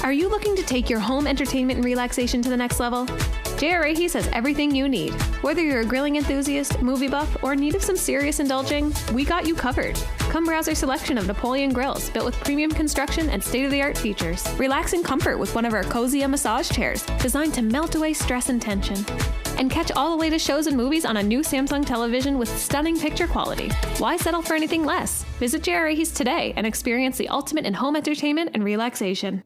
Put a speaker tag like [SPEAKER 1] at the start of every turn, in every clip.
[SPEAKER 1] Are you looking to take your home entertainment and relaxation to the next level? J.R. Rahey's has everything you need. Whether you're a grilling enthusiast, movie buff, or in need of some serious indulging, we got you covered. Come browse our selection of Napoleon grills built with premium construction and state-of-the-art features. Relax in comfort with one of our cozy massage chairs designed to melt away stress and tension. And catch all the latest shows and movies on a new Samsung television with stunning picture quality. Why settle for anything less? Visit J.R. Rahey's today and experience the ultimate in home entertainment and relaxation.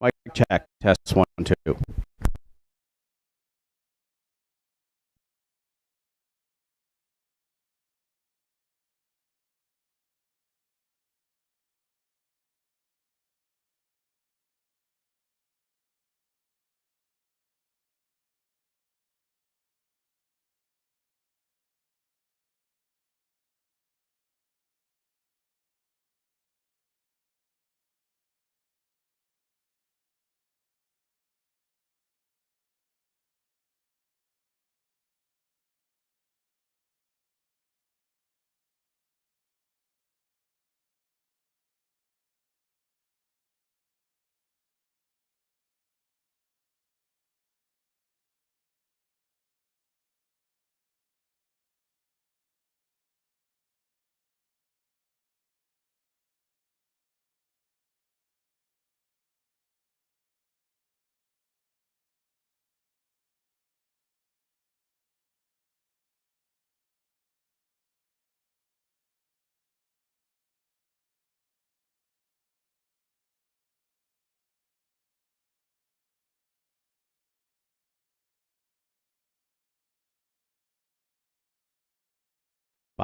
[SPEAKER 2] Mic check. Test 1, 2.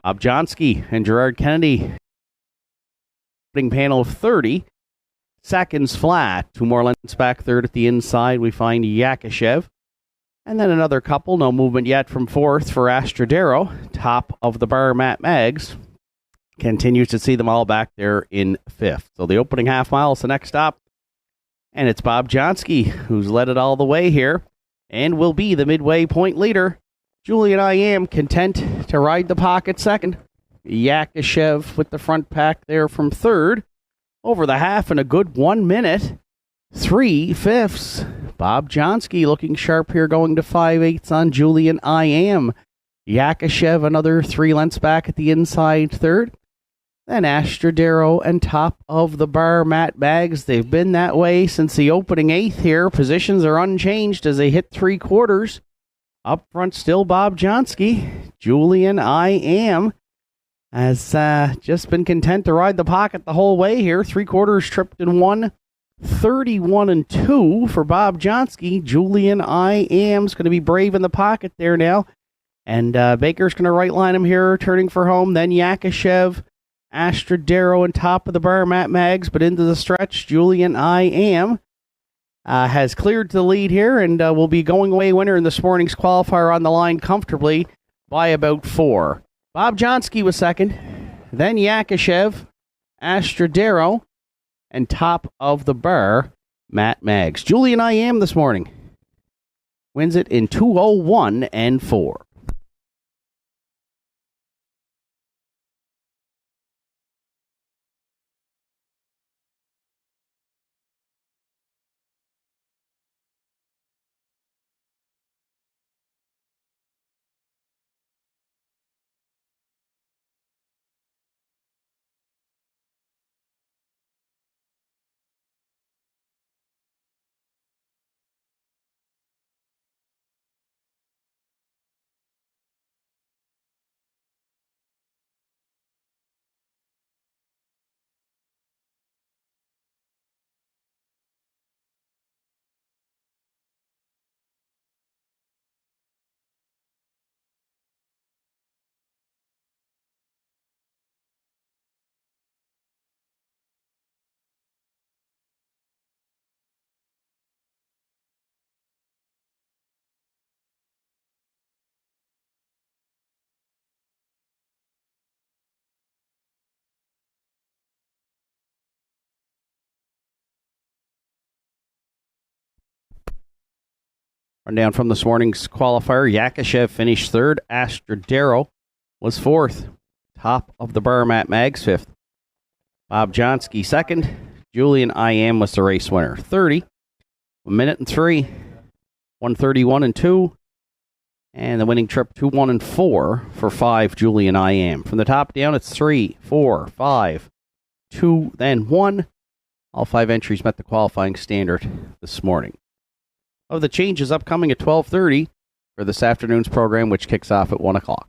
[SPEAKER 2] Bob Johnsky and Gerard Kennedy. Putting panel of 30. Seconds flat. 2 more lengths back third at the inside. We find Yakashev. And then another couple. No movement yet from fourth for Astrodero. Top of the bar, Matt Maggs. Continues to see them all back there in fifth. So the opening half mile is the next stop. And it's Bob Johnsky who's led it all the way here and will be the midway point leader. Julian I Am content to ride the pocket second. Yakashev with the front pack there from third. Over the half in a good 1 minute. 3/5. Bob Johnsky looking sharp here, going to 5/8 on Julian I Am. Yakashev another 3 lengths back at the inside third. Then Astrodero and top of the bar, Matt Maggs. They've been that way since the opening eighth here. Positions are unchanged as they hit 3/4. Up front still Bob Johnsky. Julian I Am has just been content to ride the pocket the whole way here. 3/4 tripped in 1. 31-2 for Bob Johnsky. Julian I Am's going to be brave in the pocket there now. And Baker's going to right line him here, turning for home. Then Yakashev, Astrodero, and top of the bar, Matt Maggs. But into the stretch, Julian I Am has cleared to the lead here and will be going away winner in this morning's qualifier on the line comfortably by about 4. Bob Johnsky was second. Then Yakashev, Astrodero, and top of the bar, Matt Maggs. Julian I Am this morning wins it in 2:01 and 4. Rundown from this morning's qualifier. Yakashev finished third. Astrodero was fourth. Top of the bar, Matt Maggs, fifth. Bob Johnsky second. Julian I Am was the race winner. 30, 1 minute and 3, 131 and 2. And the winning trip 2-1 and 4 for 5, Julian I Am. From the top down, it's 3, 4, 5, 2, then 1. All 5 entries met the qualifying standard this morning. Of the changes upcoming at 12:30 for this afternoon's program, which kicks off at 1 o'clock.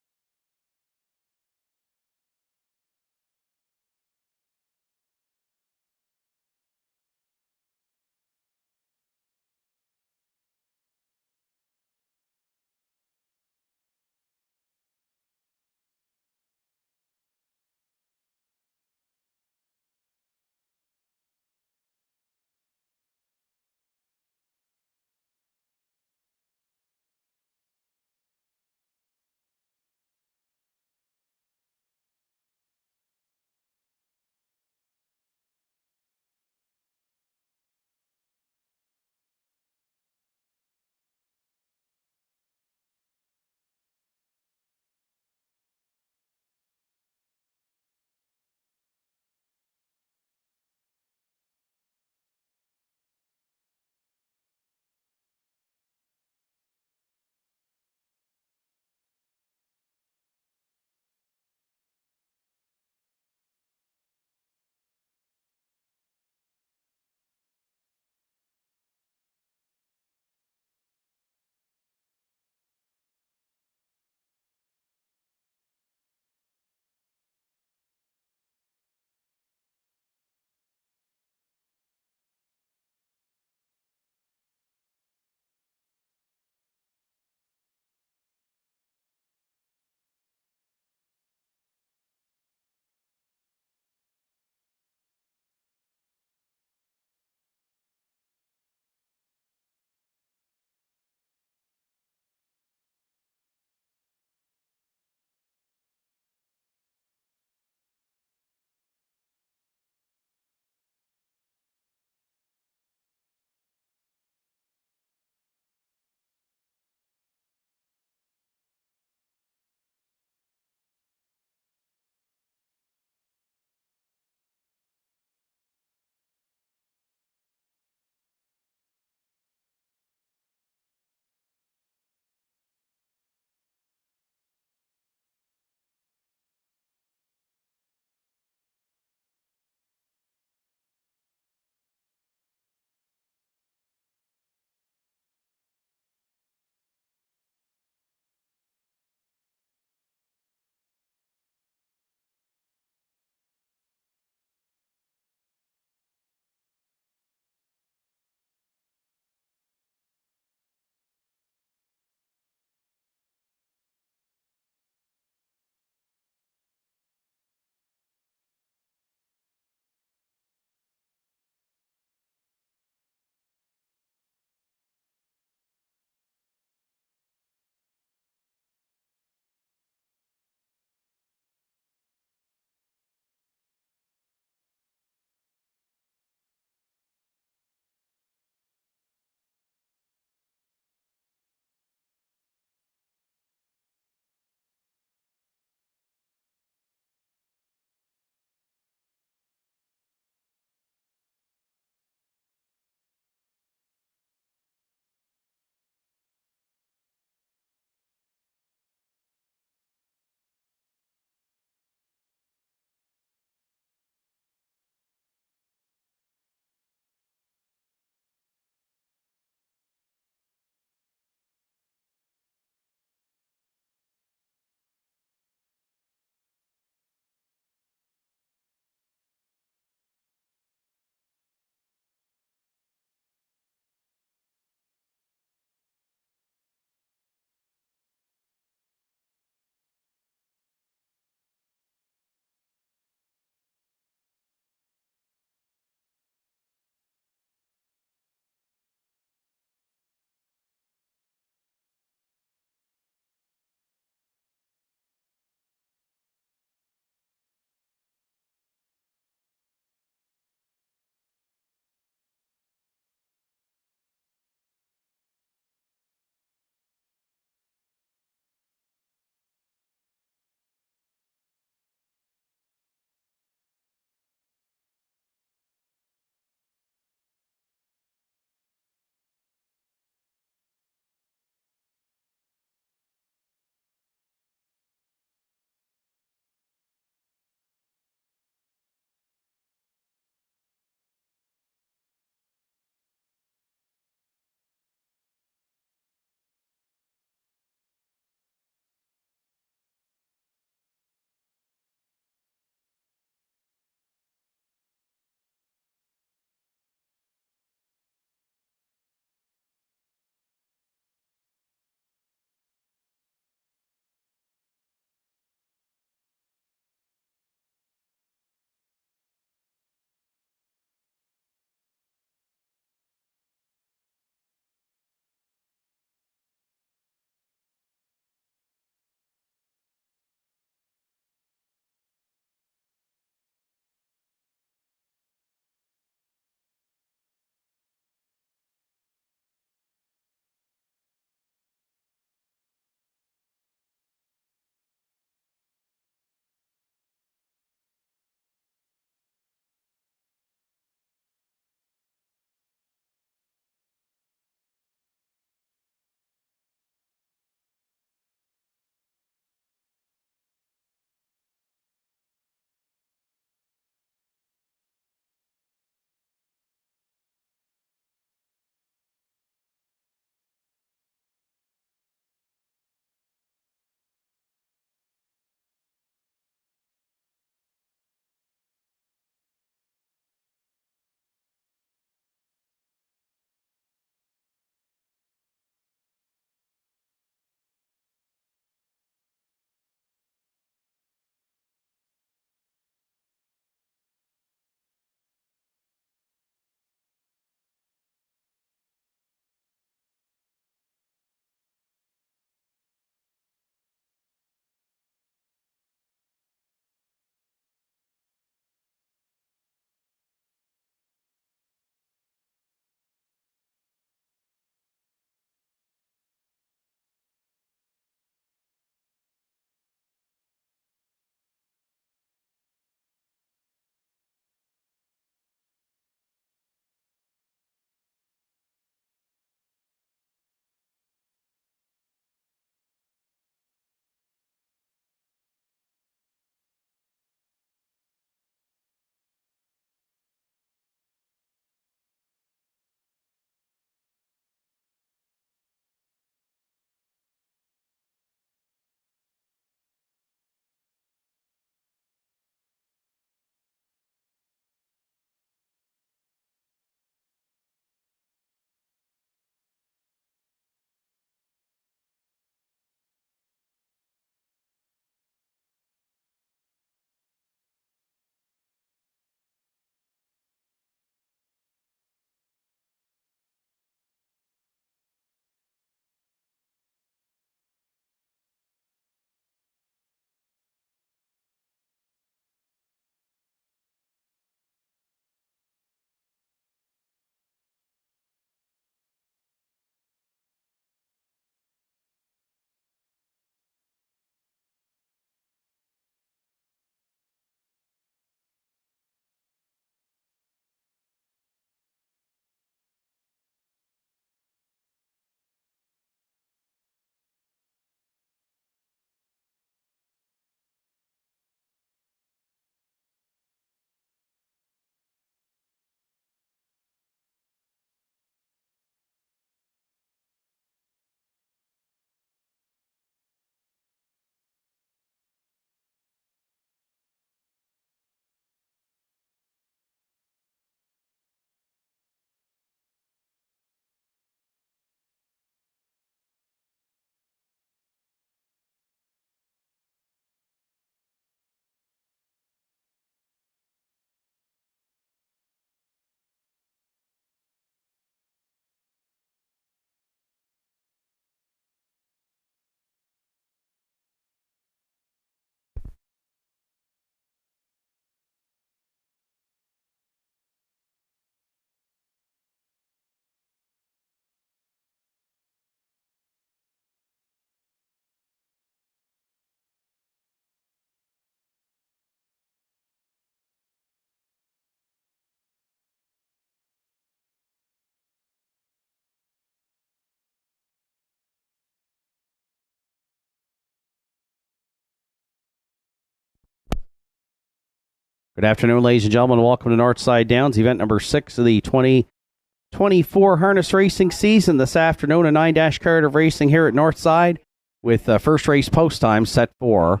[SPEAKER 2] Good afternoon, ladies and gentlemen. Welcome to Northside Downs, event number 6 of the 2024 harness racing season. This afternoon, a 9-dash card of racing here at Northside with first race post time set for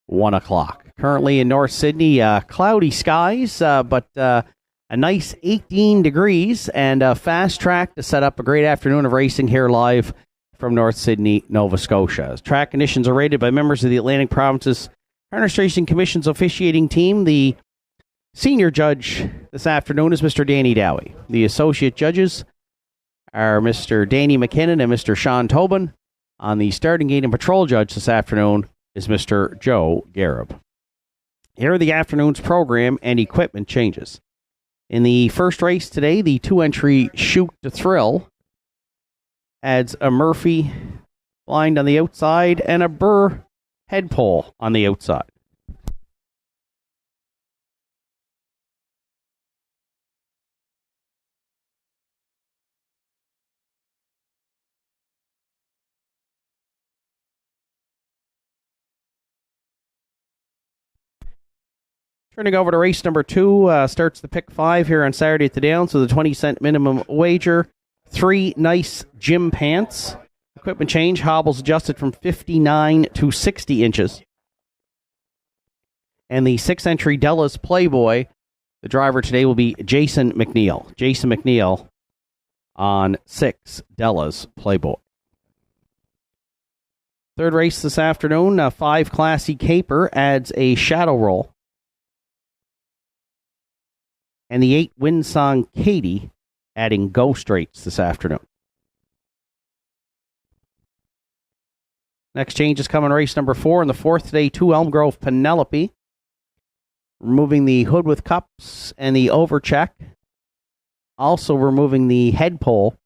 [SPEAKER 2] 1 o'clock. Currently in North Sydney, cloudy skies, but a nice 18 degrees and a fast track to set up a great afternoon of racing here live from North Sydney, Nova Scotia. Track conditions are rated by members of the Atlantic Provinces Harness Racing Commission's officiating team. The senior judge this afternoon is Mr. Danny Dowie. The associate judges are Mr. Danny McKinnon and Mr. Sean Tobin. On the starting gate and patrol judge this afternoon is Mr. Joe Garib. Here are the afternoon's program and equipment changes. In the first race today, the 2-entry Shoot to Thrill adds a Murphy blind on the outside and a Burr head pole on the outside. Turning over to race number 2, starts the pick 5 here on Saturday at the Downs with a 20-cent minimum wager. 3 nice gym pants. Equipment change, hobbles adjusted from 59 to 60 inches. And the 6-entry Della's Playboy, the driver today will be Jason McNeil. Jason McNeil on 6 Della's Playboy. Third race this afternoon, 5 Classy Caper adds a Shadow Roll. And the 8 Windsong Katie adding Ghost Rates this afternoon. Next change is coming race number 4. In the fourth today, 2 Elm Grove Penelope. Removing the hood with cups and the overcheck. Also removing the head pole.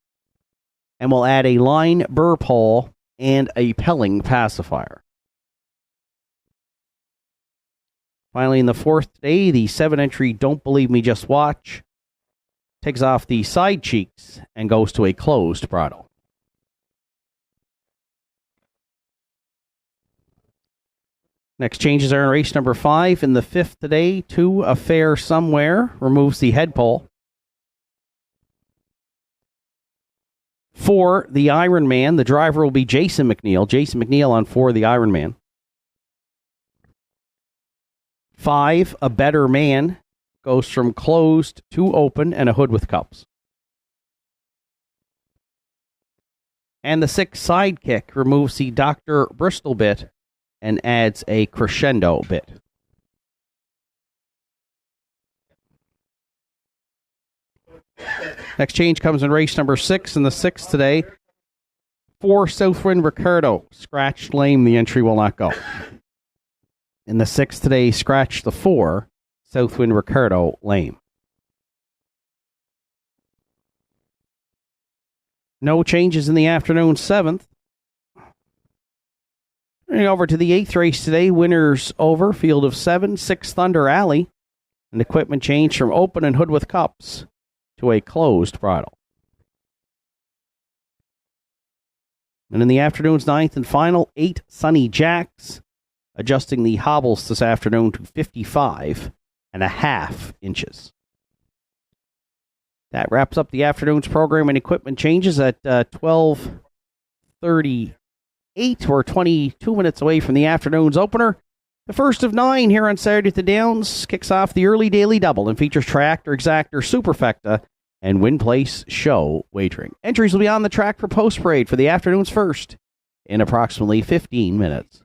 [SPEAKER 2] And we'll add a line burr pole and a Pelling pacifier. Finally, in the fourth day, the 7-entry Don't Believe Me, Just Watch takes off the side cheeks and goes to a closed bridle. Next changes are in race number 5. In the fifth today, 2 Affair Somewhere removes the head pole. 4, the Iron Man. The driver will be Jason McNeil. Jason McNeil on 4, the Iron Man. 5, A Better Man, goes from closed to open and a hood with cups. And the 6, Sidekick, removes the Dr. Bristol bit and adds a Crescendo bit. Next change comes in race number 6. In the 6th today, 4 Southwind Ricardo, scratched lame, the entry will not go. In the 6th today, scratch the 4, Southwind Ricardo, lame. No changes in the afternoon 7th. Turning over to the 8th race today, winners over, field of 7, 6 Thunder Alley. An equipment change from open and hood with cups to a closed bridle. And in the afternoon's 9th and final, 8 Sunny Jacks, adjusting the hobbles this afternoon to 55.5 inches. That wraps up the afternoon's program and equipment changes at 12:38. We're 22 minutes away from the afternoon's opener. The first of 9 here on Saturday at the Downs kicks off the early daily double and features Tractor, Exactor, Superfecta, and Win Place Show wagering. Entries will be on the track for post parade for the afternoon's first in approximately 15 minutes.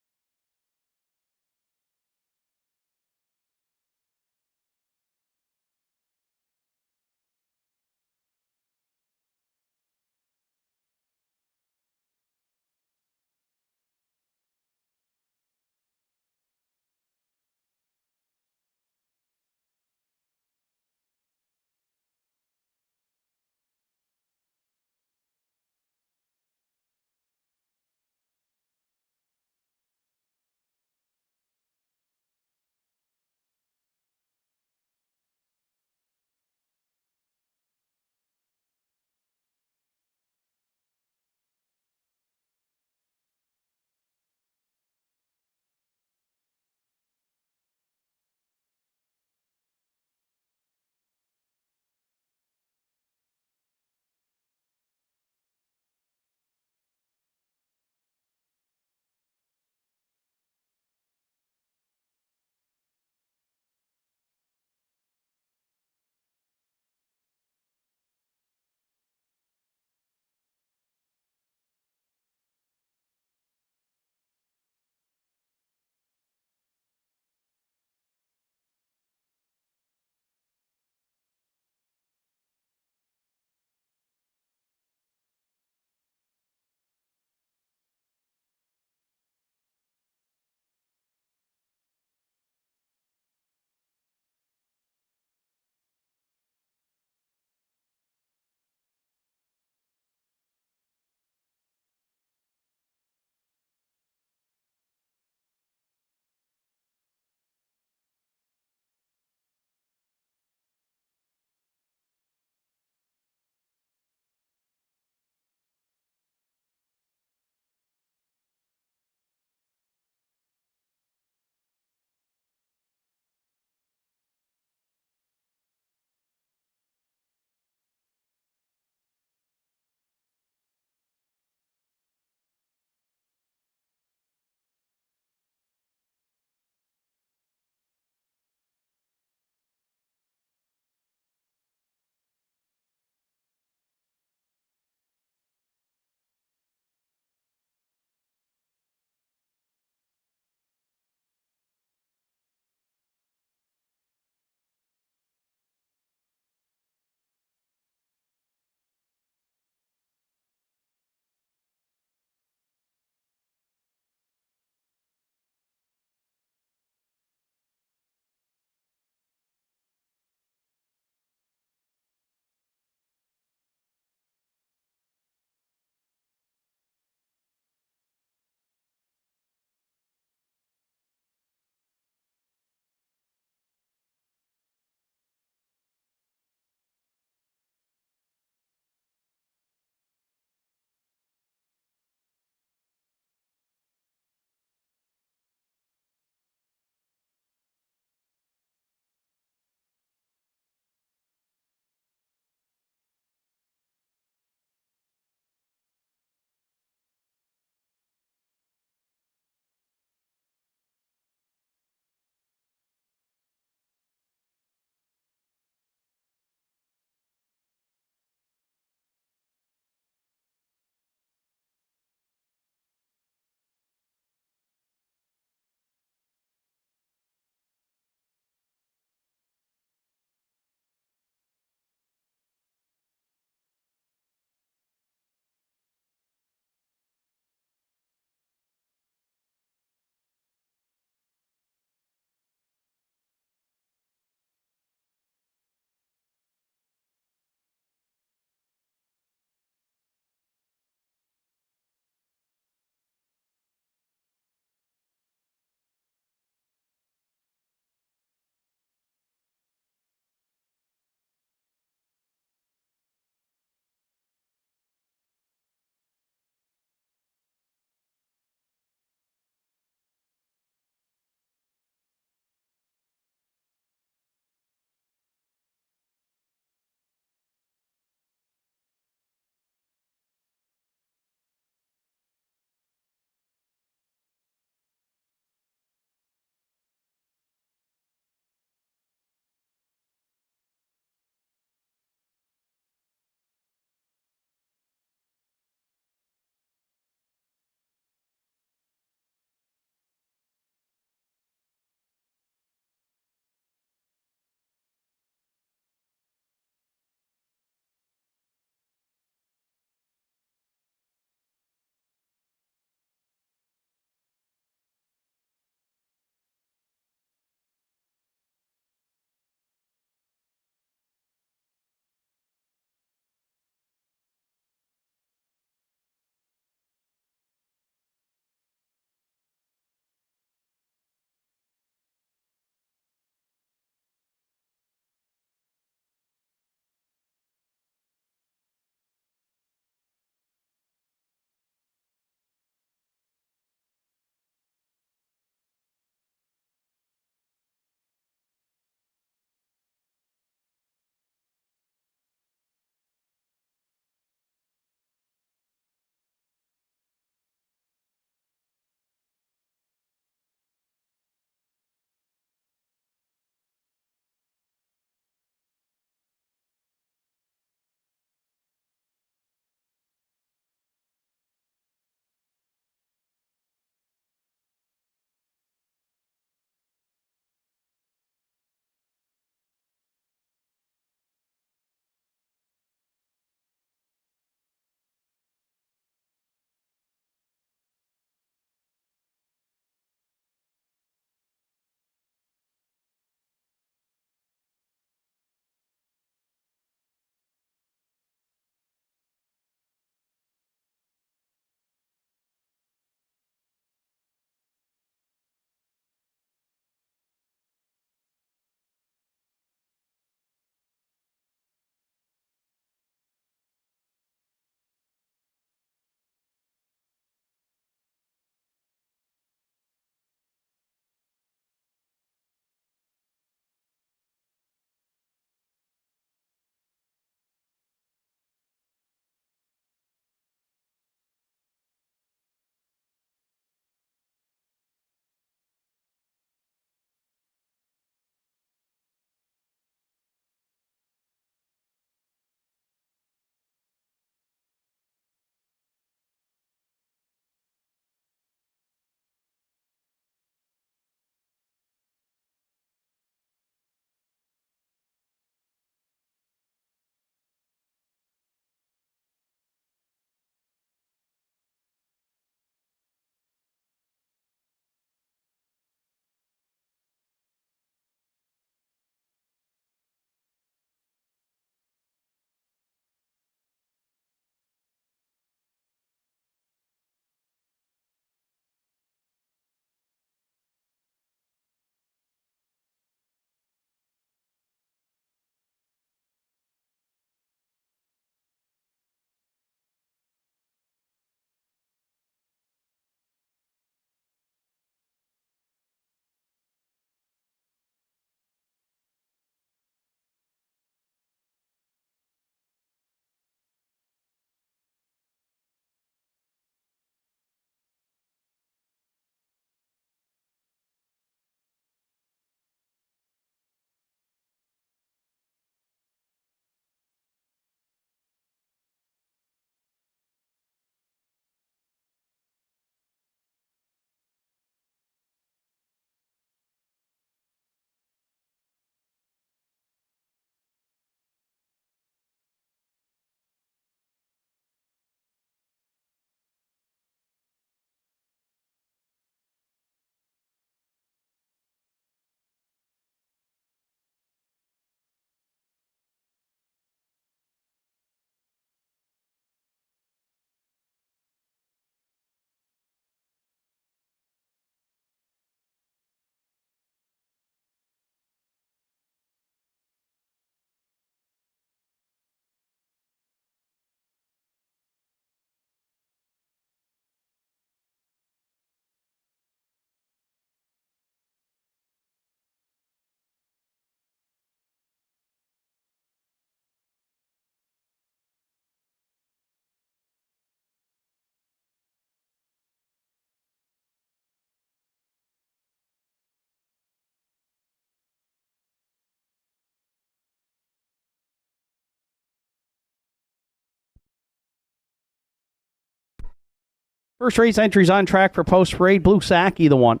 [SPEAKER 2] First race entries on track for Post Parade. Blue Saki, the one.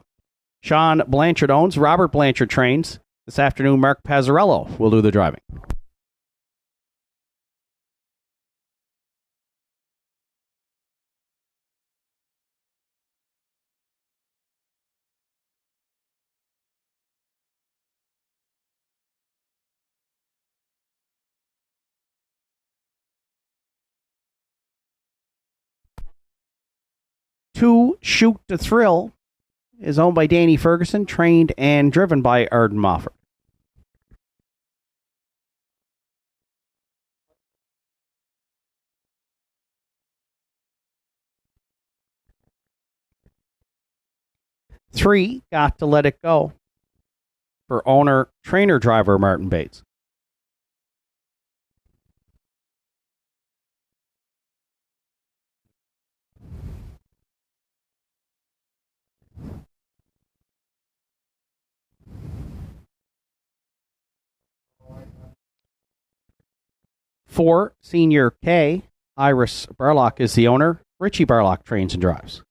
[SPEAKER 2] Sean Blanchard owns. Robert Blanchard trains. This afternoon, Mark Pazzarello will do the driving. Two, Shoot to Thrill, is owned by Danny Ferguson, trained and driven by Arden Mofford. Three, Got to Let It Go, for owner, trainer, driver Martin Bates. Four, Senior K. Iris Barlock is the owner. Richie Barlock trains and drives.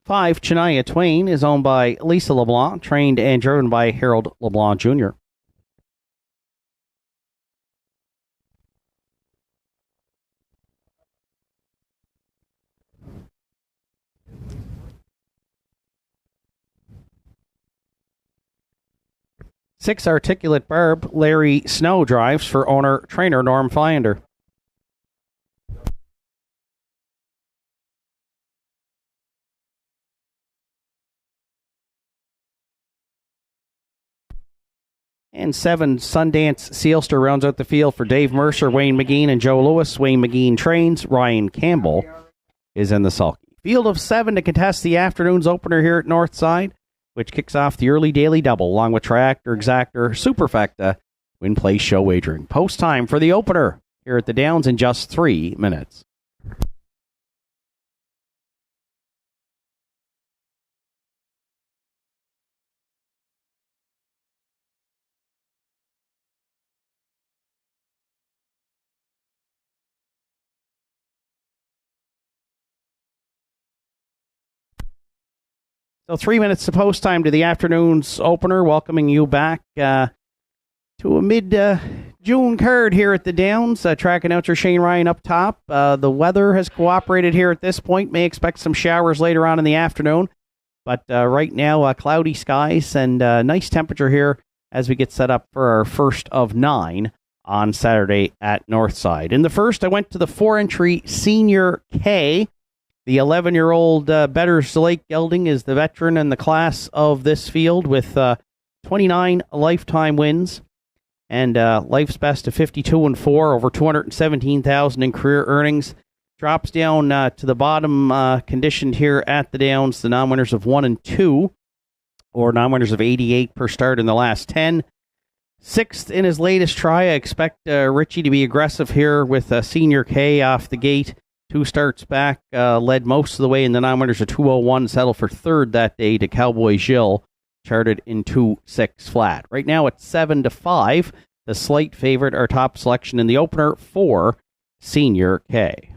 [SPEAKER 2] Five, Chania Twain is owned by Lisa LeBlanc, trained and driven by Harold LeBlanc Jr. Six, Articulate Barb, Larry Snow drives for owner, trainer Norm Flyender. And seven, Sundance Sealster rounds out the field for Dave Mercer, Wayne McGeen, and Joe Lewis. Wayne McGeen trains. Ryan Campbell is in the sulky. Field of seven to contest the afternoon's opener here at Northside, which kicks off the early daily double, along with Triactor, Exactor, Superfecta, Win Play Show Wagering. Post time for the opener here at the Downs in just 3 minutes. So 3 minutes to post time to the afternoon's opener, welcoming you back to a mid-June card here at the Downs. Track announcer Shane Ryan up top. The weather has cooperated here at this point. May expect some showers later on in the afternoon. But right now, cloudy skies and nice temperature here as we get set up for our first of 9 on Saturday at Northside. In the first, I went to the 4-entry Senior K. The 11-year-old Betters Lake Gelding is the veteran in the class of this field with 29 lifetime wins and life's best of 52-4, over $217,000 in career earnings. Drops down to the bottom conditioned here at the Downs, the non-winners of 1 and 2, or non-winners of 88 per start in the last 10. Sixth in his latest try. I expect Richie to be aggressive here with Senior K off the gate. 2 starts back, led most of the way in the non-winners of 201, settled for third that day to Cowboy Gilles, charted in 2-6 flat. Right now it's 7-5. The slight favorite, our top selection in the opener for Senior K.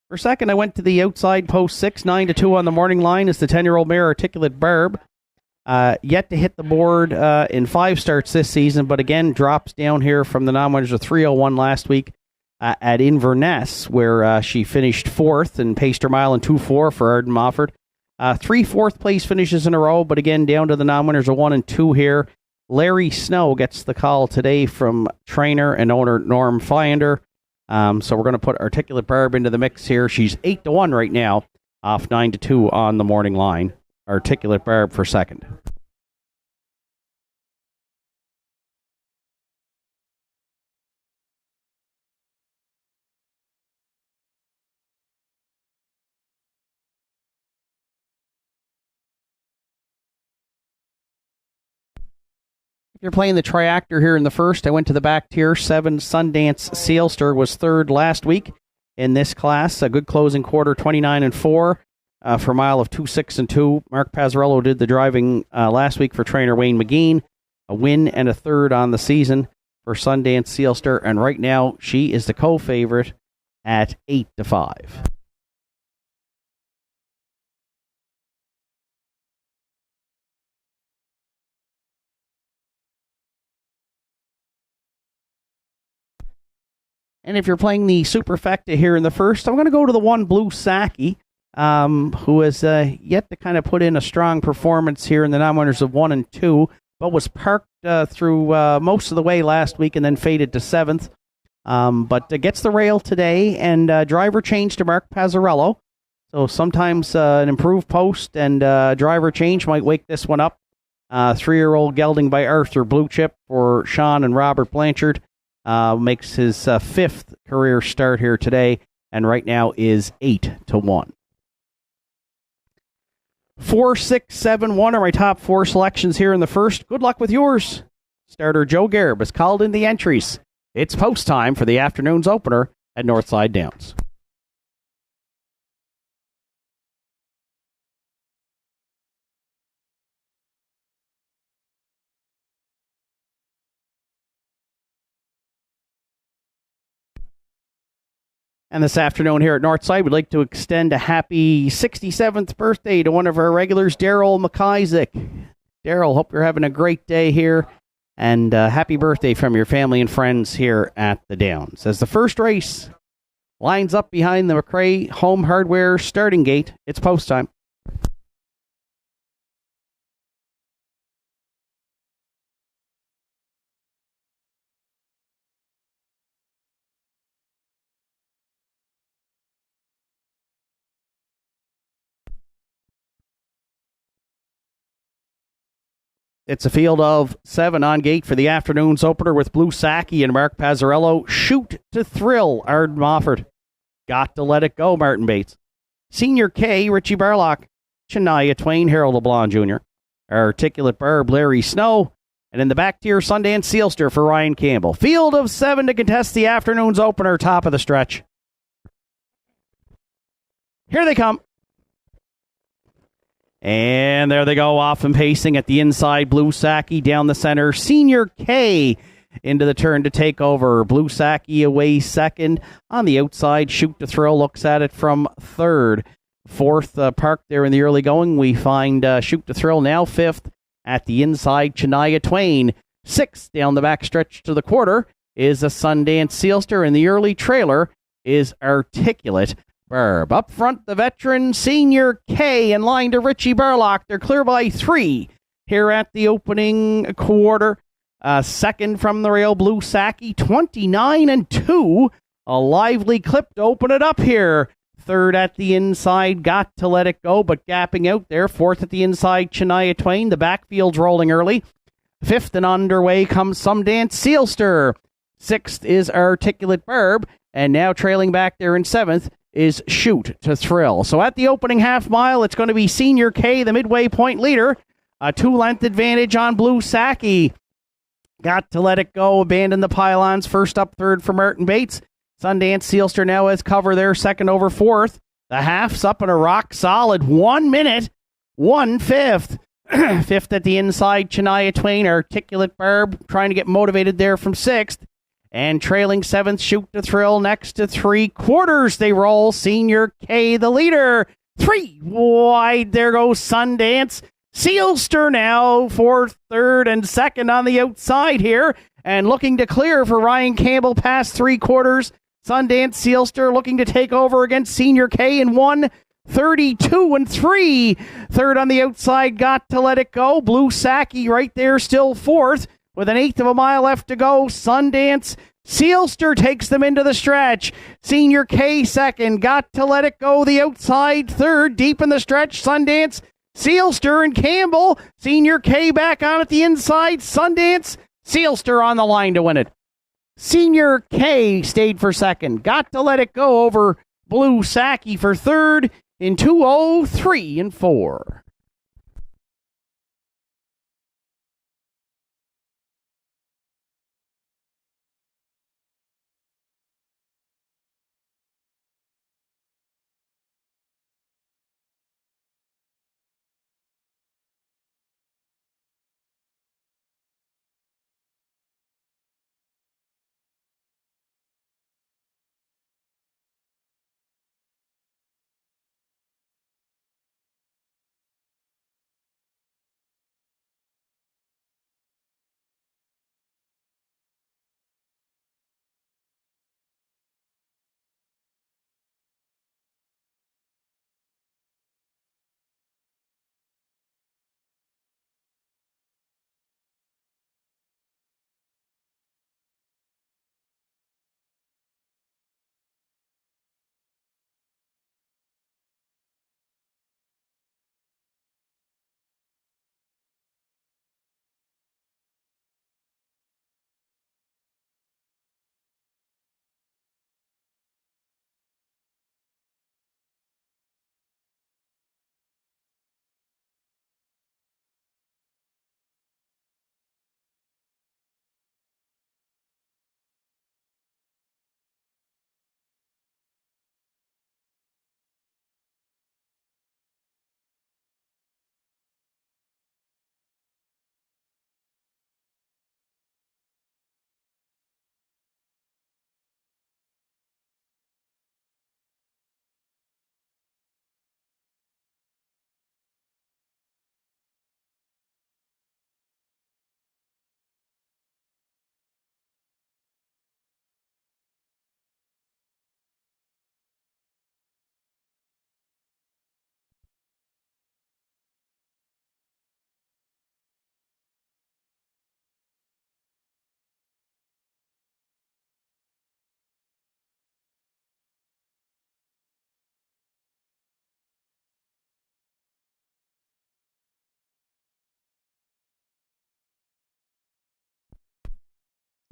[SPEAKER 2] For second, I went to the outside post 6, 9-2 on the morning line is the 10-year-old mare Articulate Barb. Yet to hit the board in 5 starts this season, but again drops down here from the non-winners of 301 last week at Inverness, where she finished 4th and paced her mile in 2-4 for Arden Mofford. 3 fourth-place finishes in a row, but again down to the non-winners of 1 and 2 here. Larry Snow gets the call today from trainer and owner Norm Finder. So we're going to put Articulate Barb into the mix here. She's 8-1 right now, off 9-2 on the morning line. Articulate Barb for second. If you're playing the triactor here in the first, I went to the back tier. 7 Sundance Sealster was third last week in this class. A good closing quarter, 29-4 for a mile of 2:06.2. Mark Pazzarello did the driving last week for trainer Wayne McGeen. A win and a third on the season for Sundance Sealster. And right now, she is the co-favorite at 8-5. And if you're playing the Superfecta here in the first, I'm going to go to the 1 Blue Saki, who has yet to kind of put in a strong performance here in the non-winners of 1 and 2, but was parked through most of the way last week and then faded to 7th. But gets the rail today, and driver change to Mark Pazzarello. So sometimes an improved post and driver change might wake this one up. 3-year-old gelding by Arthur Blue Chip for Sean and Robert Blanchard. Makes his 5th career start here today, and right now is 8-1. 4, 6, 7, 1 are my top 4 selections here in the first. Good luck with yours. Starter Joe Garib has called in the entries. It's post time for the afternoon's opener at Northside Downs. And this afternoon here at Northside, we'd like to extend a happy 67th birthday to one of our regulars, Daryl McIsaac. Daryl, hope you're having a great day here, and happy birthday from your family and friends here at the Downs. As the first race lines up behind the McRae Home Hardware starting gate, it's post time. It's a field of 7 on gate for the afternoon's opener with Blue Saki and Mark Pazzarello. Shoot to Thrill, Arden Mofford. Got to Let It Go, Martin Bates. Senior K, Richie Barlock. Shania Twain, Harold LeBlanc Jr. Articulate Barb, Larry Snow. And in the back tier, Sundance Sealster for Ryan Campbell. Field of 7 to contest the afternoon's opener, top of the stretch. Here they come. And there they go, off and pacing at the inside. Blue Saki down the center. Senior K into the turn to take over. Blue Saki away second. On the outside, Shoot to Thrill looks at it from third. Fourth, parked there in the early going. We find Shoot to Thrill now fifth. At the inside, Shania Twain. Sixth down the back stretch to the quarter is a Sundance Sealster. And the early trailer is Articulate Barb. Up front, the veteran Senior K in line to Richie Barlock. They're clear by 3 here at the opening quarter. Second from the rail, Blue Saki, 29-2. A lively clip to open it up here. Third at the inside, Got to Let It Go, but gapping out there. Fourth at the inside, Shania Twain. The backfield's rolling early. Fifth and underway comes Sundance Sealster. Sixth is Articulate Barb. And now trailing back there in seventh is Shoot to Thrill. So at the opening half mile, it's going to be Senior K, the midway point leader. A 2-length advantage on Blue Saki. Got to Let It Go, abandon the pylons. First up, third for Martin Bates. Sundance Sealster now has cover there, second over fourth. The half's up in a rock solid 1 minute, 1/5. Fifth at the inside, Shania Twain. Articulate Barb trying to get motivated there from sixth. And trailing seventh, Shoot to Thrill next to 3/4. They roll. Senior K, the leader. 3 wide. There goes Sundance Sealster now. Fourth, third, and second on the outside here. And looking to clear for Ryan Campbell past 3/4. Sundance Sealster looking to take over against Senior K in 1 32 and 3. Third on the outside, Got to Let It Go. Blue Saki right there, still fourth. With an eighth of a mile left to go, Sundance Sealster takes them into the stretch. Senior K second. Got to Let It Go the outside third. Deep in the stretch, Sundance Sealster and Campbell. Senior K back on at the inside. Sundance Sealster on the line to win it. Senior K stayed for second. Got to Let It Go over Blue Saki for third in 2:03 and 4.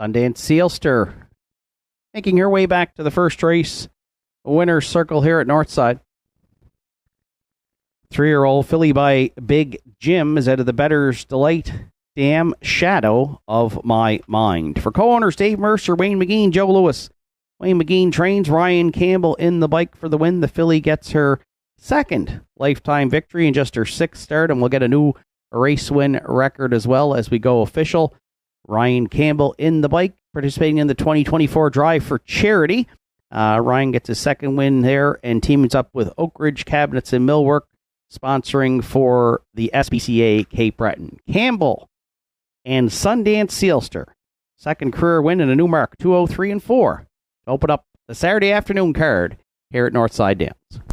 [SPEAKER 2] Sundance Sealster making her way back to the first race. Winner's circle here at Northside. 3-year-old filly by Big Jim is out of the Better's Delight Damn Shadow of My Mind. For co-owners Dave Mercer, Wayne McGean, Joe Lewis. Wayne McGean trains Ryan Campbell in the bike for the win. The filly gets her second lifetime victory in just her sixth start, and we'll get a new race win record as well as we go official. Ryan Campbell in the bike, participating in the 2024 Drive for Charity. Ryan gets his second win there and teams up with Oak Ridge Cabinets and Millwork, sponsoring for the SPCA Cape Breton. Campbell and Sundance Sealster, second career win and a new mark, 2:03 and 4. Open up the Saturday afternoon card here at Northside Downs.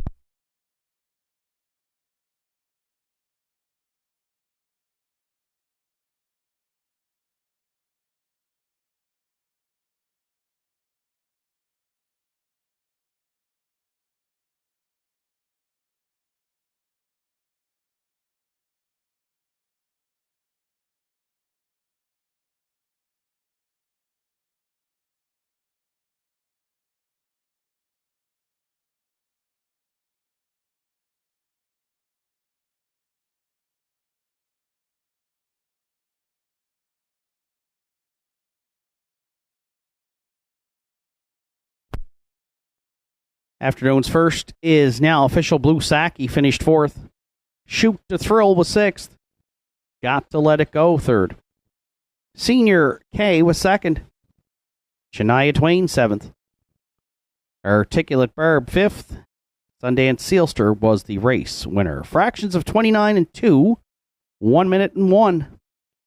[SPEAKER 2] Afternoon's first is now official. Blue Saki finished fourth. Shoot to Thrill was sixth. Got to Let It Go third. Senior K was second. Shania Twain seventh. Articulate Barb fifth. Sundance Sealster was the race winner. Fractions of 29 and 2. 1 minute and 1.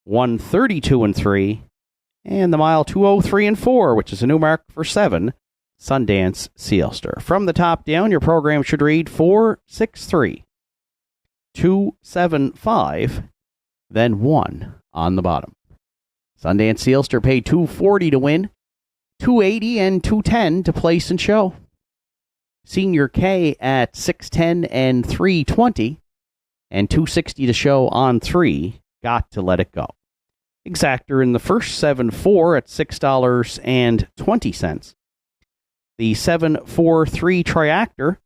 [SPEAKER 2] 1:32 and 3. And the mile 2:03 and 4, which is a new mark for 7. Sundance Sealster. From the top down, your program should read 463 275, then 1 on the bottom. Sundance Sealster paid $240 to win, $280 and $210 to place and show. Senior K at $610 and $320, and $260 to show on 3. Got to let it go. Exactor in the first 7-4 at $6.20. The 7-4-3 triactor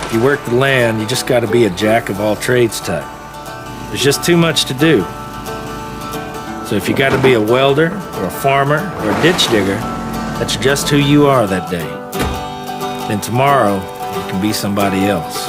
[SPEAKER 3] If you work the land, you just got to be a jack of all trades type. There's just too much to do. So if you got to be a welder or a farmer or a ditch digger, that's just who you are that day. Then tomorrow, you can be somebody else.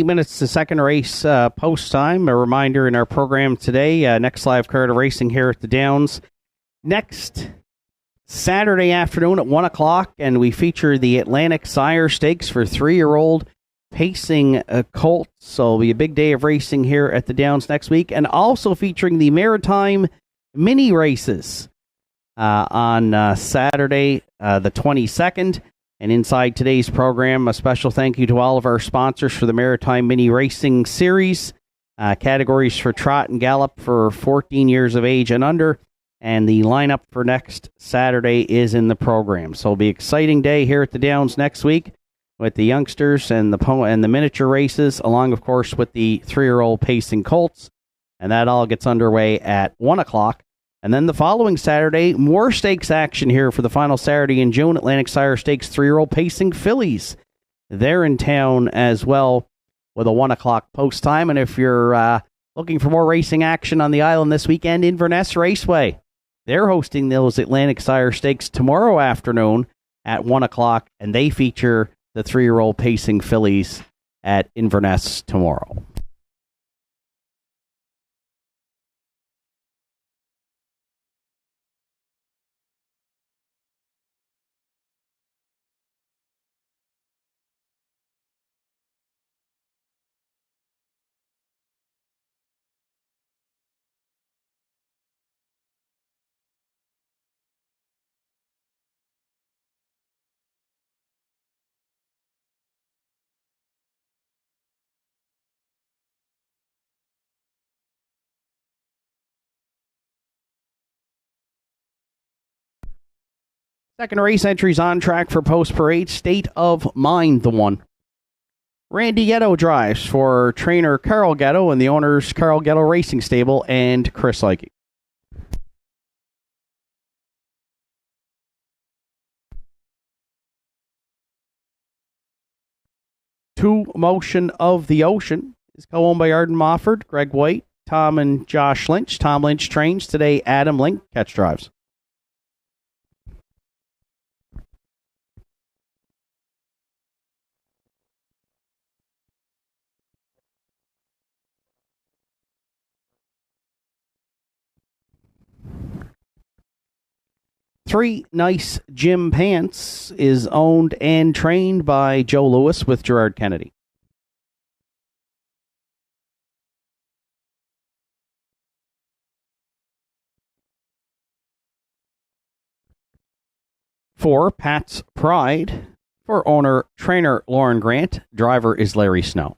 [SPEAKER 2] Minutes to second race post time. A reminder in our program today, next live card of racing here at the Downs. Next Saturday afternoon at 1 o'clock, and we feature the Atlantic Sire Stakes for 3-year-old pacing colts. So it'll be a big day of racing here at the Downs next week, and also featuring the Maritime mini races on Saturday the 22nd. And inside today's program, a special thank you to all of our sponsors for the Maritime Mini Racing Series. Categories for trot and gallop for 14 years of age and under. And the lineup for next Saturday is in the program. So it'll be an exciting day here at the Downs next week with the youngsters and the miniature races, along, of course, with the 3-year-old pacing colts. And that all gets underway at 1 o'clock. And then the following Saturday, more stakes action here for the final Saturday in June. Atlantic Sire Stakes 3-year-old pacing fillies. They're in town as well with a 1 o'clock post time. And if you're looking for more racing action on the island this weekend, Inverness Raceway, they're hosting those Atlantic Sire Stakes tomorrow afternoon at 1 o'clock. And they feature the 3-year-old pacing fillies at Inverness tomorrow. Second race entries on track for post parade. State of Mind, the one. Randy Ghetto drives for trainer Carl Ghetto and the owners Carl Ghetto Racing Stable and Chris Likey. Two Motion of the Ocean is co-owned by Arden Mofford, Greg White, Tom and Josh Lynch. Tom Lynch trains today. Adam Link catch drives. Three Nice Gym Pants is owned and trained by Joe Lewis with Gerard Kennedy. Four Pat's Pride for owner-trainer Lauren Grant. Driver is Larry Snow.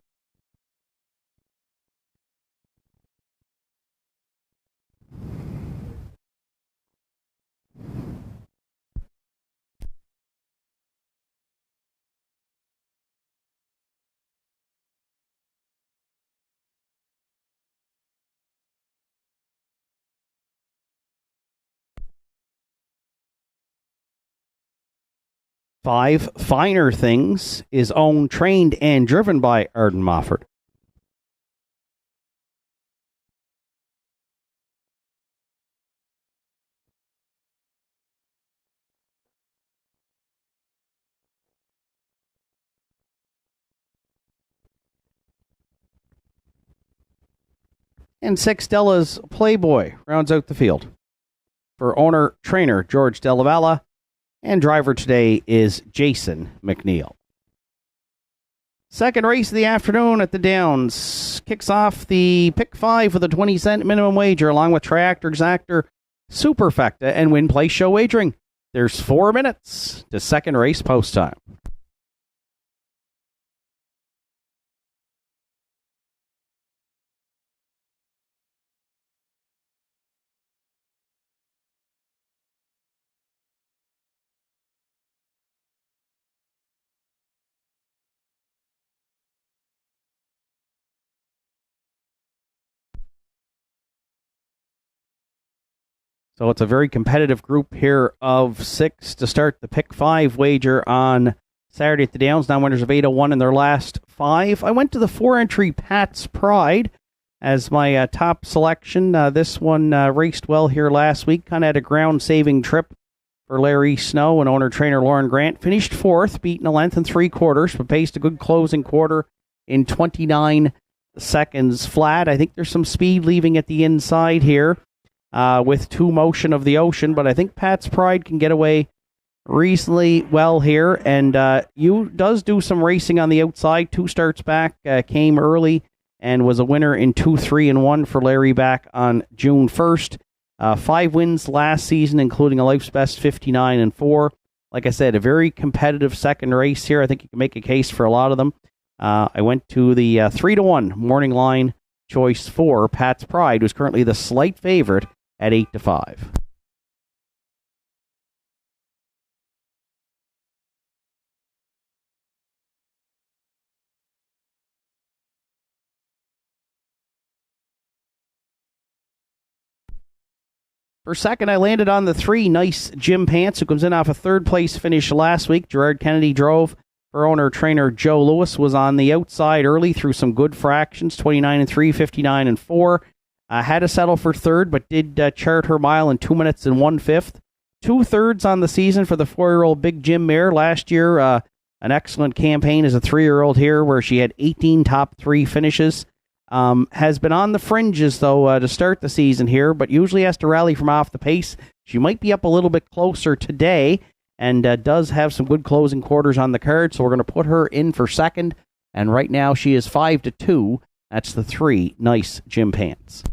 [SPEAKER 2] Five Finer Things is owned, trained, and driven by Arden Mofford. And six Stella's Playboy rounds out the field. For owner-trainer George Delavalla, and driver today is Jason McNeil. Second race of the afternoon at the Downs kicks off the pick 5 with a 20-cent minimum wager, along with Triactor Exactor, Superfecta, and Win Play Show wagering. There's 4 minutes to second race post time. So it's a very competitive group here of 6 to start the pick 5 wager on Saturday at the Downs. Now winners of 801 in their last 5. I went to the 4-entry Pat's Pride as my top selection. This one raced well here last week. Kind of had a ground-saving trip for Larry Snow and owner-trainer Lauren Grant. Finished 4th, beaten a length and 3/4, but paced a good closing quarter in 29 seconds flat. I think there's some speed leaving at the inside here. With Two Motion of the Ocean, but I think Pat's Pride can get away reasonably well here, and you does do some racing on the outside. 2 starts back, came early, and was a winner in 2, 3, and 1 for Larry back on June 1st. 5 wins last season, including a life's best 59 and 4. Like I said, a very competitive second race here. I think you can make a case for a lot of them. I went to the 3-1 morning line choice for Pat's Pride, who's currently the slight favorite at 8-5. For second, I landed on the 3 Nice Gym Pants, who comes in off a 3rd place finish last week. Gerard Kennedy drove. For owner-trainer Joe Lewis was on the outside early through some good fractions, 29 and 3, 59 and 4. Had to settle for 3rd, but did chart her mile in 2 minutes and 1/5. 2/3 on the season for the 4-year-old Big Jim mare. Last year, an excellent campaign as a 3-year-old here, where she had 18 top 3 finishes. Has been on the fringes, though, to start the season here, but usually has to rally from off the pace. She might be up a little bit closer today, and does have some good closing quarters on the card, so we're going to put her in for second. And right now, she is 5-2. That's the 3 Nice Gym Pants.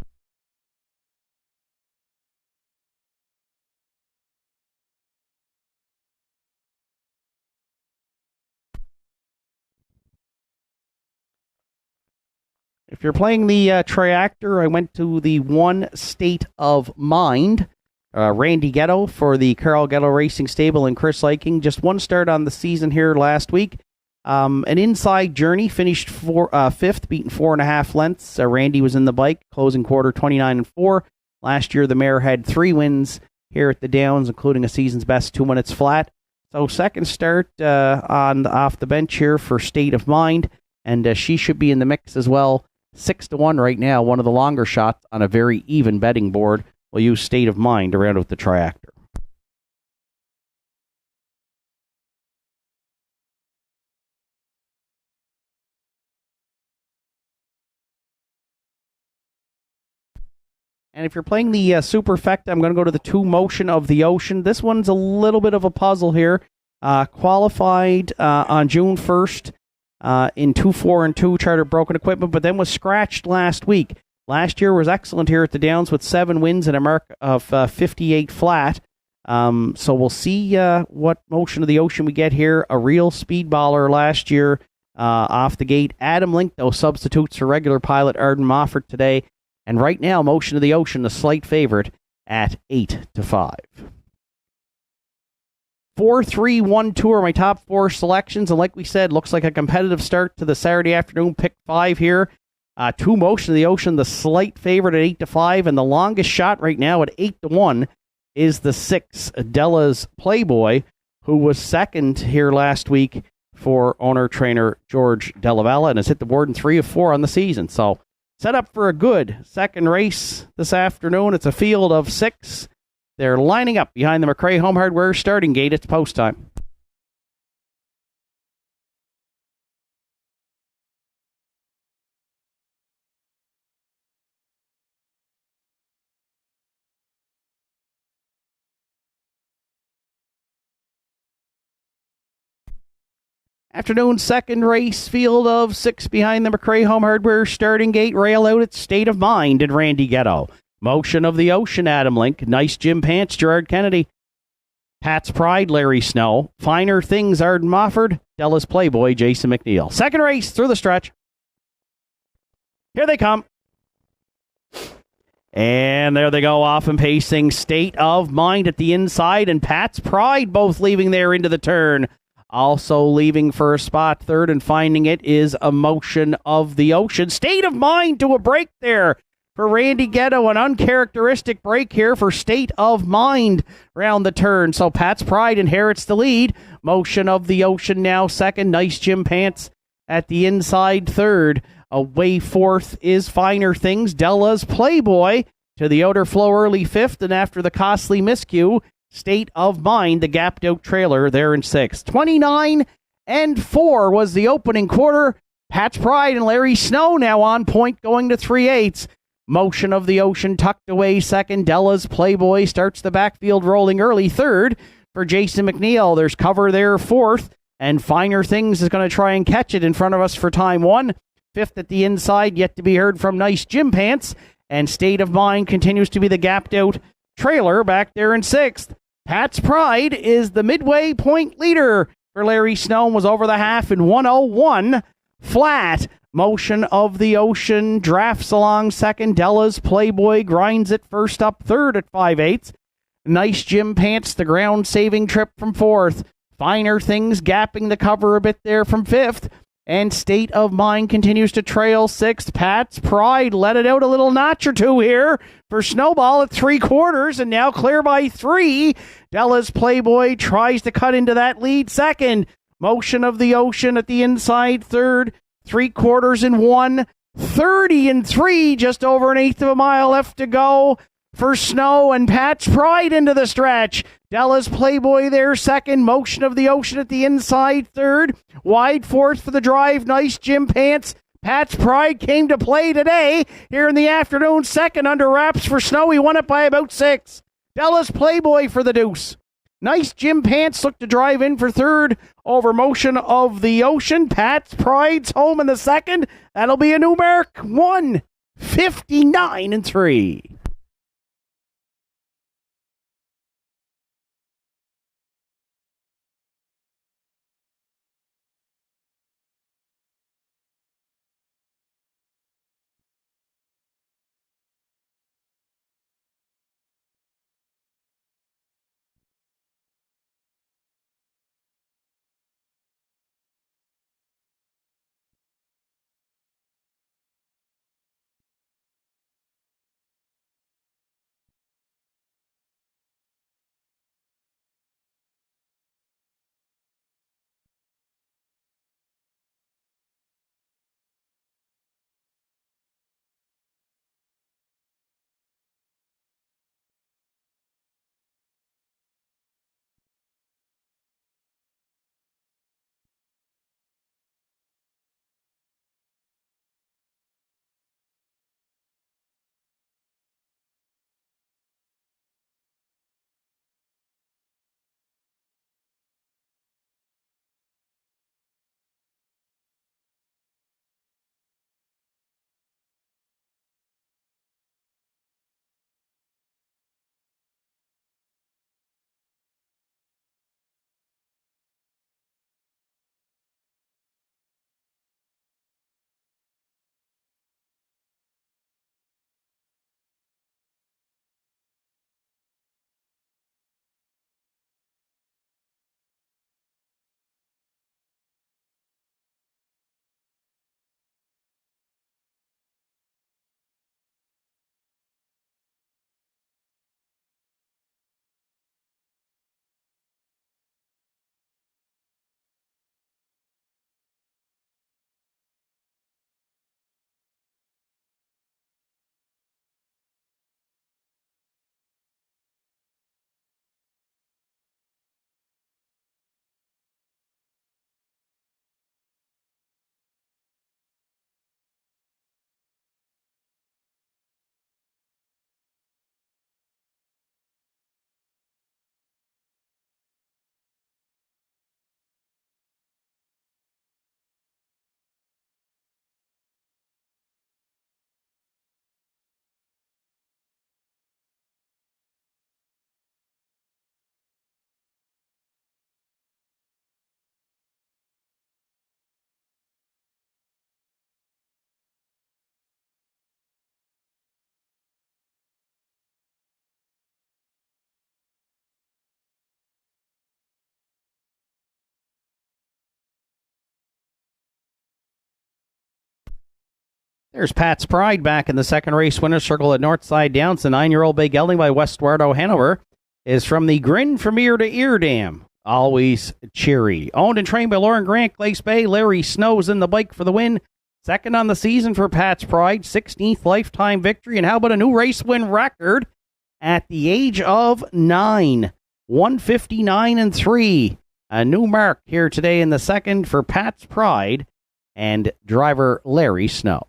[SPEAKER 2] If you're playing the Triactor, I went to the 1 State of Mind. Randy Ghetto for the Carl Ghetto Racing Stable and Chris Liking. Just 1 start on the season here last week. An inside journey, finished 5th, beaten 4.5 lengths. Randy was in the bike, closing quarter 29 and 4. Last year, the mare had 3 wins here at the Downs, including a season's best 2 minutes flat. So second start off the bench here for State of Mind, and she should be in the mix as well. 6-1 right now, one of the longer shots on a very even betting board. We'll use State of Mind to round out the triactor. And if you're playing the Superfecta, I'm going to go to the 2 Motion of the Ocean. This one's a little bit of a puzzle here. Qualified on June 1st in 2-4 and 2 charter broken equipment, but then was scratched last week. Last year was excellent here at the Downs with 7 wins and a mark of 58 flat. So we'll see what Motion of the Ocean we get here. A real speedballer last year off the gate. Adam Link, though, substitutes for regular pilot Arden Moffat today. And right now, Motion of the Ocean, the slight favorite at 8-5. 4-3-1-2 are my top 4 selections. And like we said, looks like a competitive start to the Saturday afternoon pick 5 here. 2 Motion of the Ocean, the slight favorite at 8-5. And the longest shot right now at 8-1 is the 6, Della's Playboy, who was second here last week for owner-trainer George Della and has hit the board in 3 of 4 on the season. So set up for a good second race this afternoon. It's a field of 6. They're lining up behind the McRae Home Hardware starting gate. It's post time. Afternoon second race, field of 6 behind the McRae Home Hardware starting gate. Rail out at State of Mind and Randy Ghetto. Motion of the Ocean, Adam Link. Nice Jim Pants, Gerard Kennedy. Pat's Pride, Larry Snow. Finer Things, Arden Mofford. Della's Playboy, Jason McNeil. Second race through the stretch. Here they come. And there they go, off and pacing. State of Mind at the inside, and Pat's Pride both leaving there into the turn. Also leaving for a spot third and finding it is a Motion of the Ocean. State of Mind to a break there for Randy Ghetto. An uncharacteristic break here for State of Mind round the turn. So Pat's Pride inherits the lead. Motion of the Ocean now second. Nice Jim Pants at the inside third. Away fourth is Finer Things. Della's Playboy to the outer flow early fifth. And after the costly miscue, State of Mind, the gapped out trailer, there in sixth. 29-4 was the opening quarter. Pat's Pride and Larry Snow now on point, going to 3/8. Motion of the Ocean tucked away second. Della's Playboy starts the backfield rolling early third for Jason McNeil. There's cover there fourth, and Finer Things is going to try and catch it in front of us for time one. Fifth at the inside, yet to be heard from Nice Jim Pants, and State of Mind continues to be the gapped out trailer back there in sixth. Pat's Pride is the midway point leader for Larry Snow, was over the half in 1:01 flat. Motion of the Ocean drafts along second. Della's Playboy grinds it first up third at 5/8. Nice Jim Pants, the ground saving trip from fourth. Finer Things gapping the cover a bit there from fifth. And State of Mind continues to trail sixth. Pat's Pride let it out a little notch or two here for Snowball at 3/4 and now clear by 3. Della's Playboy tries to cut into that lead second. Motion of the Ocean at the inside third. 3/4 in 1. 30-3, just over an eighth of a mile left to go for Snow, and Pat's Pride into the stretch. Della's Playboy there second. Motion of the Ocean at the inside third. Wide fourth for the drive. Nice Jim Pants. Pat's Pride came to play today here in the afternoon. Second under wraps for Snow. He won it by about 6. Della's Playboy for the deuce. Nice Jim Pants looked to drive in for third over Motion of the Ocean. Pat's Pride's home in the second. That'll be a new mark. 1:59-3. There's Pat's Pride back in the second race winner's circle at Northside Downs. The 9-year-old Bay Gelding by Westwardo Hanover is from the Grin from Ear to Ear Dam. Always cheery. Owned and trained by Lauren Grant, Glace Bay. Larry Snow's in the bike for the win. Second on the season for Pat's Pride. 16th lifetime victory. And how about a new race win record at the age of 9? 159-3. A new mark here today in the second for Pat's Pride and driver Larry Snow.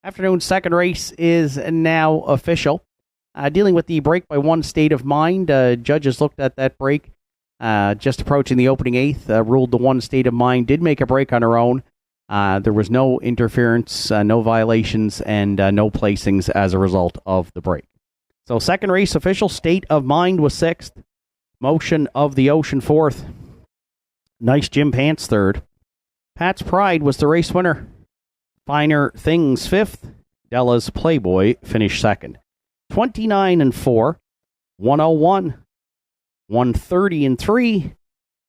[SPEAKER 2] Afternoon's second race is now official. Dealing with the break by one State of Mind. Judges looked at that break just approaching the opening eighth, ruled the one State of Mind did make a break on her own. There was no interference, no violations, and no placings as a result of the break. So second race official, State of Mind was sixth. Motion of the Ocean fourth. Nice Jim Pants third. Pat's Pride was the race winner. Finer Things fifth. Della's Playboy finished second. 29-4, 101, 130-3,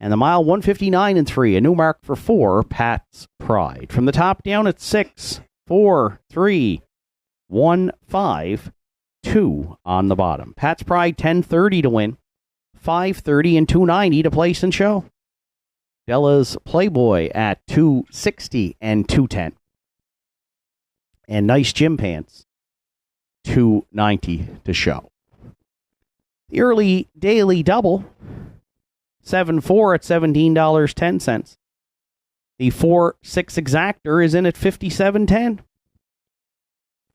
[SPEAKER 2] and the mile 159-3. A new mark for 4, Pat's Pride. From the top down, it's 6, 4, 3, 1, 5, 2 on the bottom. Pat's Pride 10:30 to win, 5:30 and 2:90 to place and show. Della's Playboy at 2:60 and 2:10. And Nice Gym Pants, 2:90 to show. The early daily double, 7-4 at $17.10. The 4-6 exactor is in at $57.10.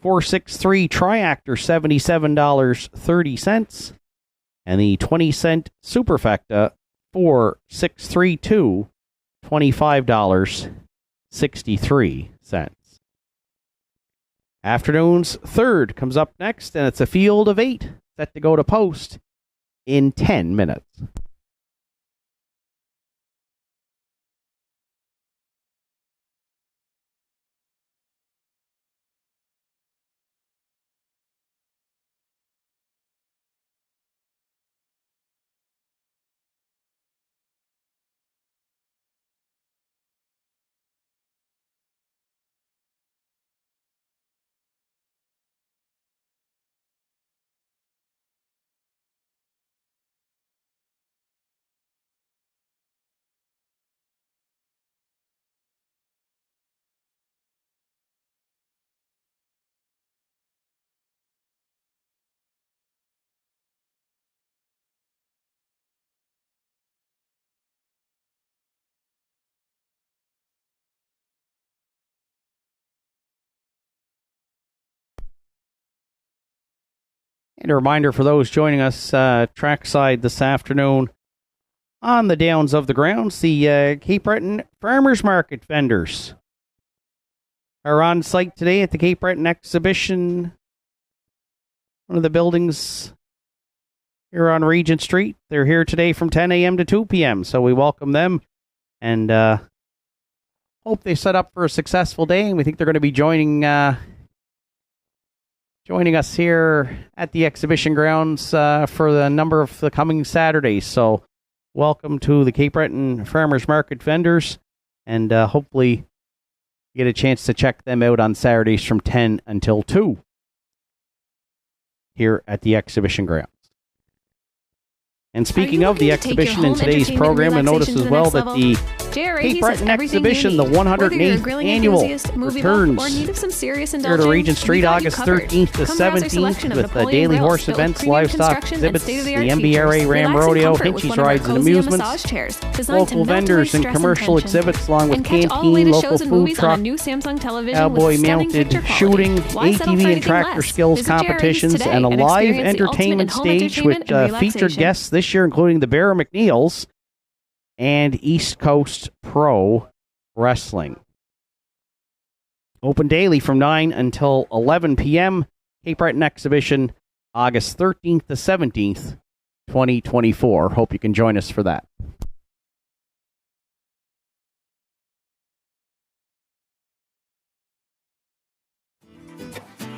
[SPEAKER 2] 4-6-3 triactor, $77.30. And the 20-cent superfecta, 4-6-3-2, $25.63. Afternoon's third comes up next, and it's a field of 8 set to go to post in 10 minutes. And a reminder for those joining us trackside this afternoon on the downs of the grounds, the Cape Breton Farmers Market vendors are on site today at the Cape Breton Exhibition, one of the buildings here on Regent Street. They're here today from 10 a.m. to 2 p.m., so we welcome them and hope they set up for a successful day, and we think they're going to be joining us here at the exhibition grounds for the number of the coming Saturdays. So welcome to the Cape Breton Farmers Market vendors, and hopefully you get a chance to check them out on Saturdays from 10 until 2 here at the exhibition grounds. And speaking of the exhibition in today's program, I notice as well that the
[SPEAKER 1] JRA
[SPEAKER 2] Cape
[SPEAKER 1] says
[SPEAKER 2] Breton
[SPEAKER 1] everything you
[SPEAKER 2] Exhibition,
[SPEAKER 1] need.
[SPEAKER 2] the
[SPEAKER 1] Whether you're a
[SPEAKER 2] 108th
[SPEAKER 1] grilling
[SPEAKER 2] annual
[SPEAKER 1] enthusiast, movie buff,
[SPEAKER 2] returns
[SPEAKER 1] or need of some serious
[SPEAKER 2] here
[SPEAKER 1] indulging,
[SPEAKER 2] to Regent Street,
[SPEAKER 1] we got you
[SPEAKER 2] August
[SPEAKER 1] covered.
[SPEAKER 2] 13th to
[SPEAKER 1] Come browse our selection
[SPEAKER 2] 17th
[SPEAKER 1] of
[SPEAKER 2] with
[SPEAKER 1] Napoleon
[SPEAKER 2] daily
[SPEAKER 1] grills
[SPEAKER 2] horse
[SPEAKER 1] built with
[SPEAKER 2] events,
[SPEAKER 1] premium
[SPEAKER 2] livestock
[SPEAKER 1] construction and
[SPEAKER 2] exhibits, the
[SPEAKER 1] state-of-the-art
[SPEAKER 2] MBRA
[SPEAKER 1] features.
[SPEAKER 2] Ram
[SPEAKER 1] Relax in
[SPEAKER 2] Rodeo,
[SPEAKER 1] comfort with
[SPEAKER 2] Hinchies
[SPEAKER 1] one of our
[SPEAKER 2] rides and
[SPEAKER 1] cozy
[SPEAKER 2] amusements,
[SPEAKER 1] massage chairs designed to
[SPEAKER 2] local
[SPEAKER 1] melt away
[SPEAKER 2] vendors and
[SPEAKER 1] stress
[SPEAKER 2] commercial
[SPEAKER 1] tension.
[SPEAKER 2] exhibits along with
[SPEAKER 1] And catch all the
[SPEAKER 2] canteen,
[SPEAKER 1] latest
[SPEAKER 2] local
[SPEAKER 1] shows and
[SPEAKER 2] food
[SPEAKER 1] movies on a
[SPEAKER 2] truck,
[SPEAKER 1] new Samsung television
[SPEAKER 2] cowboy
[SPEAKER 1] with stunning
[SPEAKER 2] mounted
[SPEAKER 1] picture quality.
[SPEAKER 2] shooting,
[SPEAKER 1] Why settle for
[SPEAKER 2] ATV and
[SPEAKER 1] anything
[SPEAKER 2] tractor
[SPEAKER 1] less?
[SPEAKER 2] skills
[SPEAKER 1] Visit JRA's
[SPEAKER 2] competitions,
[SPEAKER 1] today
[SPEAKER 2] and a live
[SPEAKER 1] experience the ultimate
[SPEAKER 2] entertainment
[SPEAKER 1] in home
[SPEAKER 2] stage
[SPEAKER 1] entertainment
[SPEAKER 2] with
[SPEAKER 1] and
[SPEAKER 2] featured
[SPEAKER 1] relaxation.
[SPEAKER 2] guests this year, including the Bear McNeils and East Coast Pro Wrestling. Open daily from 9 until 11 p.m. Cape Breton Exhibition, August 13th to 17th, 2024. Hope you can join us for that.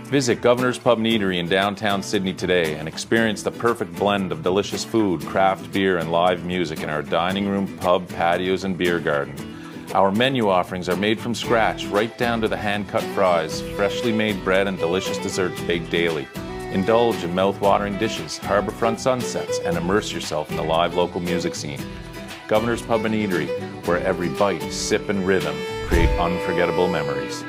[SPEAKER 4] Visit Governor's Pub and Eatery in downtown Sydney today and experience the perfect blend of delicious food, craft beer, and live music in our dining room, pub, patios, and beer garden. Our menu offerings are made from scratch, right down to the hand-cut fries, freshly made bread, and delicious desserts baked daily. Indulge in mouth-watering dishes, harborfront sunsets, and immerse yourself in the live local music scene. Governor's Pub and Eatery, where every bite, sip, and rhythm create unforgettable memories.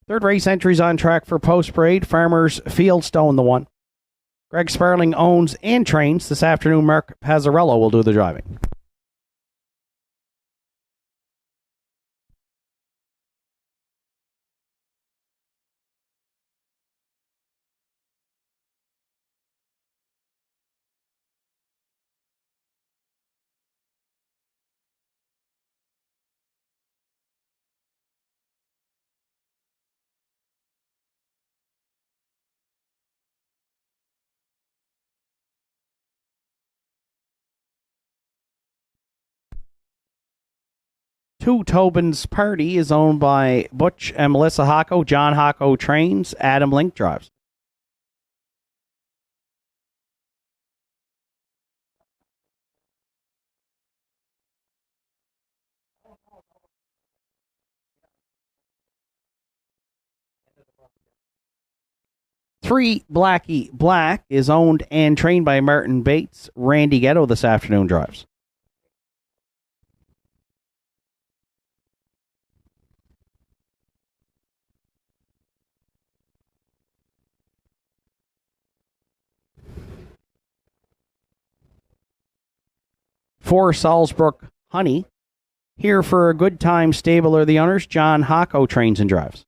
[SPEAKER 2] Third race entries on track for post parade. Farmers Fieldstone the one. Greg Sparling owns and trains. This afternoon, Mark Pazzarello will do the driving. Two Tobin's Party is owned by Butch and Melissa Hocko. John Hocko trains. Adam Link drives. Three Blackie Black is owned and trained by Martin Bates. Randy Ghetto this afternoon drives. For Salzbrook Honey, here for a good time, stable are the owners. John Hocko trains and drives.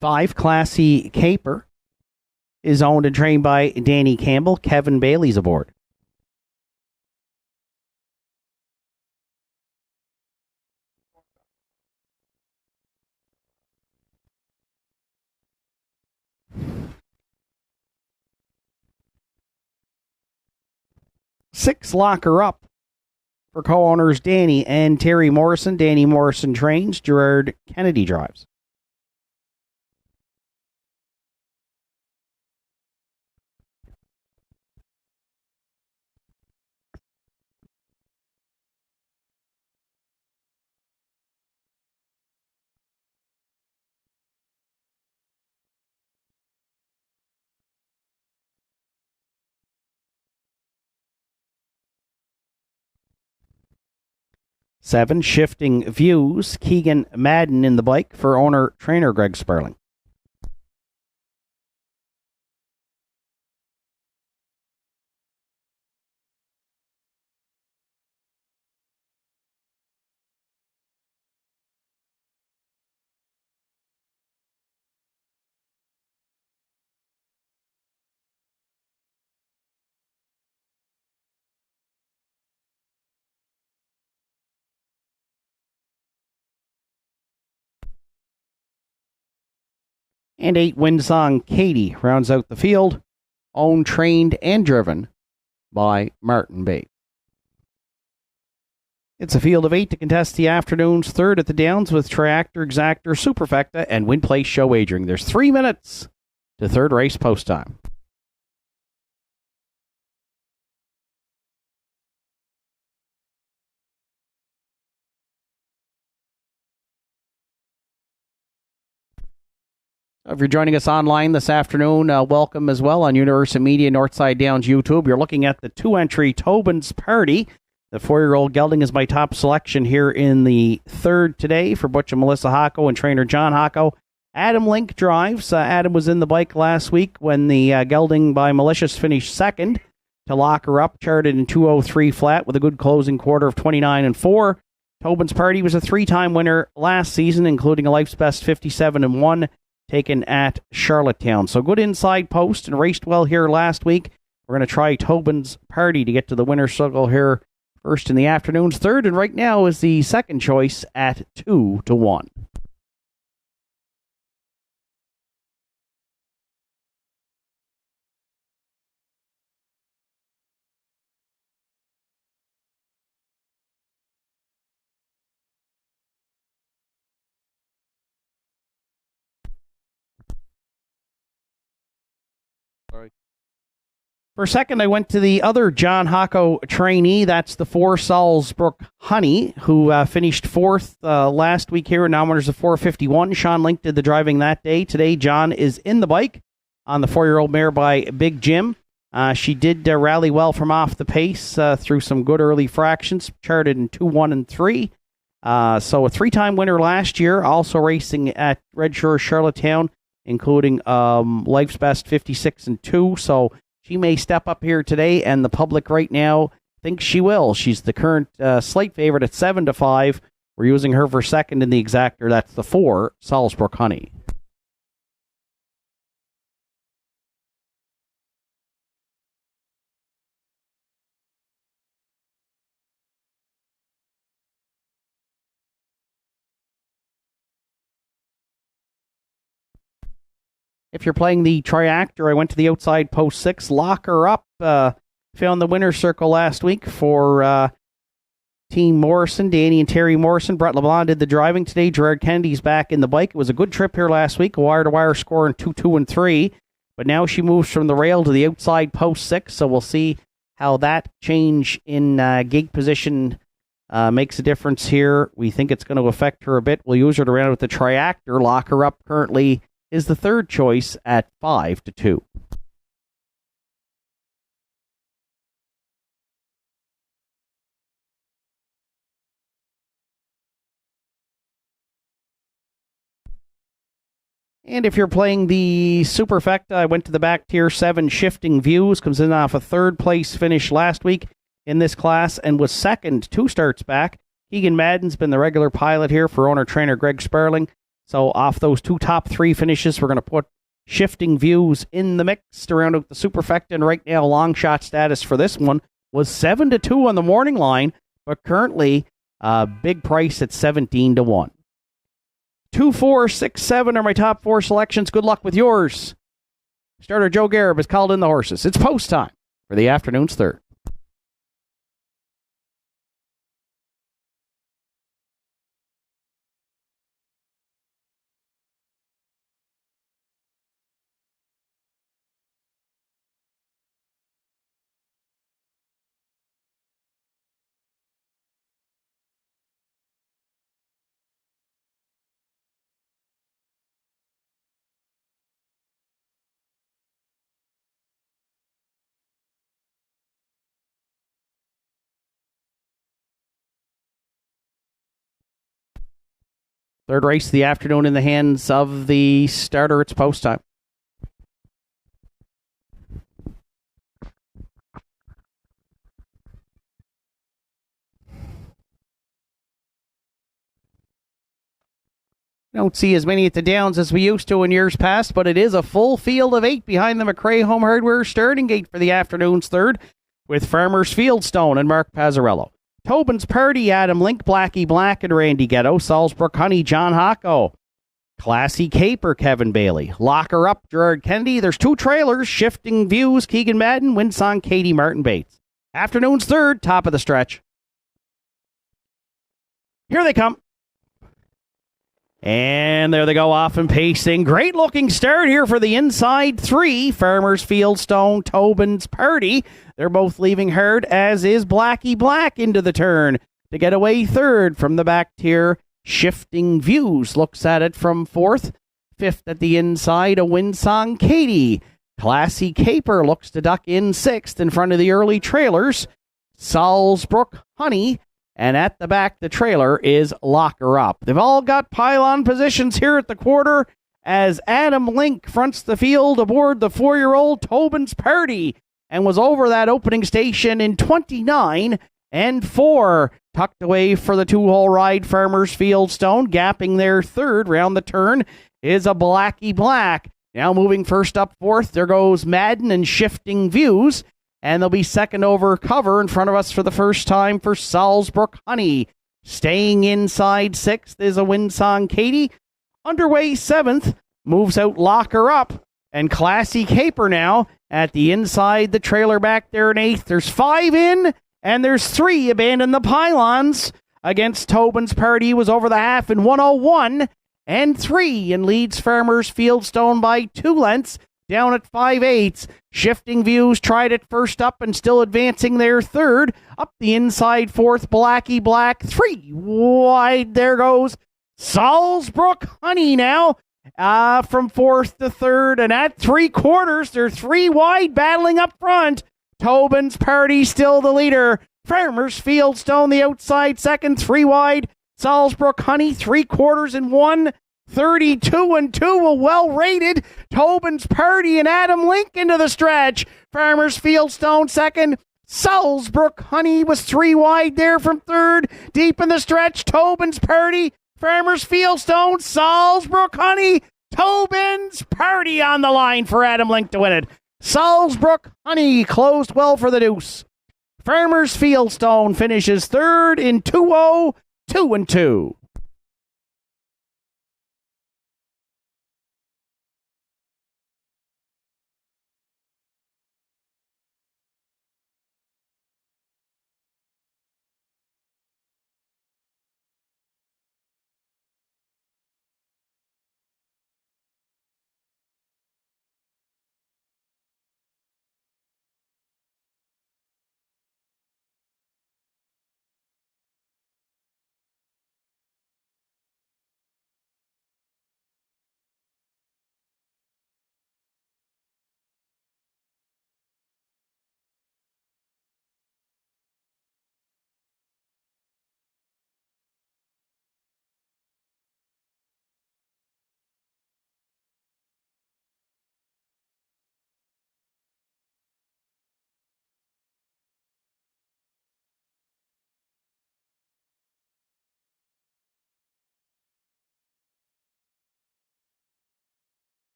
[SPEAKER 2] Five Classy Caper is owned and trained by Danny Campbell. Kevin Bailey's aboard. Six Locker Up for co-owners Danny and Terry Morrison. Danny Morrison trains. Gerard Kennedy drives. Seven Shifting Views. Keegan Madden in the bike for owner-trainer Greg Sparling. And eight Windsong Katie rounds out the field. owned, trained, and driven by Martin Bates. It's a field of 8 to contest the afternoon's third at the Downs with Triactor, Exactor, Superfecta, and Win Place Show Wagering. There's 3 minutes to third race post time. If you're joining us online this afternoon, welcome as well on Universal Media Northside Downs YouTube. You're looking at the 2-entry Tobin's Party. The 4-year-old gelding is my top selection here in the third today for Butch and Melissa Hocko and trainer John Hocko. Adam Link drives. Adam was in the bike last week when the gelding by Malicious finished second to lock her up, charted in 2:03 flat with a good closing quarter of 29-4. Tobin's Party was a 3-time winner last season, including a life's best 57-1. Taken at Charlottetown. So good inside post and raced well here last week. We're going to try Tobin's Party to get to the winner's circle here first in the afternoon's third, and right now is the second choice at 2-1. For a second, I went to the other John Hocko trainee. That's the 4 Salzbrook Honey, who finished fourth last week here in nominators of 451. Sean Link did the driving that day. Today, John is in the bike on the 4-year-old mare by Big Jim. She did rally well from off the pace through some good early fractions, charted in 2-1-3. So a 3-time winner last year, also racing at Red Shore Charlottetown, including Life's Best 56-2. So she may step up here today, and the public right now thinks she will. She's the current slight favorite at 7-5. We're using her for second in the exactor. That's the 4 Salzbrook Honey. If you're playing the Triactor, I went to the outside post 6, lock her up. Found the winner's circle last week for Team Morrison, Danny and Terry Morrison. Brett LeBlanc did the driving today. Gerard Kennedy's back in the bike. It was a good trip here last week, a wire-to-wire score in 2-2-3. But now she moves from the rail to the outside post 6, so we'll see how that change in gate position makes a difference here. We think it's going to affect her a bit. We'll use her to round with the Triactor. Lock her up currently is the third choice at 5-2. And if you're playing the Superfecta, I went to the back tier 7 Shifting Views, comes in off a third place finish last week in this class and was second 2 starts back. Keegan Madden's been the regular pilot here for owner-trainer Greg Sperling. So off those 2 top 3 finishes, we're going to put Shifting Views in the mix to round out the Superfecta. And right now, long shot status for this one was 7-2 on the morning line, but currently big price at 17-1. 2, 4, 6, 7 are my top 4 selections. Good luck with yours. Starter Joe Garib has called in the horses. It's post time for the afternoon's third. Third race of the afternoon in the hands of the starter. It's post time. Don't see as many at the Downs as we used to in years past, but it is a full field of 8 behind the McRae Home Hardware starting gate for the afternoon's third with Farmers Fieldstone and Mark Pazzarello. Tobin's Party, Adam Link, Blackie Black, and Randy Ghetto. Salzbrook Honey, John Hocko. Classy Caper, Kevin Bailey. Locker Up, Gerard Kennedy. There's 2 trailers. Shifting Views, Keegan Madden. Winsong, Katie Martin Bates. Afternoon's third, top of the stretch. Here they come. And there they go off and pacing. Great looking start here for the inside 3. Farmers, Fieldstone, Tobin's Party. They're both leaving hard, as is Blackie Black into the turn to get away third from the back tier. Shifting Views looks at it from 4th. 5th at the inside, a Winsong Katie. Classy Caper looks to duck in 6th in front of the early trailers. Salzbrook Honey. And at the back, the trailer is Locker Up. They've all got pylon positions here at the quarter as Adam Link fronts the field aboard the 4-year-old Tobin's Party and was over that opening station in 29 and 4. Tucked away for the 2-hole ride, Farmers Fieldstone. Gapping their third round the turn is a Blackie Black. Now moving first up 4th, there goes Madden and Shifting Views. And they'll be second over cover in front of us for the first time for Salzbrook Honey. Staying inside 6th is a Winsong Katie. Underway 7th, moves out Locker Up. And Classy Caper now at the inside, the trailer back there in 8th. There's 5 in, and there's 3 abandon the pylons. Against Tobin's Party was over the half in 101 and 3, and leads Farmers Fieldstone by 2 lengths. Down at 5/8. Shifting Views tried it first up and still advancing their third. Up the inside 4th, Blackie Black. 3 wide. There goes Salzbrook Honey now. From 4th to 3rd. And at 3/4, they're 3 wide battling up front. Tobin's Party still the leader. Farmers Fieldstone the outside second. 3 wide. Salzbrook Honey 3/4 and 1. 32 and 2, a well-rated Tobin's Party and Adam Link into the stretch. Farmers Fieldstone second. Salzbrook Honey was 3 wide there from 3rd. Deep in the stretch, Tobin's Party, Farmers Fieldstone, Salzbrook Honey, Tobin's Party on the line for Adam Link to win it. Salzbrook Honey closed well for the deuce. Farmers Fieldstone finishes 3rd in 2-0, 2 and 2.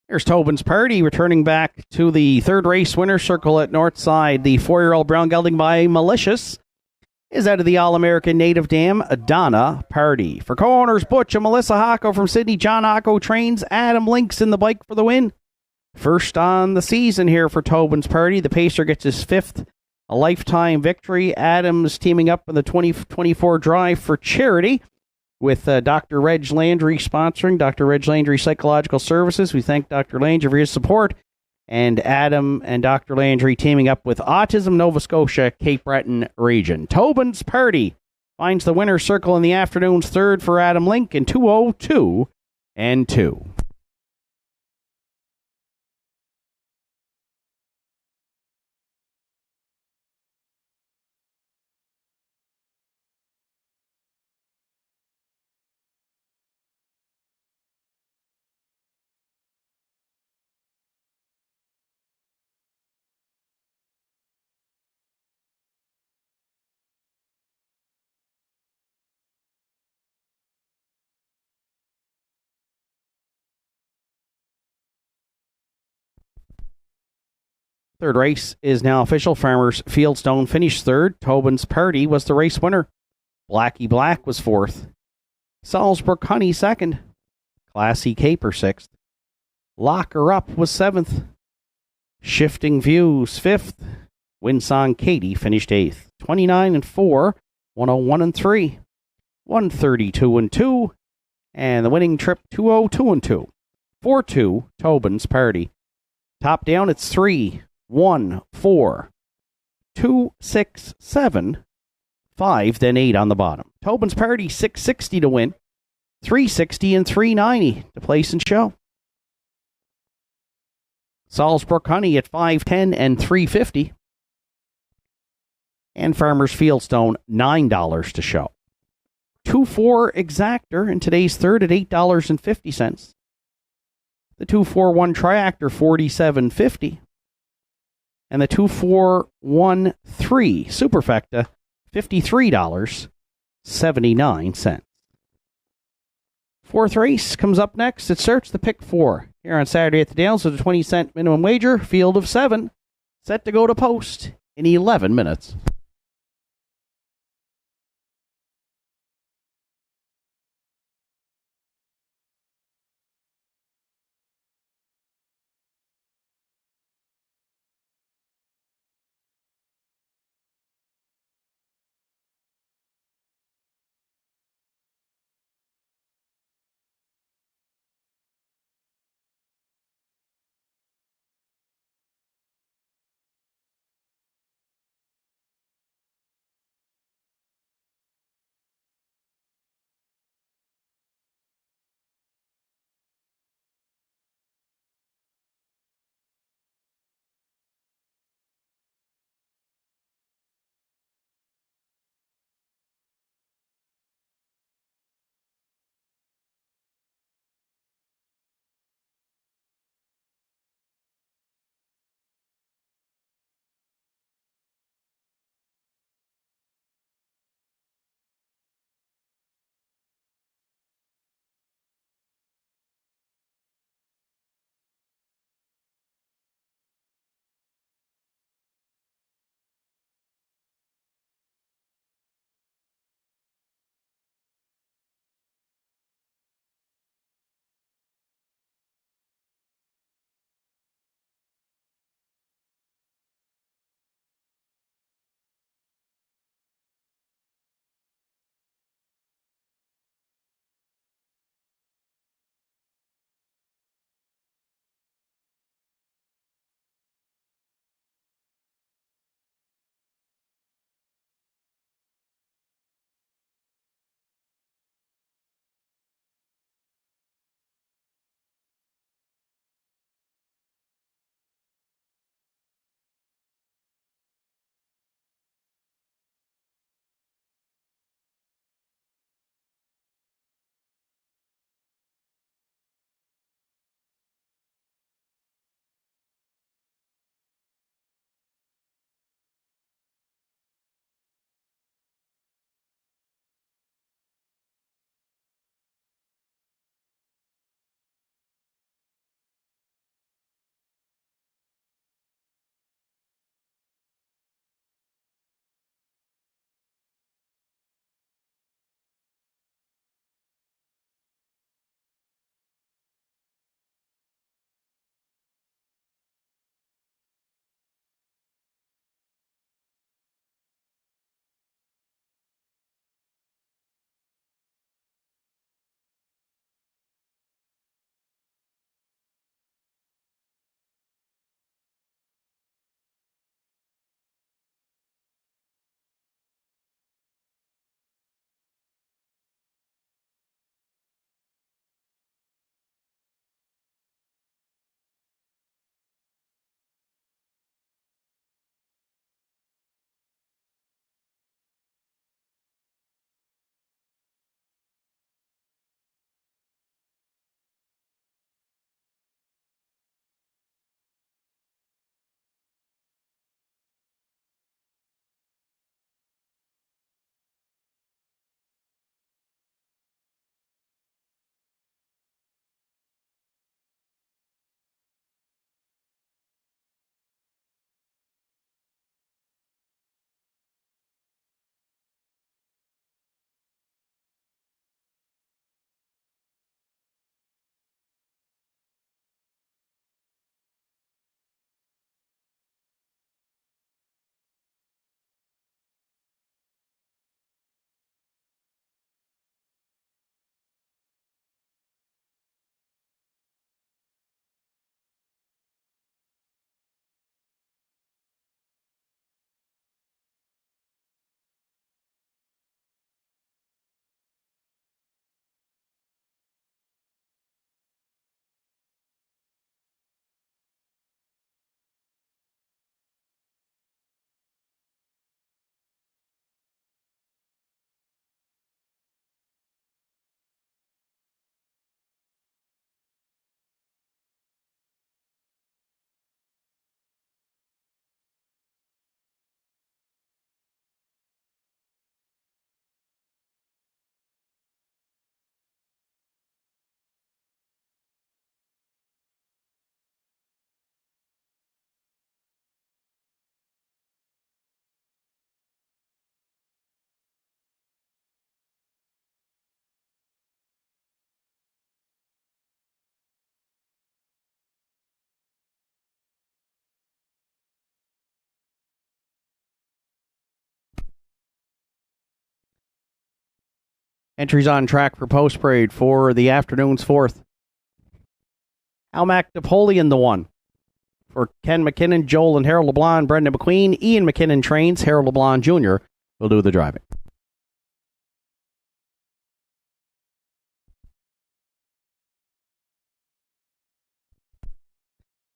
[SPEAKER 2] There's Tobin's Party returning back to the third race winner circle at Northside. The 4-year-old brown gelding by Malicious is out of the All-American Native Dam, Donna Party. For co-owners Butch and Melissa Hocko from Sydney, John Hocko trains Adam Links in the bike for the win. First on the season here for Tobin's Party. The pacer gets his 5th a lifetime victory. Adams teaming up in the 2024 drive for charity with Dr. Reg Landry sponsoring. Dr. Reg Landry Psychological Services. We thank Dr. Landry for his support. And Adam and Dr. Landry teaming up with Autism Nova Scotia, Cape Breton region. Tobin's Party finds the winner's circle in the afternoon's third for Adam Link in 2:02 and 2. Third race is now official. Farmers Fieldstone finished third. Tobin's Party was the race winner. Blackie Black was fourth. Salzburg Honey second. Classy Caper sixth. Locker Up was seventh. Shifting Views fifth. Winsong Katie finished eighth. 29 and 4, 101 and 3, 132 and 2, and the winning trip 202 and 2. 4-2 Tobin's Party. Top down it's 3, 1, 4, 2, 6, 7, 5, then 8 on the bottom. Tobin's Party 660 to win, 360 and 390 to place and show. Salzburg Honey at 510 and 350. And Farmers Fieldstone $9 to show. 2-4 Exactor in today's third at $8.50. The 2-4-1 Triactor $47.50. And the 2-4-1-3 Superfecta $53.79. Fourth race comes up next. It starts the pick 4 here on Saturday at the Dales with a 20-cent minimum wager. Field of 7 set to go to post in 11 minutes. Entries on track for post parade for the afternoon's fourth. Almac Napoleon, the one. For Ken McKinnon, Joel and Harold LeBlanc, Brendan McQueen, Ian McKinnon trains. Harold LeBlanc Jr. will do the driving.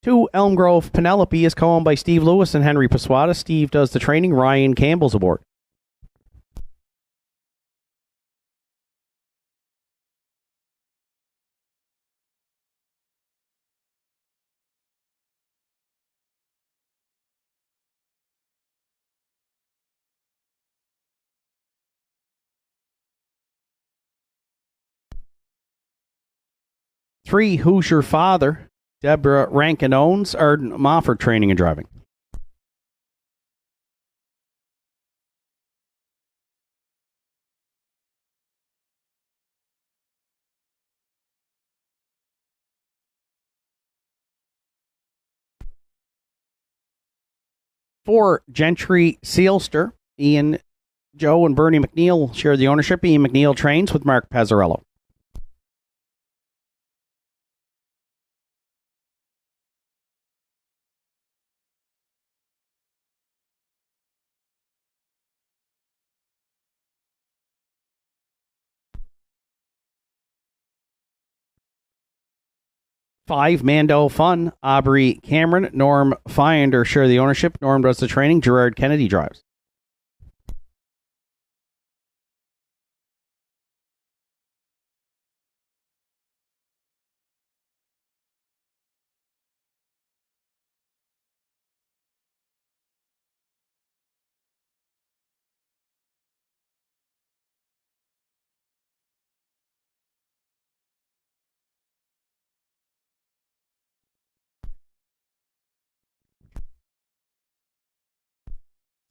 [SPEAKER 2] 2 Elm Grove Penelope is co-owned by Steve Lewis and Henry Pasquata. Steve does the training. Ryan Campbell's aboard. Three, Who's Your Father? Deborah Rankin owns. Arden Mofford training and driving. Four, Gentry Sealster. Ian, Joe, and Bernie McNeil share the ownership. Ian McNeil trains with Mark Pazzarello. Five, Mando Fun. Aubrey Cameron, Norm Finder share the ownership. Norm does the training. Gerard Kennedy drives.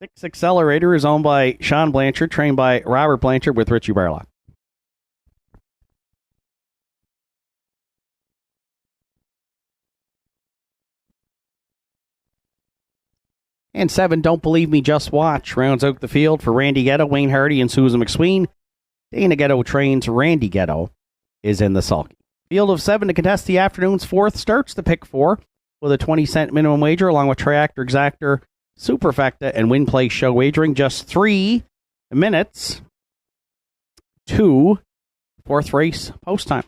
[SPEAKER 2] Six, Accelerator is owned by Sean Blanchard, trained by Robert Blanchard with Richie Barlock. And seven, Don't Believe Me, Just Watch rounds out the field for Randy Ghetto, Wayne Hardy, and Susan McSween. Dana Ghetto trains. Randy Ghetto is in the sulky. Field of seven to contest the afternoon's fourth starts the pick four with a 20-cent minimum wager along with Triactor, Exactor, Superfecta, and Win Play Show wagering. Just 3 minutes to fourth race post time.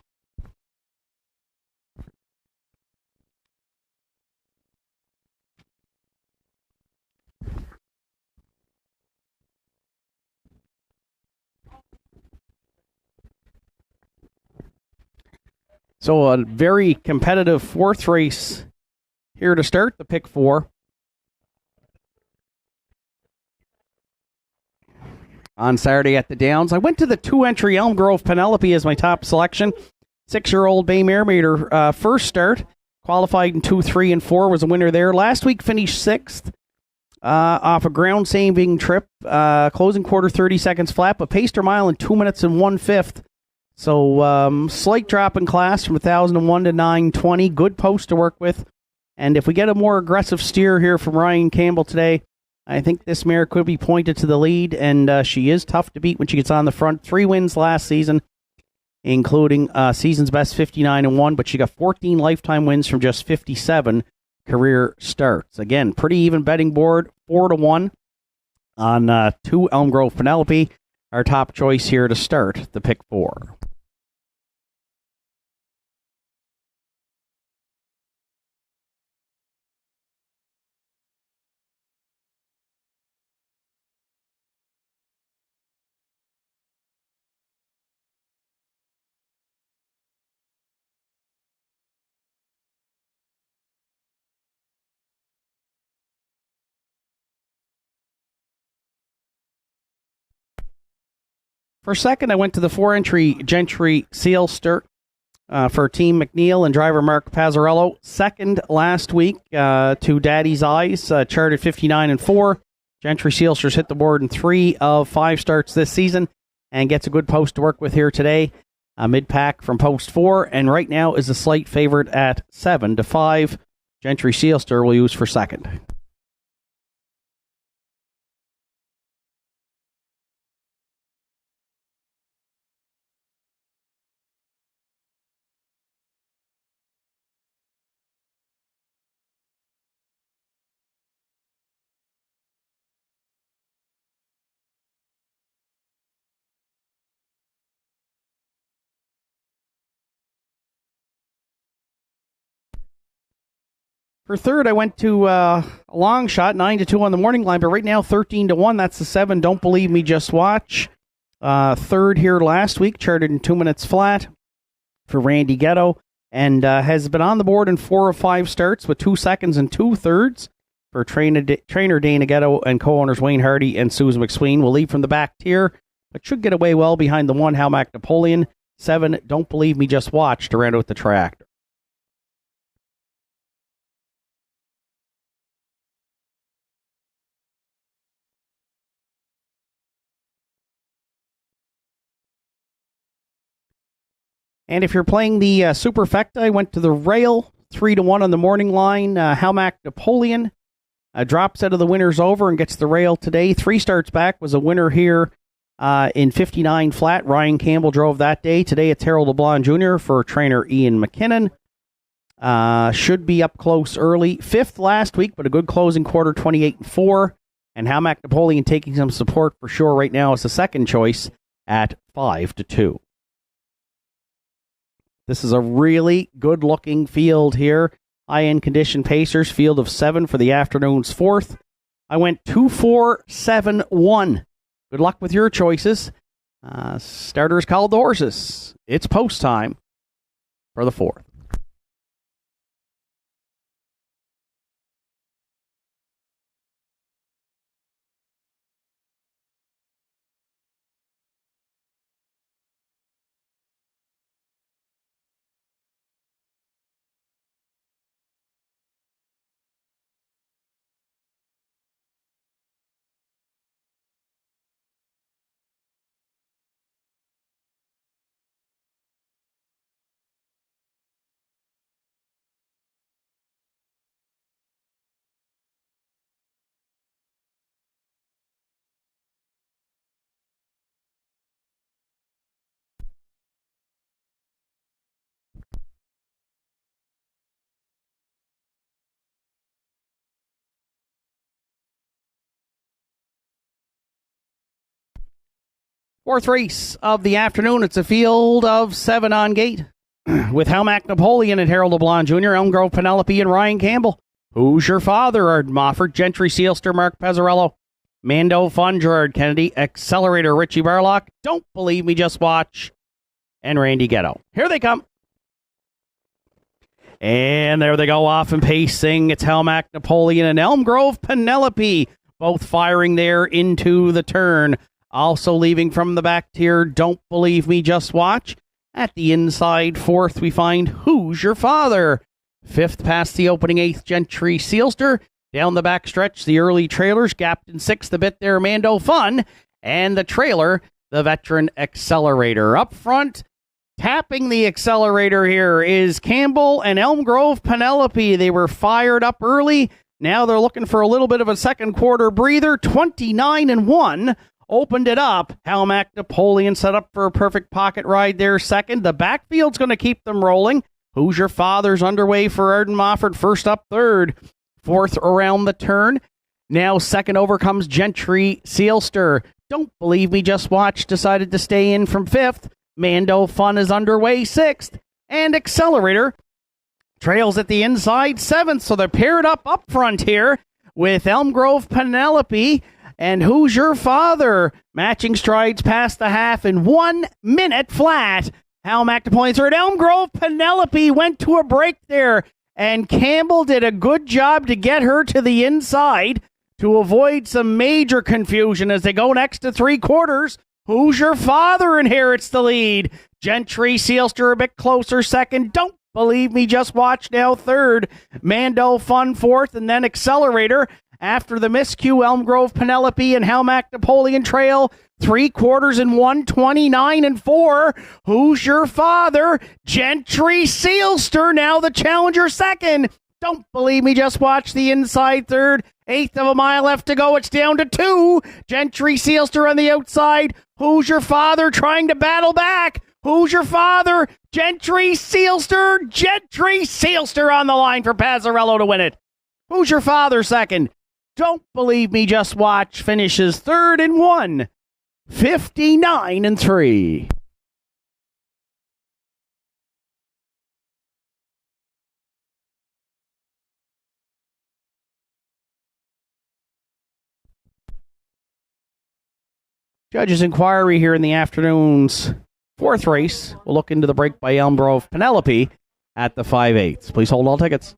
[SPEAKER 2] So a very competitive fourth race here to start the pick four. On Saturday at the Downs, I went to the 2-entry Elm Grove Penelope as my top selection. 6-year-old Bay Mare made her first start. Qualified in 2, 3, and 4. Was a winner there. Last week finished 6th off a ground-saving trip. Closing quarter 30 seconds flat, but paced her mile in 2 minutes and 1/5. So slight drop in class from 1,001 to 920. Good post to work with. And if we get a more aggressive steer here from Ryan Campbell today, I think this mare could be pointed to the lead, and she is tough to beat when she gets on the front. 3 wins last season, including season's best 59-1, but she got 14 lifetime wins from just 57 career starts. Again, pretty even betting board, 4-1 on 2 Elm Grove Penelope, our top choice here to start the pick four. For second, I went to the 4-entry Gentry Sealster for Team McNeil and driver Mark Pazzarello. Second last week to Daddy's Eyes, charted 59-4. Gentry Sealster's hit the board in 3 of 5 starts this season and gets a good post to work with here today. Mid-pack from post 4, and right now is a slight favorite at 7-5. Gentry Sealster will use for second. For third, I went to a long shot, 9-2 on the morning line, but right now 13-1. That's the 7. Don't Believe Me, Just Watch. Third here last week, charted in 2 minutes flat for Randy Ghetto, and has been on the board in 4 of 5 starts with 2 seconds and 2 thirds for trainer Dana Ghetto and co-owners Wayne Hardy and Susan McSween. Will lead from the back tier, but should get away well behind the 1 Halmac Napoleon. 7, Don't Believe Me, Just Watch to round out the track. And if you're playing the Superfecta, I went to the rail, 3-1 on the morning line. Halmac Napoleon drops out of the winner's over and gets the rail today. 3 starts back, was a winner here in 59 flat. Ryan Campbell drove that day. Today it's Harold LeBlanc Jr. for trainer Ian McKinnon. Should be up close early. 5th last week, but a good closing quarter, 28-4. And Halmac Napoleon taking some support for sure right now as the second choice at 5-2. This is a really good-looking field here. High-end condition Pacers, field of 7 for the afternoon's 4th. I went 2-4-7-1. Good luck with your choices. Starters called the horses. It's post time for the 4th. Fourth race of the afternoon. It's a field of 7 on gate with Halmac Napoleon and Harold LeBlanc Jr., Elm Grove Penelope, and Ryan Campbell. Who's Your Father? Arden Mofford, Gentry Sealster, Mark Pezzarello, Mando Fun, Gerard Kennedy, Accelerator, Richie Barlock, Don't Believe Me, Just Watch, and Randy Ghetto. Here they come. And there they go off and pacing. It's Halmac Napoleon and Elm Grove Penelope, both firing there into the turn. Also leaving from the back tier, Don't Believe Me, Just Watch. At the inside 4th, we find Who's Your Father? 5th past the opening 8th, Gentry Sealster. Down the back stretch, the early trailers, gapped in 6th a bit there, Mando Fun. And the trailer, the veteran Accelerator. Up front, tapping the accelerator here is Campbell and Elm Grove Penelope. They were fired up early. Now they're looking for a little bit of a second quarter breather. 29-1. Opened it up. Halmac Napoleon set up for a perfect pocket ride there second. The backfield's going to keep them rolling. Who's Your Father's underway for Arden Mofford. First up, 3rd. 4th around the turn. Now second over comes Gentry Sealster. Don't Believe Me, Just Watch decided to stay in from 5th. Mando Fun is underway 6th. And Accelerator trails at the inside 7th. So they're paired up front here with Elm Grove Penelope. And Who's Your Father? Matching strides past the half in 1 minute flat. Halmac Napoleon's third. Elm Grove Penelope went to a break there. And Campbell did a good job to get her to the inside to avoid some major confusion as they go next to 3/4. Who's Your Father inherits the lead. Gentry Sealster a bit closer second. Don't Believe Me, Just Watch now 3rd. Mando Fun 4th, and then Accelerator. After the miscue, Elm Grove Penelope and Halmac Napoleon trail 3/4 in 1:29-4. Who's Your Father? Gentry Sealster now the challenger 2nd. Don't Believe Me, Just Watch the inside 3rd. 1/8 of a mile left to go. It's down to 2. Gentry Sealster on the outside. Who's Your Father trying to battle back? Who's Your Father? Gentry Sealster. Gentry Sealster on the line for Pazzarello to win it. Who's Your Father 2nd? Don't Believe Me, Just Watch finishes 3rd in 1:59-3. Judges' inquiry here in the afternoon's fourth race. We'll look into the break by Elm Grove Penelope at the 5/8. Please hold all tickets.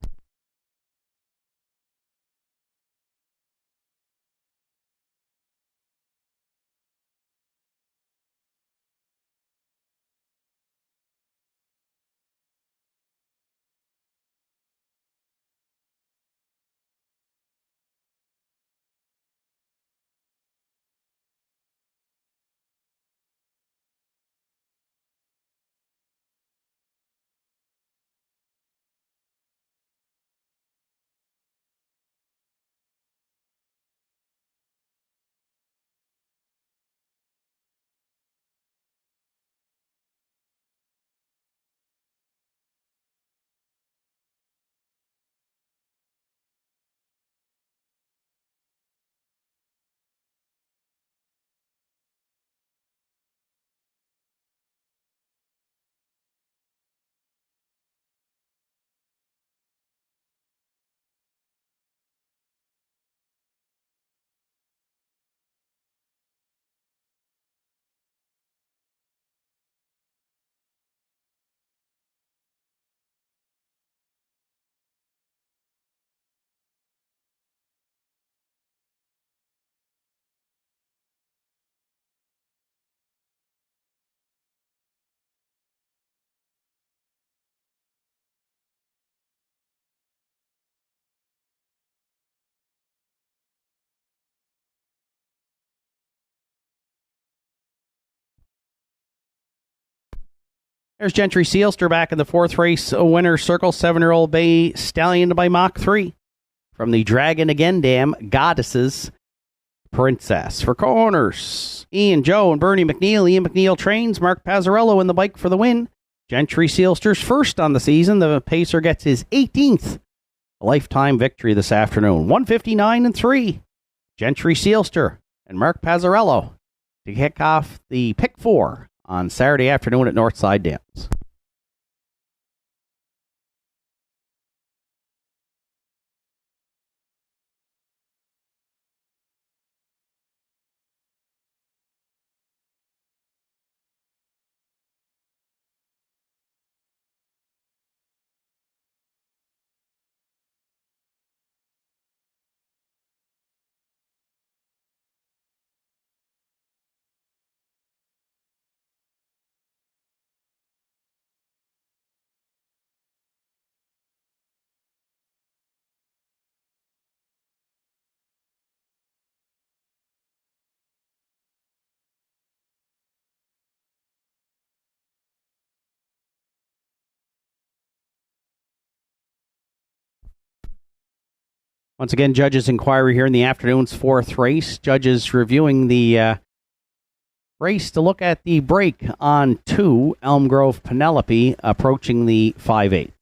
[SPEAKER 2] There's Gentry Sealster back in the fourth race. A winner circle, 7-year-old Bay Stallion by Mach 3. From the Dragon Again Dam, Goddesses Princess. For co-owners, Ian, Joe, and Bernie McNeil. Ian McNeil trains. Mark Pazzarello in the bike for the win. Gentry Sealster's first on the season. The Pacer gets his 18th lifetime victory this afternoon. 159-3. Gentry Sealster and Mark Pazzarello to kick off the pick 4 on Saturday afternoon at Northside Dams. Once again, judges' inquiry here in the afternoon's fourth race. Judges reviewing the race to look at the break on 2, Elm Grove Penelope, approaching the 5/8.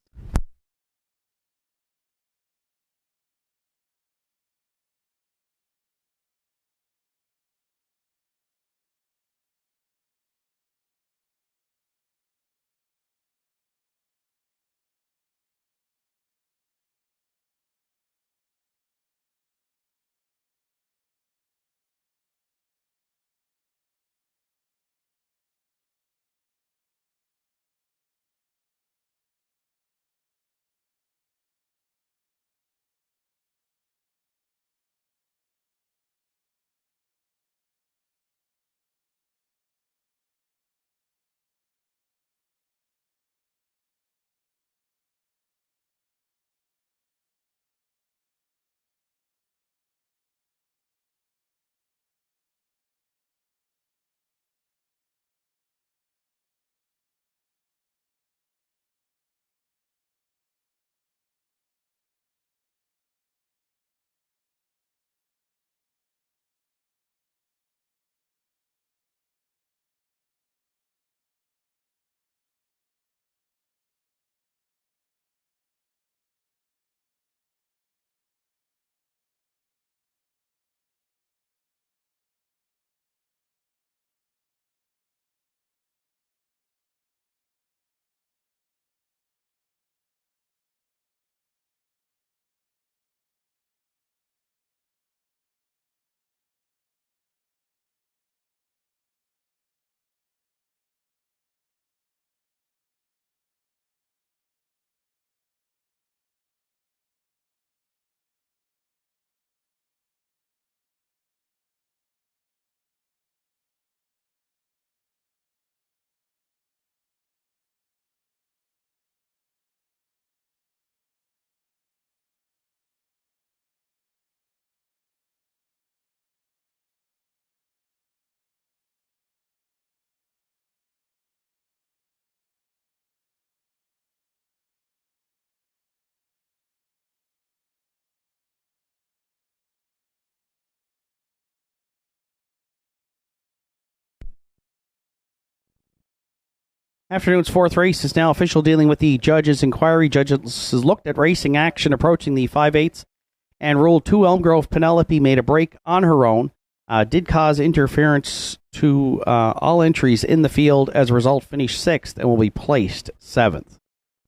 [SPEAKER 2] Afternoon's fourth race is now official, dealing with the judges' inquiry. Judges looked at racing action approaching the 5/8 and ruled 2 Elm Grove Penelope made a break on her own. Did cause interference to all entries in the field. As a result, finished 6th and will be placed 7th.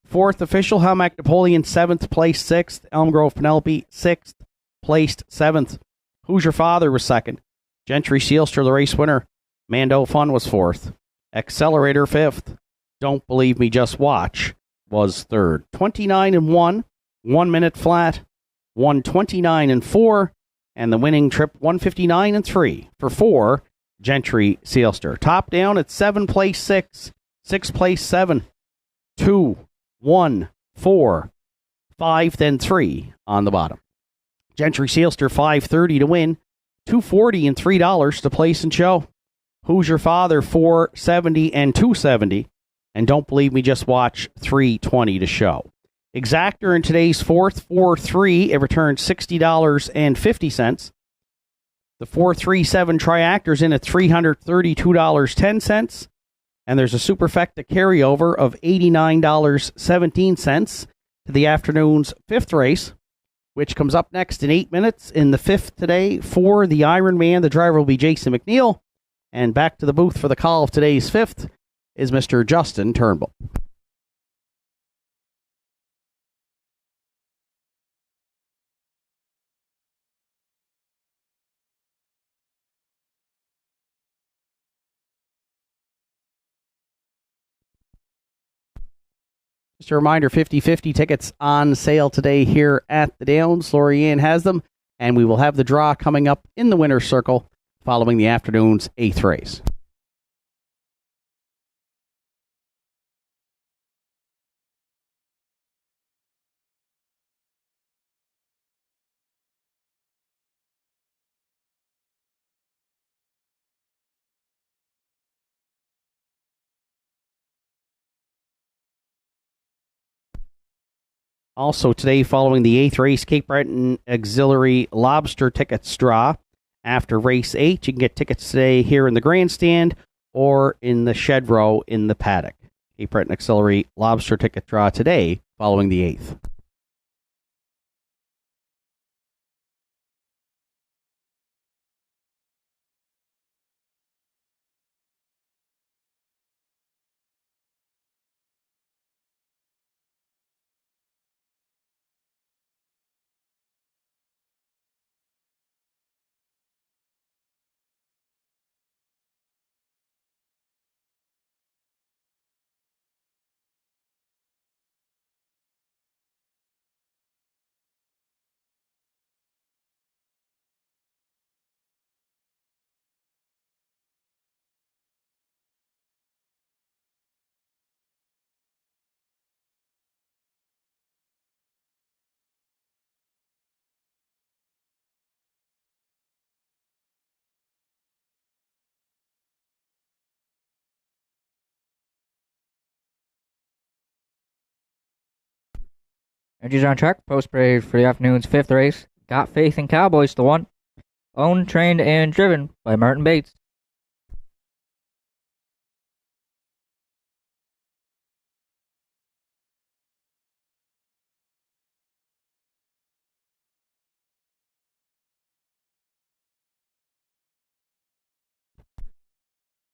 [SPEAKER 2] Fourth official, Helmac Napoleon, 7th, placed 6th. Elm Grove Penelope, 6th, placed 7th. Who's Your Father was 2nd. Gentry Sealster, the race winner. Mando Fun was 4th. Accelerator, 5th. Don't Believe Me, Just Watch was 3rd. 29-1, 1 minute flat, 129-4, and the winning trip 159-3 for 4 Gentry Sealster. Top down at 7, place 6, 6, place 7, 2, 1, 4, 5, then 3 on the bottom. Gentry Sealster, $5.30 to win, $2.40 and $3 to place and show. Who's Your Father, $4.70 and $2.70. And Don't Believe Me, Just Watch, $3.20 to show. Exactor in today's fourth, 4-3. It returned $60.50. The 437 Triactor's in at $332.10. And there's a Superfecta carryover of $89.17 to the afternoon's fifth race, which comes up next in 8 minutes. In the fifth today for the Ironman, the driver will be Jason McNeil. And back to the booth for the call of today's fifth is Mr. Justin Turnbull. Just a reminder, 50/50 tickets on sale today here at the Downs. Lorianne has them, and we will have the draw coming up in the winner's circle following the afternoon's 8th race. Also today, following the 8th race, Cape Breton Auxiliary Lobster tickets draw. After race 8, you can get tickets today here in the grandstand or in the shed row in the paddock. Cape Breton Auxiliary Lobster ticket draw today, following the 8th.
[SPEAKER 5] Energies on track. Post parade for the afternoon's fifth race. Got Faith in Cowboys to 1. Owned, trained, and driven by Martin Bates.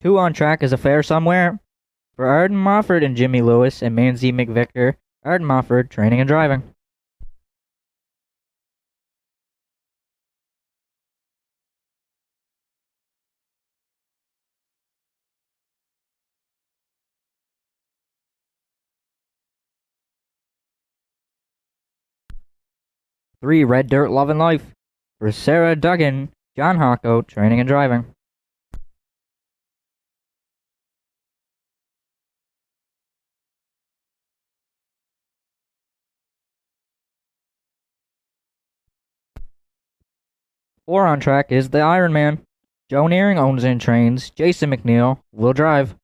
[SPEAKER 5] Two on track is a fair somewhere for Arden Mofford and Jimmy Lewis and Manzi McVicker. Arden Mofford, training and driving. Three, Red Dirt Love and Life for Sarah Duggan, John Hocko, training and driving. Four on track is the Ironman. Joe Nearing owns and trains. Jason McNeil will drive.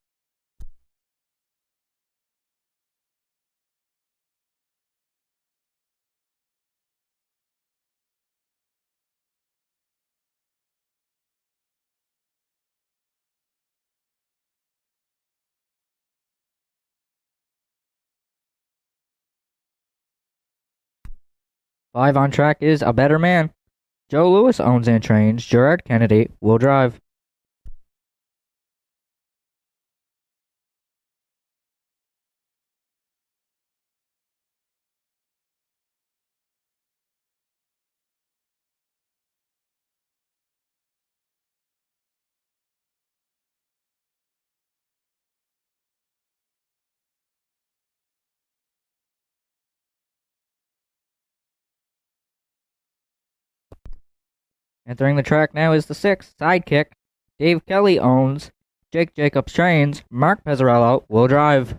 [SPEAKER 5] 5 on track is A Better Man. Joe Lewis owns and trains. Gerard Kennedy will drive. Entering the track now is the 6, Sidekick. Dave Kelly owns. Jake Jacobs trains. Mark Pezzarello will drive.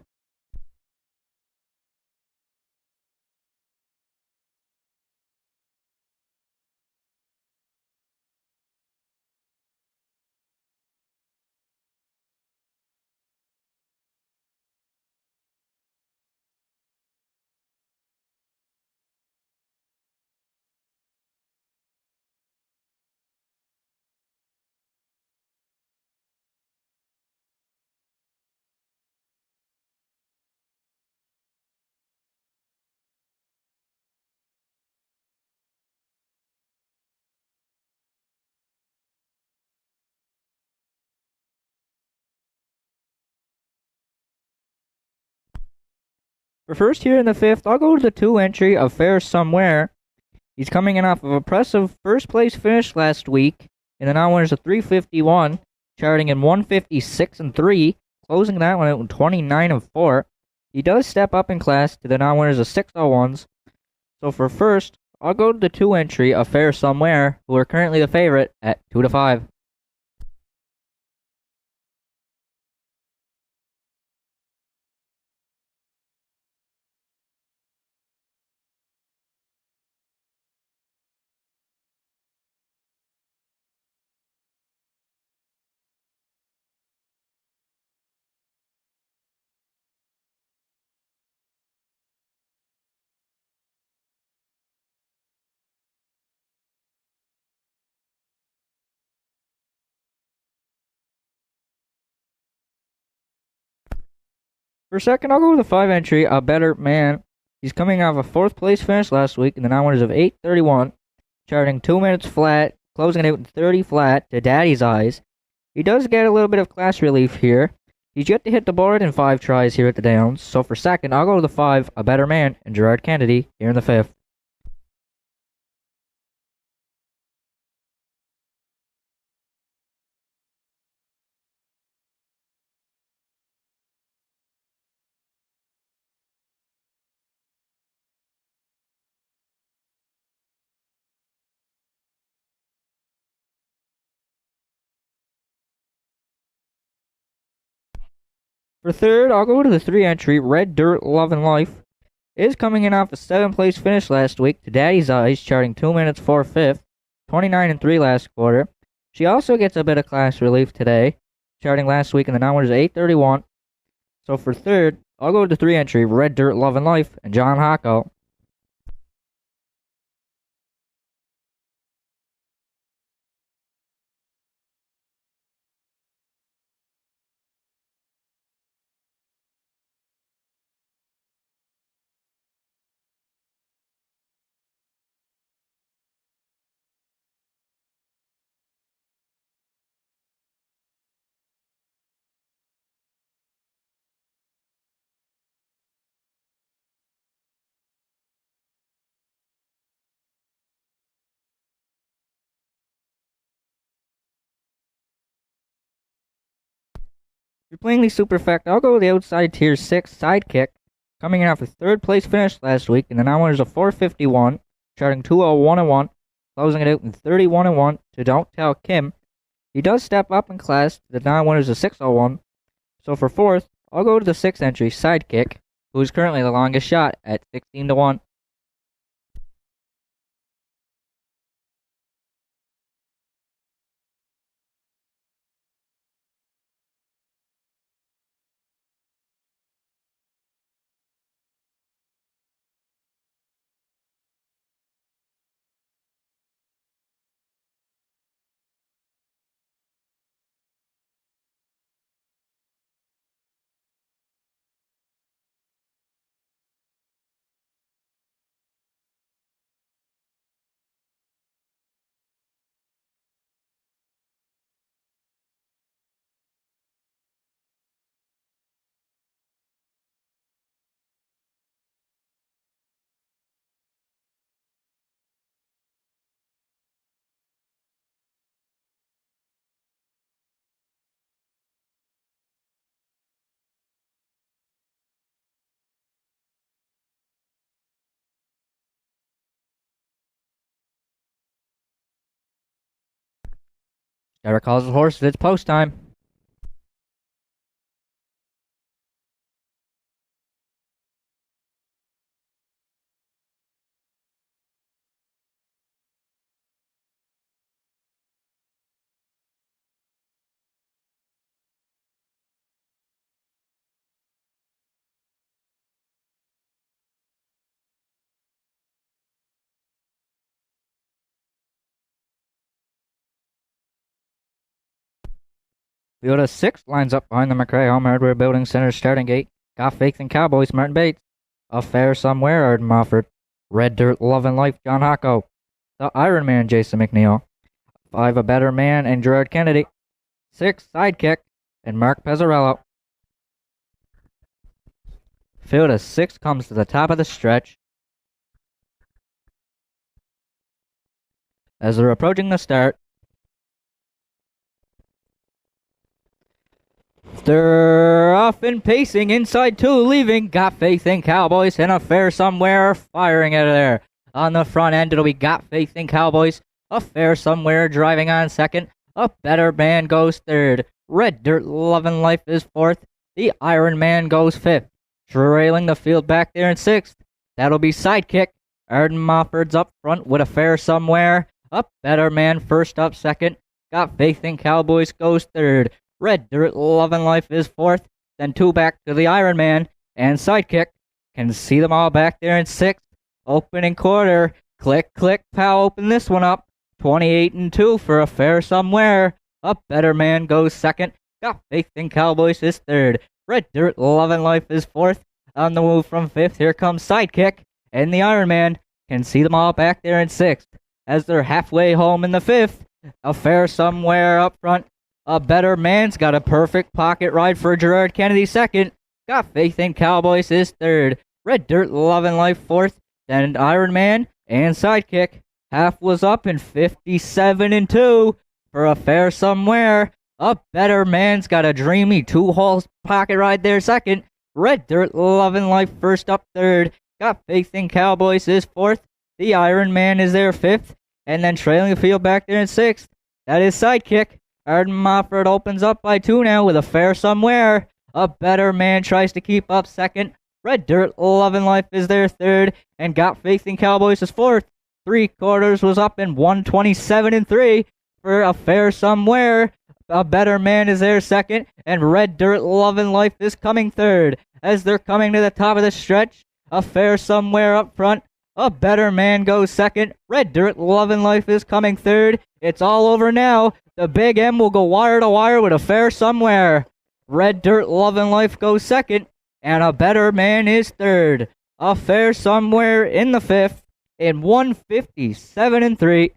[SPEAKER 5] For first here in the 5th, I'll go to the 2 entry of Fair Somewhere. He's coming in off of a impressive first place finish last week in the non-winners of 351, charting in 156 and 3, closing that one out in 29 and 4. He does step up in class to the non-winners of 601s. So for first, I'll go to the 2 entry of Fair Somewhere, who are currently the favorite at 2 to 5. For second, I'll go with the 5 entry, A Better Man. He's coming off a 4th place finish last week in the non-winners of 831, charting 2 minutes flat, closing it out in 30 flat to Daddy's Eyes. He does get a little bit of class relief here. He's yet to hit the board in 5 tries here at the Downs, so for second, I'll go to the 5, A Better Man, and Gerard Kennedy here in the 5th. For third, I'll go to the 3 entry, Red Dirt Love and Life. It is coming in off a 7th place finish last week to Daddy's Eyes, charting 2 minutes 4 5th, 29 and 3 last quarter. She also gets a bit of class relief today, charting last week in the non-winners of 831. So for third, I'll go to the 3 entry, Red Dirt Love and Life, and John Hocko. If you're playing the Superfect, I'll go with the outside tier 6 Sidekick, coming in off a 3rd place finish last week in the non-winners of 451, charting 201 and 1, closing it out in 31 and 1 to Don't Tell Kim. He does step up in class to the non-winners of 601. So for fourth, I'll go to the 6th entry Sidekick, who is currently the longest shot at 16 to 1. Derek calls his horses. It's post time. Field of 6 lines up behind the McRae Home Hardware Building Center starting gate. Got Faith in Cowboys, Martin Bates. Affair Somewhere, Arden Mofford. Red Dirt, Love and Life, John Hocko. The Iron Man, Jason McNeil. 5, A Better Man, and Gerard Kennedy. 6, Sidekick, and Mark Pezzarello. Field of 6 comes to the top of the stretch. As they're approaching the start, they're off and pacing inside 2, leaving. Got Faith in Cowboys and Affair Somewhere firing out of there. On the front end, it'll be Got Faith in Cowboys. Affair Somewhere driving on second. A Better Man goes third. Red Dirt, Love and Life is fourth. The Iron Man goes fifth. Trailing the field back there in sixth. That'll be Sidekick. Arden Mofford's up front with Affair Somewhere. A Better Man first up second. Got Faith in Cowboys goes third. Red Dirt, Love and Life is fourth. Then 2 back to the Iron Man and Sidekick. Can see them all back there in sixth. Opening quarter. Click, click, pow, open this one up. 28-2 for Affair Somewhere. A Better Man goes second. Got Faith in Cowboys is third. Red Dirt, Love and Life is fourth. On the move from fifth, here comes Sidekick. And the Iron Man can see them all back there in sixth. As they're halfway home in the fifth, Affair Somewhere up front. A Better Man's got a perfect pocket ride for Gerard Kennedy second. Got Faith in Cowboys is third. Red Dirt, Love and Life fourth. Then Iron Man and Sidekick. Half was up in 57-2 for Affair Somewhere. A Better Man's got a dreamy 2-hole pocket ride there second. Red Dirt, Love and Life first up third. Got Faith in Cowboys is fourth. The Iron Man is there fifth. And then trailing the field back there in sixth. That is Sidekick. Arden Mofford opens up by 2 now with Affair Somewhere. A Better Man tries to keep up second. Red Dirt, Love and Life is there third. And Got Faith in Cowboys is fourth. 3 quarters was up in 127-3 for Affair Somewhere. A Better Man is there second. And Red Dirt, Love and Life is coming third. As they're coming to the top of the stretch, Affair Somewhere up front. A Better Man goes second. Red Dirt, Love and Life is coming third. It's all over now. The Big M will go wire to wire with Affair Somewhere. Red Dirt, Love and Life goes second. And A Better Man is third. Affair Somewhere in the fifth in 157-3.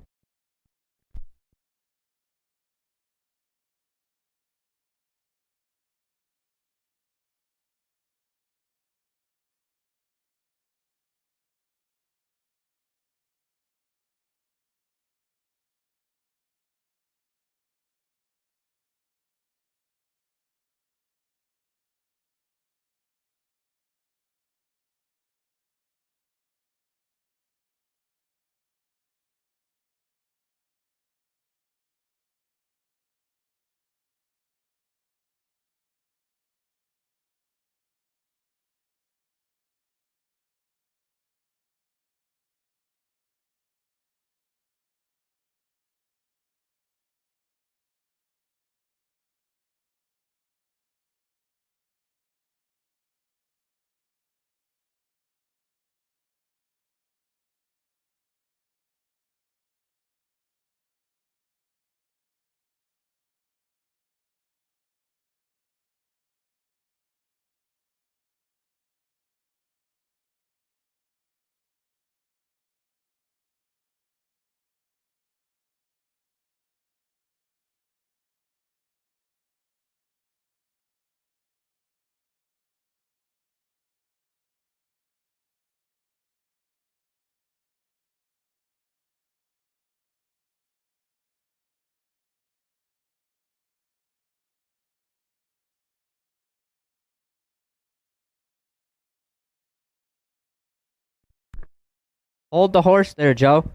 [SPEAKER 5] Hold the horse there, Joe.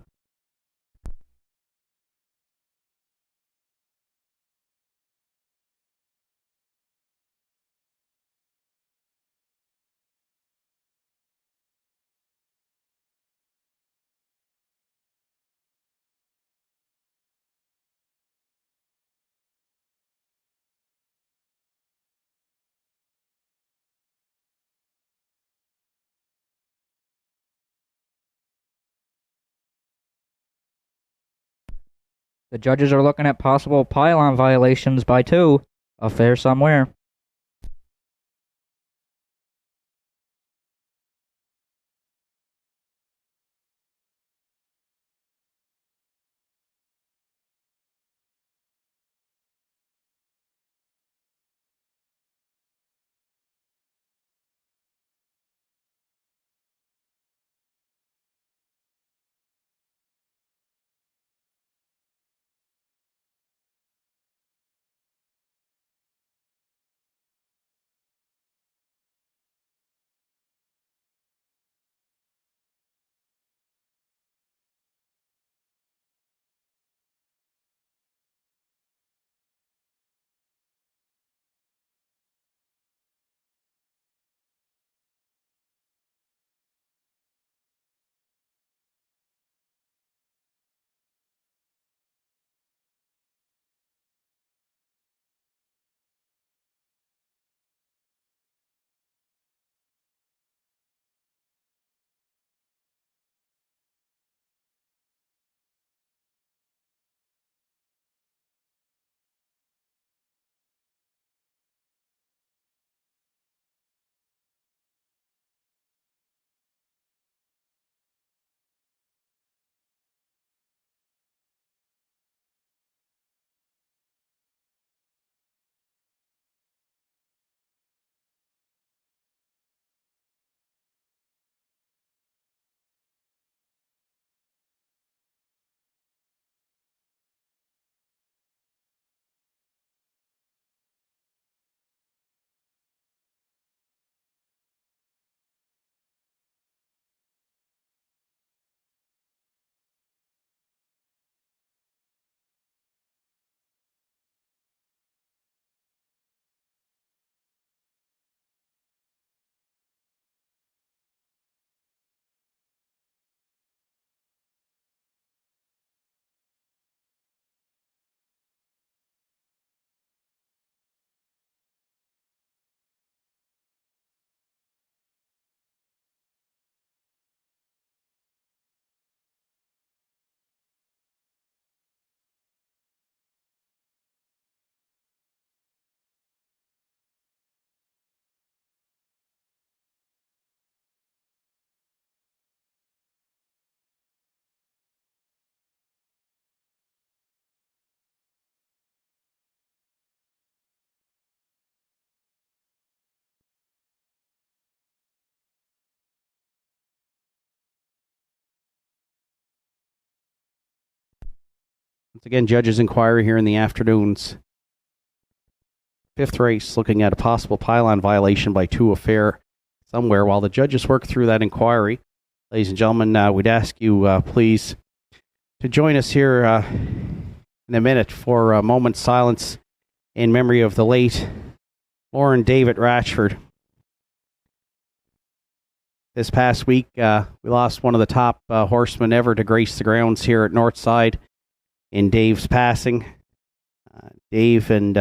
[SPEAKER 5] The judges are looking at possible pylon violations by 2 of Fair Somewhere.
[SPEAKER 2] Once again, judges' inquiry here in the afternoon's 5th race, looking at a possible pylon violation by 2 of Fair Somewhere. While the judges work through that inquiry, ladies and gentlemen, we'd ask you, please, to join us here in a minute for a moment's silence in memory of the late Lauren David Ratchford. This past week, we lost one of the top horsemen ever to grace the grounds here at Northside in Dave's passing. Dave and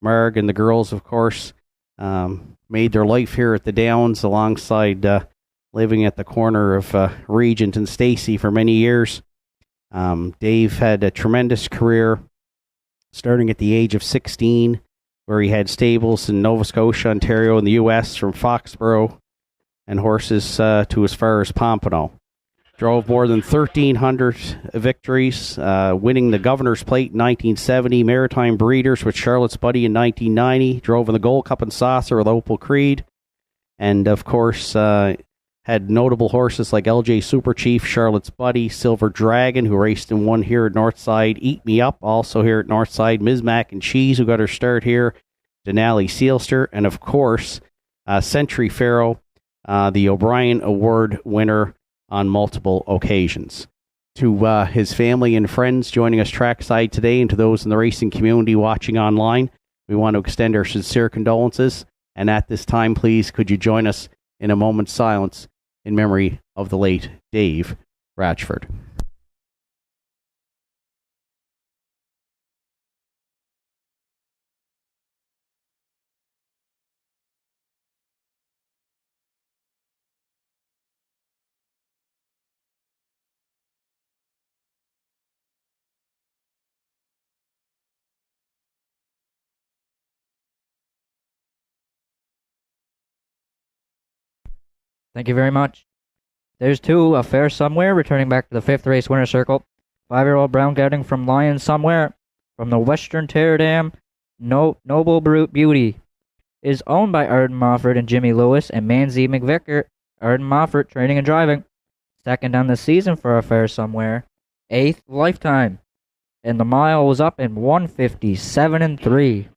[SPEAKER 2] Marg and the girls, of course, made their life here at the Downs alongside living at the corner of Regent and Stacy for many years. Dave had a tremendous career, starting at the age of 16, where he had stables in Nova Scotia, Ontario, and the U.S., from Foxborough, and horses to as far as Pompano. Drove more than 1,300 victories, winning the Governor's Plate in 1970, Maritime Breeders with Charlotte's Buddy in 1990, drove in the Gold Cup and Saucer with Opal Creed, and of course had notable horses like LJ Super Chief, Charlotte's Buddy, Silver Dragon, who raced and won here at Northside, Eat Me Up, also here at Northside, Ms. Mac and Cheese, who got her start here, Denali Sealster, and of course Century Pharaoh, the O'Brien Award winner on multiple occasions. To his family and friends joining us trackside today, and to those in the racing community watching online, we want to extend our sincere condolences. And at this time, please, could you join us in a moment's silence in memory of the late Dave Ratchford.
[SPEAKER 5] Thank you very much. There's 2, A Fair Somewhere, returning back to the 5th race winner circle. 5-year-old brown gelding from Lion Somewhere, from the Western Teardam, Noble Beauty, is owned by Arden Mofford and Jimmy Lewis and Manzi McVicker. Arden Mofford training and driving. Second on the season for A Fair Somewhere. 8th Lifetime. And the mile was up in 157-3.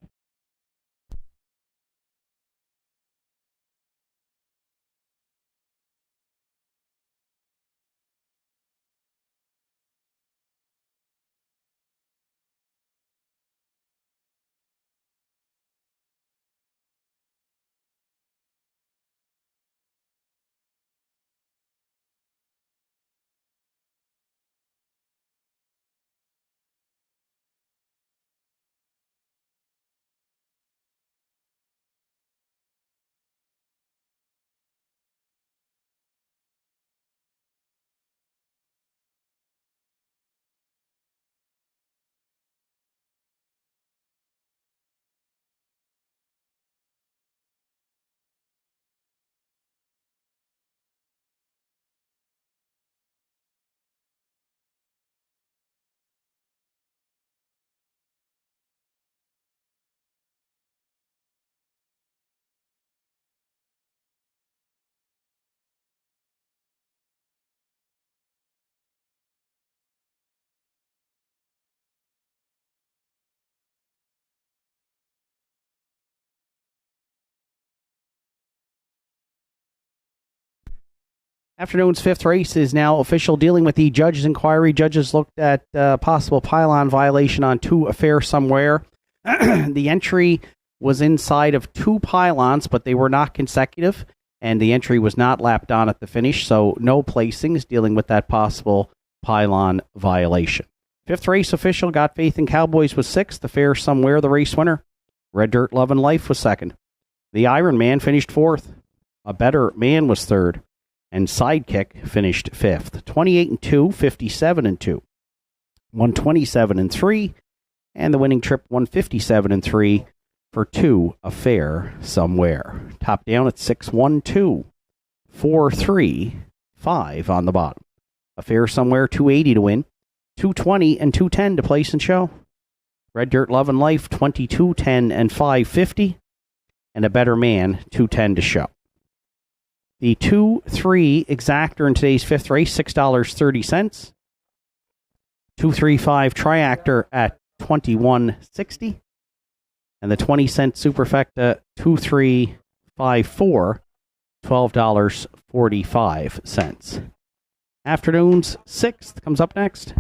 [SPEAKER 2] Afternoon's 5th race is now official, dealing with the judges' inquiry. Judges looked at possible pylon violation on 2 A Fair Somewhere. The entry was inside of 2 pylons, but they were not consecutive, and the entry was not lapped on at the finish, so no placings dealing with that possible pylon violation. 5th race official, Got Faith in Cowboys, was 6th. A Fair Somewhere, the race winner. Red Dirt Love and Life was 2nd. The Iron Man finished 4th. A Better Man was 3rd. And Sidekick finished 5th. 28-2, 57-2, 127-3, and the winning trip 157-3 for 2 A Fair Somewhere. Top down at 6-1-2, 4-3-5 on the bottom. A Fair Somewhere 280 to win, 220 and 210 to place and show. Red Dirt Love and Life 22-10 and 550, and A Better Man 210 to show. The 2-3 exactor in today's 5th race, $6.30. 2-3-5 triactor at $21.60. And the 20-cent superfecta 2-3-5-4, $12.45. Afternoon's 6th comes up next.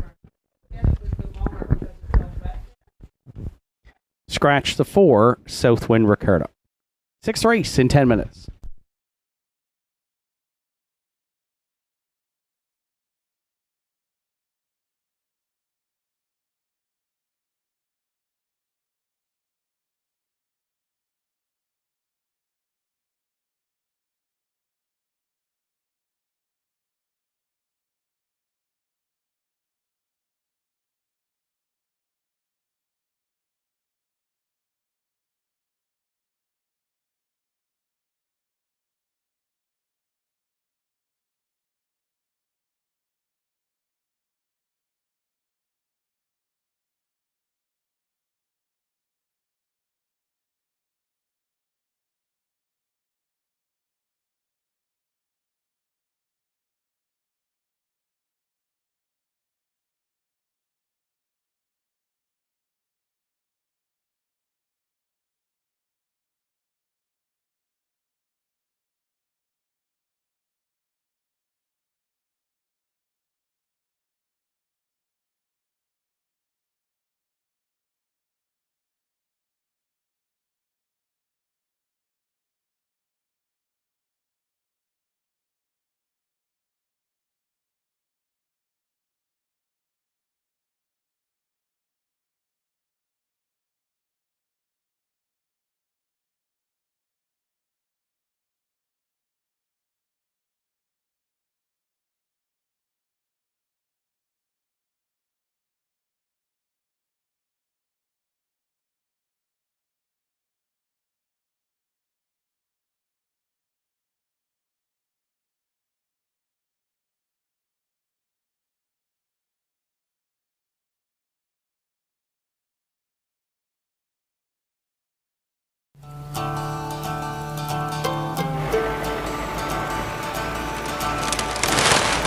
[SPEAKER 2] Scratch the 4, Southwind Ricardo. 6th race in 10 minutes.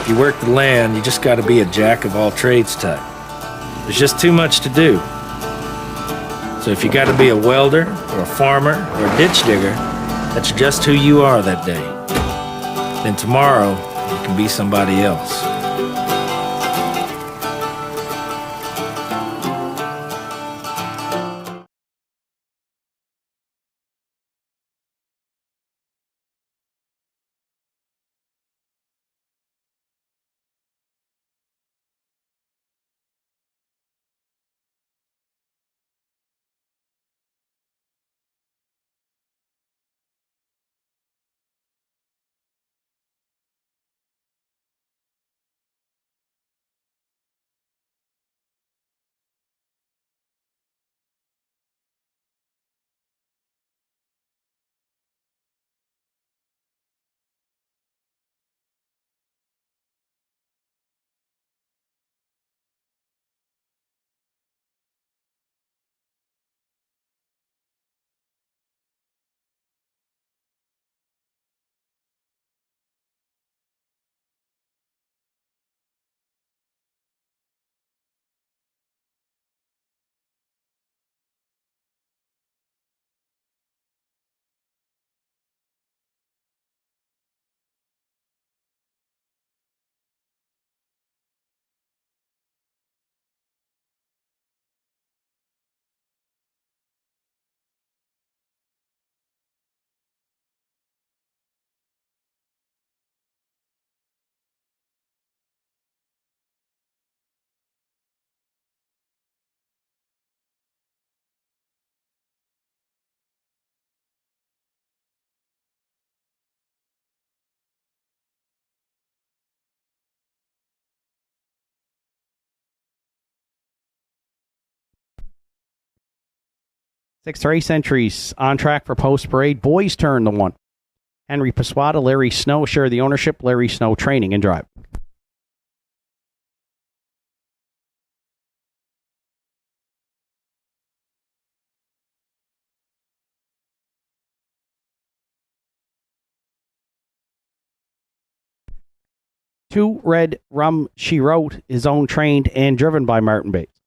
[SPEAKER 3] If you work the land, you just got to be a jack of all trades type. There's just too much to do. So if you got to be a welder or a farmer or a ditch digger, that's just who you are that day. Then tomorrow, you can be somebody else.
[SPEAKER 2] Sixth race entries on track for post parade. Boys turn the one. Henry Paswata, Larry Snow share the ownership. Larry Snow training and drive. Two Red Rum She Wrote is owned, trained, and driven by Martin Bates.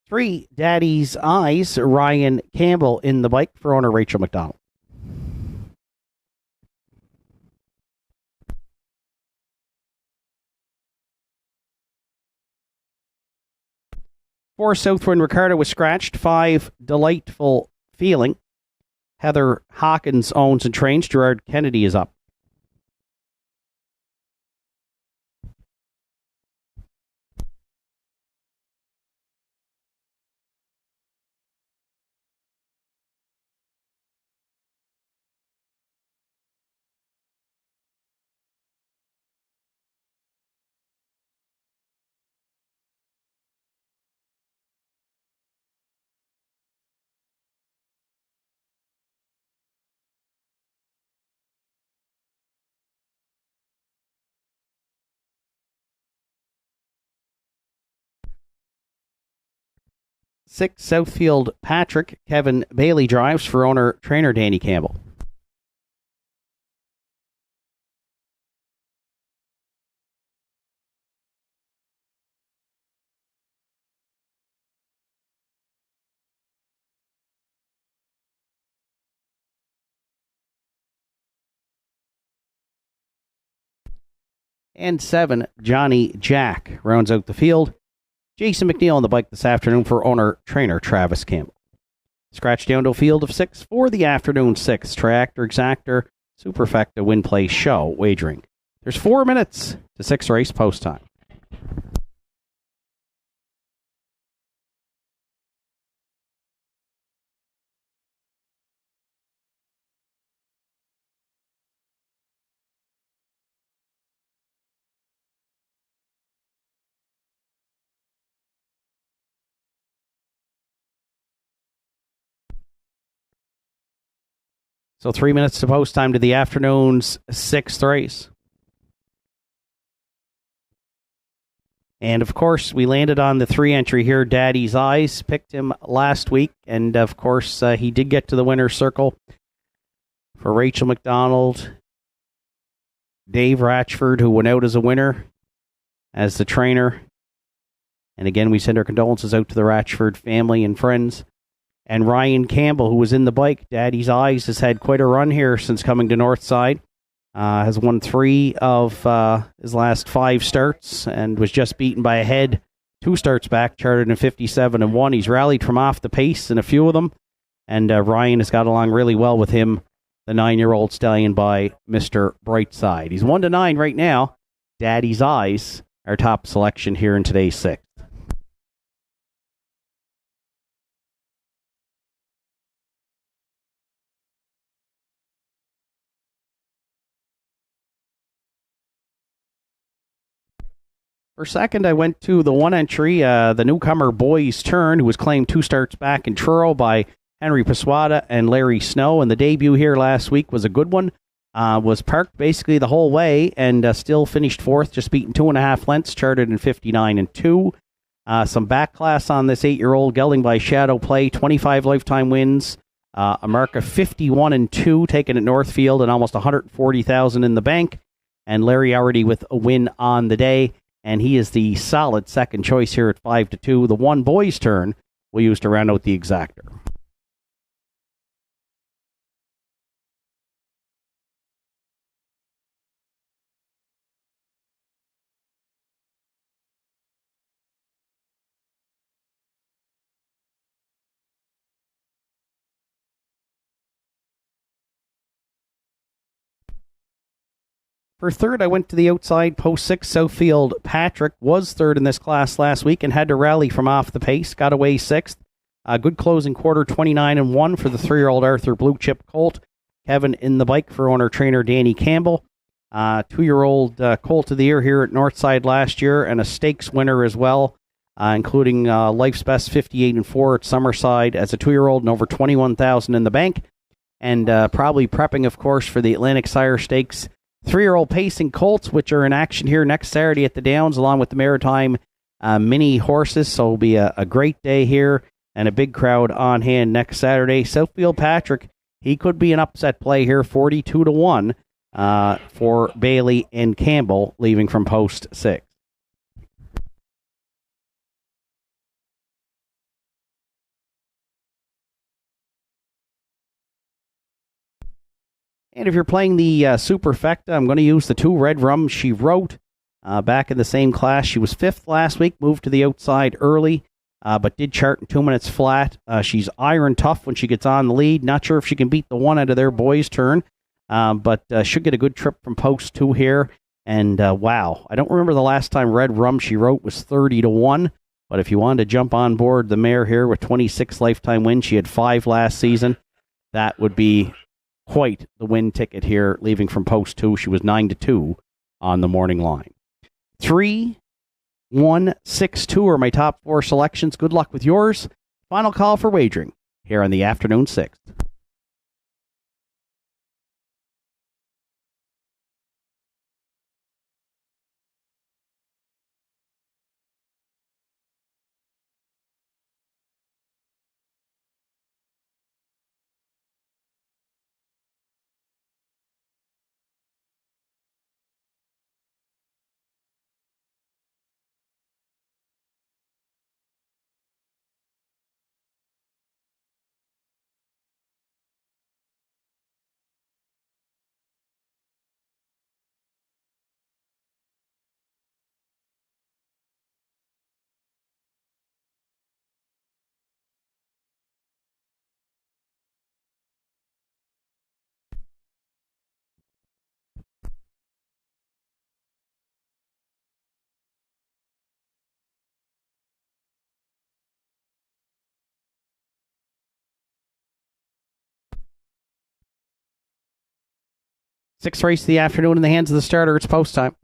[SPEAKER 2] Three Daddy's Eyes, Ryan Campbell in the bike for owner Rachel McDonald. Four Southwind Ricardo was scratched. Five Delightful Feeling. Heather Hawkins owns and trains. Gerard Kennedy is up. Six Southfield Patrick. Kevin Bailey drives for owner trainer Danny Campbell. And seven Johnny Jack rounds out the field. Jason McNeil on the bike this afternoon for owner trainer Travis Campbell. Scratch down to a field of six for the afternoon six. Triactor, Exactor, Superfecta, Win Play Show wagering. There's 4 minutes to six race post time. So 3 minutes to post time to the afternoon's sixth race. And, of course, we landed on the 3 entry here, Daddy's Eyes. Picked him last week, and, of course, he did get to the winner's circle for Rachel McDonald, Dave Ratchford, who went out as a winner, as the trainer. And, again, we send our condolences out to the Ratchford family and friends. And Ryan Campbell, who was in the bike, Daddy's Eyes, has had quite a run here since coming to Northside. Has won 3 of his last 5 starts and was just beaten by a head 2 starts back, charted in 57-1. He's rallied from off the pace in a few of them, and Ryan has got along really well with him, the 9-year-old stallion by Mr. Brightside. He's 1-9 right now. Daddy's Eyes, our top selection here in today's 6th. For second, I went to the 1 entry, the newcomer Boy's Turn, who was claimed 2 starts back in Truro by Henry Paswada and Larry Snow. And the debut here last week was a good one. Was parked basically the whole way and still finished 4th, just beaten 2.5 lengths, charted in 59-2. Some back class on this 8-year-old, gelding by Shadow Play, 25 lifetime wins, a mark of 51-2 taken at Northfield and almost 140,000 in the bank. And Larry already with a win on the day. And he is the solid second choice here at 5-2. The 1 Boy's Turn we'll use to round out the exactor. For third, I went to the outside, post 6, Southfield. Patrick was third in this class last week and had to rally from off the pace. Got away 6th. A good closing quarter, 29-1 for the 3-year-old Arthur Blue Chip Colt. Kevin in the bike for owner-trainer Danny Campbell. 2-year-old Colt of the Year here at Northside last year and a stakes winner as well, including Life's Best 58-4 at Summerside as a 2-year-old and over 21,000 in the bank. And probably prepping, of course, for the Atlantic Sire Stakes. 3-year-old Pacing Colts, which are in action here next Saturday at the Downs, along with the Maritime Mini Horses. So it'll be a great day here and a big crowd on hand next Saturday. Southfield Patrick, he could be an upset play here, 42-1 for Bailey and Campbell, leaving from post 6. And if you're playing the Superfecta, I'm going to use the 2 Red Rum She Wrote. Back in the same class. She was 5th last week, moved to the outside early, but did chart in 2 minutes flat. She's iron tough when she gets on the lead. Not sure if she can beat the 1 out of their Boys' Turn, but should get a good trip from post 2 here. And wow, I don't remember the last time Red Rum She Wrote was 30-1, but if you wanted to jump on board the mare here with 26 lifetime wins, she had 5 last season, that would be quite the win ticket here, leaving from post 2. She was 9-2 on the morning line. 3, 1, 6, 2 are my top 4 selections. Good luck with yours. Final call for wagering here on the afternoon 6th. Sixth race of the afternoon in the hands of the starter. It's post time.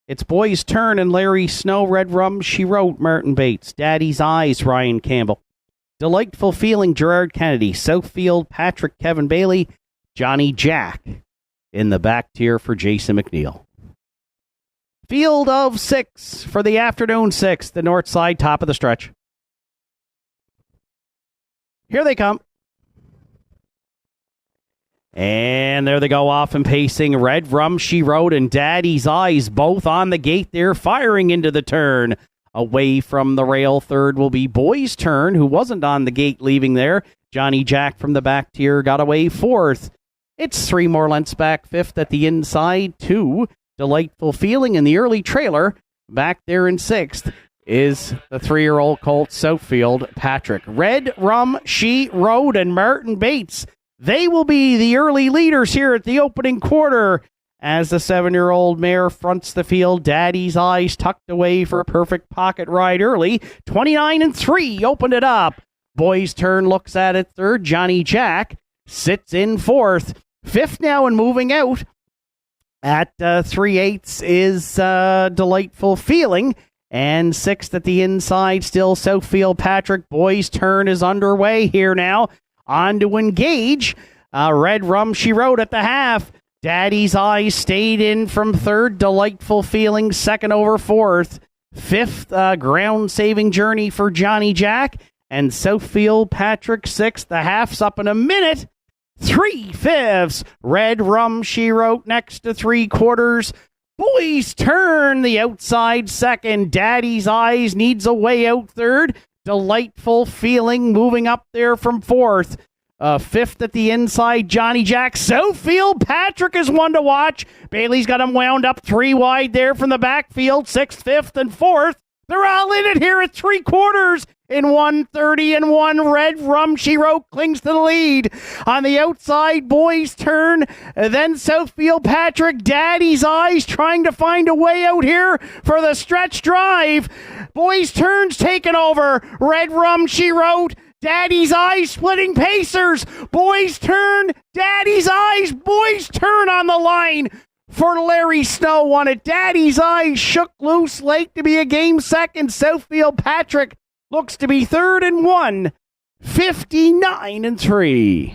[SPEAKER 2] It's Boy's Turn and Larry Snow. Red Rum She Wrote, Martin Bates. Daddy's Eyes, Ryan Campbell. Delightful Feeling, Gerard Kennedy. Southfield, Patrick, Kevin Bailey. Johnny Jack in the back tier for Jason McNeil. Field of 6 for the afternoon 6, the Northside, top of the stretch. Here they come. And there they go off and pacing. Red Rum, She Wrote, and Daddy's Eyes both on the gate there, firing into the turn. Away from the rail, third will be Boy's Turn, who wasn't on the gate leaving there. Johnny Jack from the back tier got away fourth. It's 3 more lengths back fifth at the inside, 2. Delightful Feeling in the early trailer. Back there in sixth is the 3-year-old colt Southfield, Patrick. Red Rum, She Wrote, and Martin Bates. They will be the early leaders here at the opening quarter as the 7-year-old mare fronts the field. Daddy's Eyes tucked away for a perfect pocket ride early. 29-3 opened it up. Boy's Turn looks at it third. Johnny Jack sits in fourth. Fifth now and moving out at 3/8 is Delightful Feeling. And sixth at the inside, still Southfield, Patrick. Boy's Turn is underway here now. On to Engage. Red Rum, She Wrote at the half. Daddy's Eyes stayed in from third. Delightful Feeling second over fourth. Fifth, ground-saving journey for Johnny Jack. And Southfield, Patrick sixth. The half's up in a minute. 3/5. Red Rum, She Wrote next to 3/4. Boy's Turn, the outside second. Daddy's Eyes needs a way out third. Delightful Feeling moving up there from fourth. Fifth at the inside, Johnny Jack. Southfield, Patrick is one to watch. Bailey's got him wound up 3 wide there from the backfield. Sixth, fifth, and fourth. They're all in it here at 3/4. In 1:30-1, Red Rum, She Wrote clings to the lead. On the outside, Boy's Turn. Then Southfield, Patrick. Daddy's Eyes trying to find a way out here for the stretch drive. Boy's Turn's taken over. Red Rum, She Wrote. Daddy's Eyes splitting pacers. Boy's Turn. Daddy's Eyes. Boy's Turn on the line for Larry Snow on it. Daddy's Eyes shook loose late to be a game second. Southfield, Patrick looks to be third and 1. 59-3.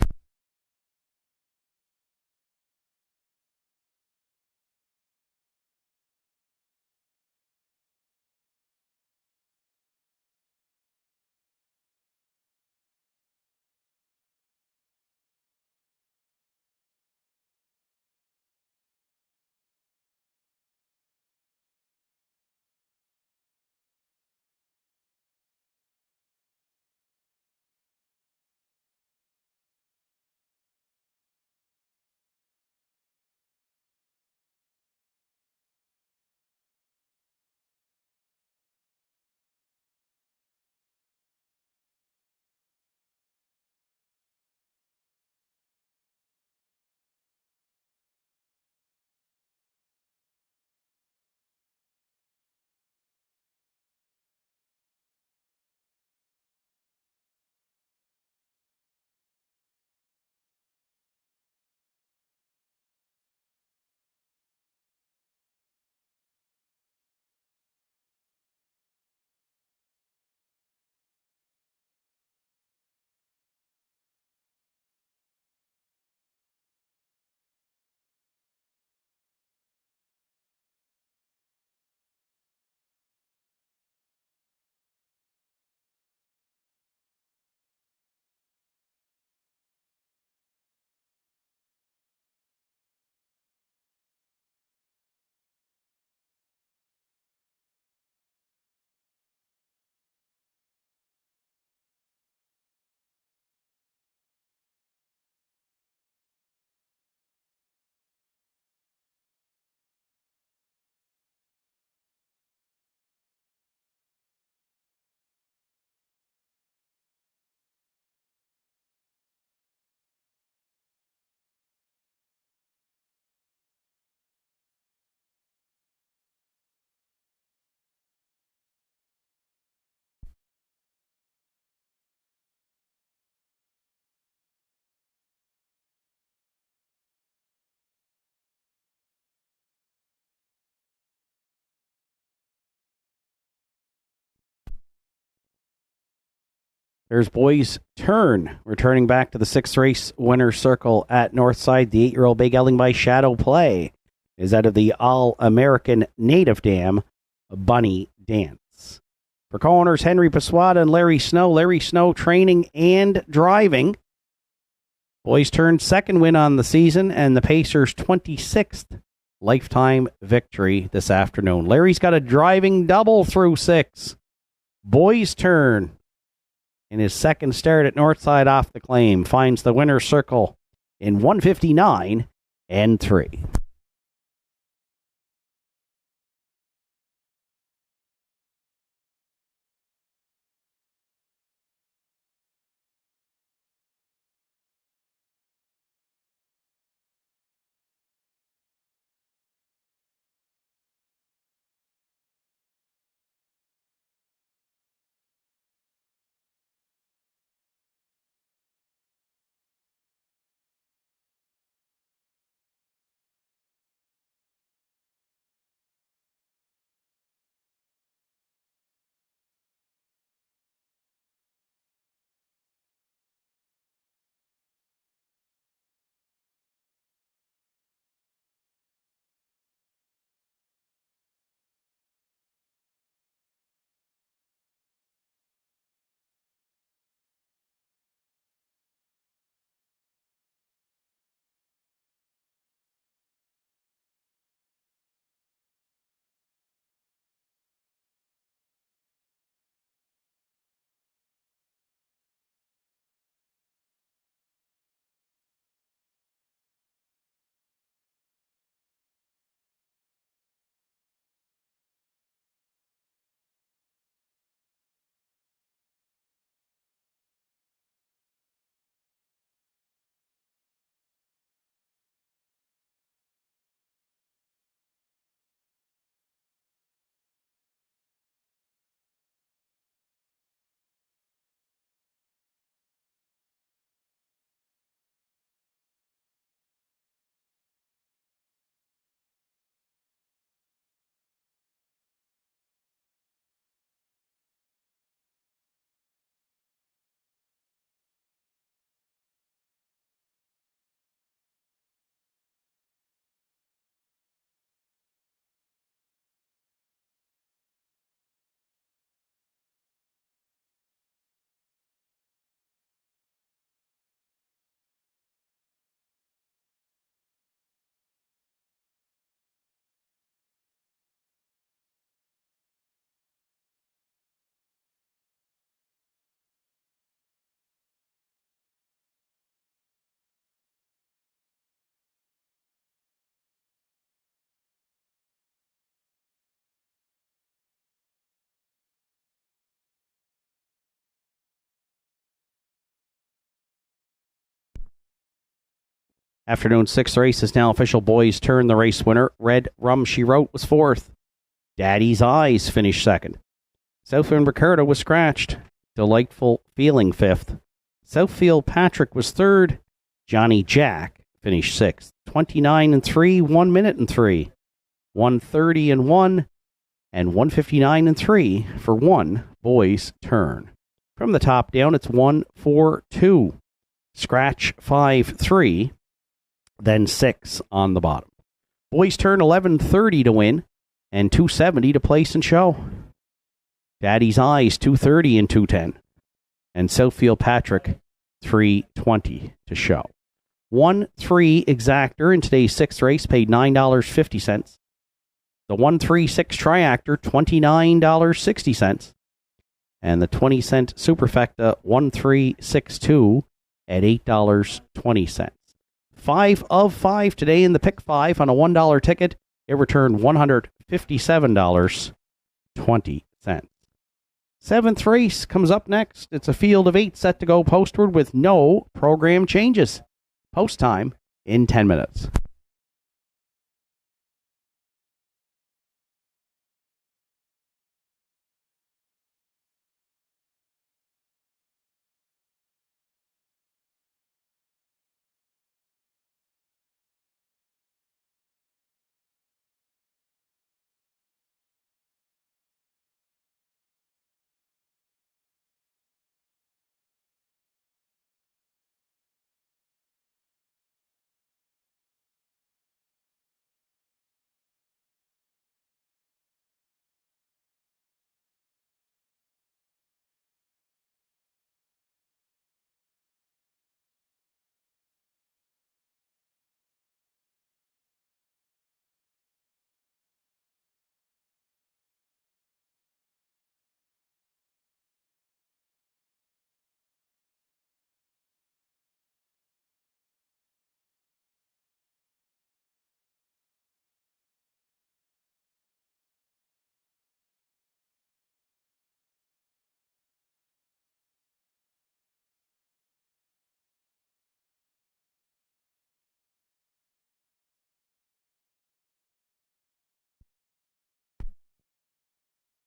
[SPEAKER 2] There's Boys Turn, returning back to the 6th race winner circle at Northside. The 8-year-old Big Elling by Shadow Play is out of the All-American Native Dam Bunny Dance. For co-owners Henry Paswada and Larry Snow training and driving. Boys Turn second win on the season and the Pacers' 26th lifetime victory this afternoon. Larry's got a driving double through 6. Boys Turn in his second start at Northside off the claim finds the winner's circle in 1:59 and 3. Afternoon 6th race is now official. Boys Turn, the race winner. Red Rum She Wrote was 4th. Daddy's Eyes finished 2nd. Southwind Ricardo was scratched. Delightful Feeling 5th. Southfield Patrick was 3rd. Johnny Jack finished 6th. 29 and 3, 1 minute and 3. 1:30 and 1, and 1:59 and 3 for 1 Boys Turn. From the top down, it's 1-4-2. Scratch 5-3. Then 6 on the bottom. Boys Turn 11:30 to win and 270 to place and show. Daddy's Eyes 230 and 210. And Southfield Patrick 320 to show. 1-3 exactor in today's 6th race paid $9.50. The 1-3-6 triactor $29.60. And the 20-cent superfecta 1-3-6-2 at $8.20. 5 of 5 today in the pick 5 on a $1 ticket. It returned $157.20. 7th race comes up next. It's a field of 8 set to go postward with no program changes. Post time in 10 minutes.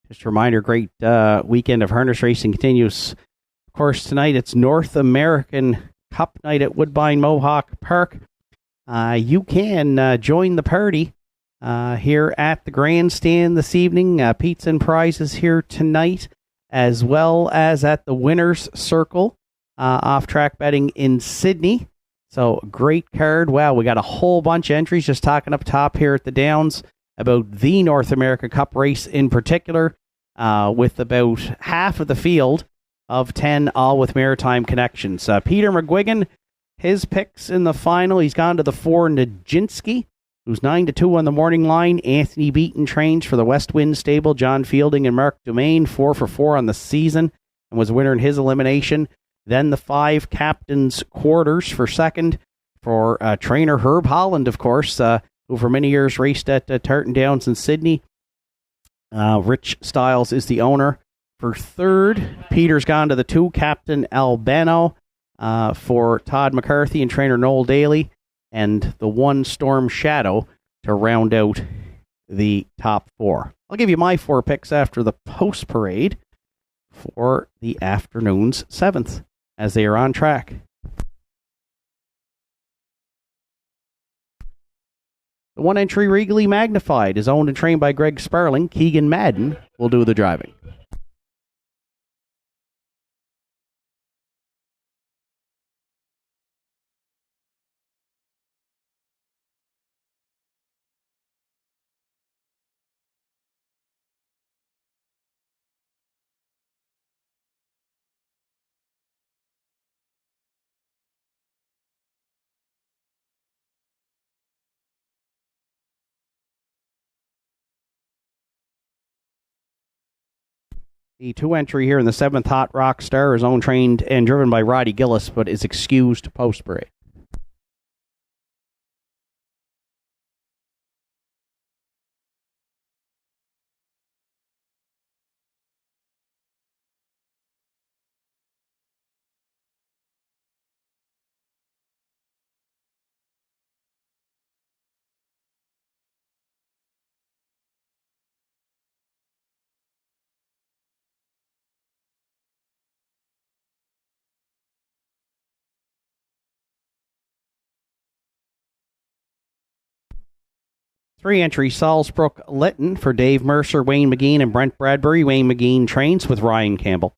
[SPEAKER 2] Just a reminder, great weekend of harness racing continues. Of course, tonight it's North American Cup night at Woodbine Mohawk Park. You can join the party here at the grandstand this evening. Pizza and prizes here tonight, as well as at the Winners Circle off-track betting in Sydney. So, great card. Wow, we got a whole bunch of entries just talking up top here at the Downs about the North American Cup race in particular, with about half of the field of 10, all with maritime connections. Peter McGuigan, his picks in the final. He's gone to the 4 Nijinsky, who's 9-2 on the morning line. Anthony Beaton trains for the West Wind stable. John Fielding and Mark Domain, 4 for 4 on the season, and was winner in his elimination. Then the 5 Captain's Quarters for second for trainer Herb Holland, of course, who for many years raced at Tartan Downs in Sydney. Rich Stiles is the owner. For third, Peter's gone to the 2 Captain Albano for Todd McCarthy and trainer Noel Daly, and the 1 Storm Shadow to round out the top 4. I'll give you my 4 picks after the post parade for the afternoon's 7th as they are on track. The 1 entry Regally Magnified is owned and trained by Greg Sparling. Keegan Madden will do the driving. The 2 entry here in the 7th Hot Rock Star is owned, trained, and driven by Roddy Gillis, but is excused post-parade. Three entry Salzbrook Lytton for Dave Mercer, Wayne McGean, and Brent Bradbury. Wayne McGean trains with Ryan Campbell.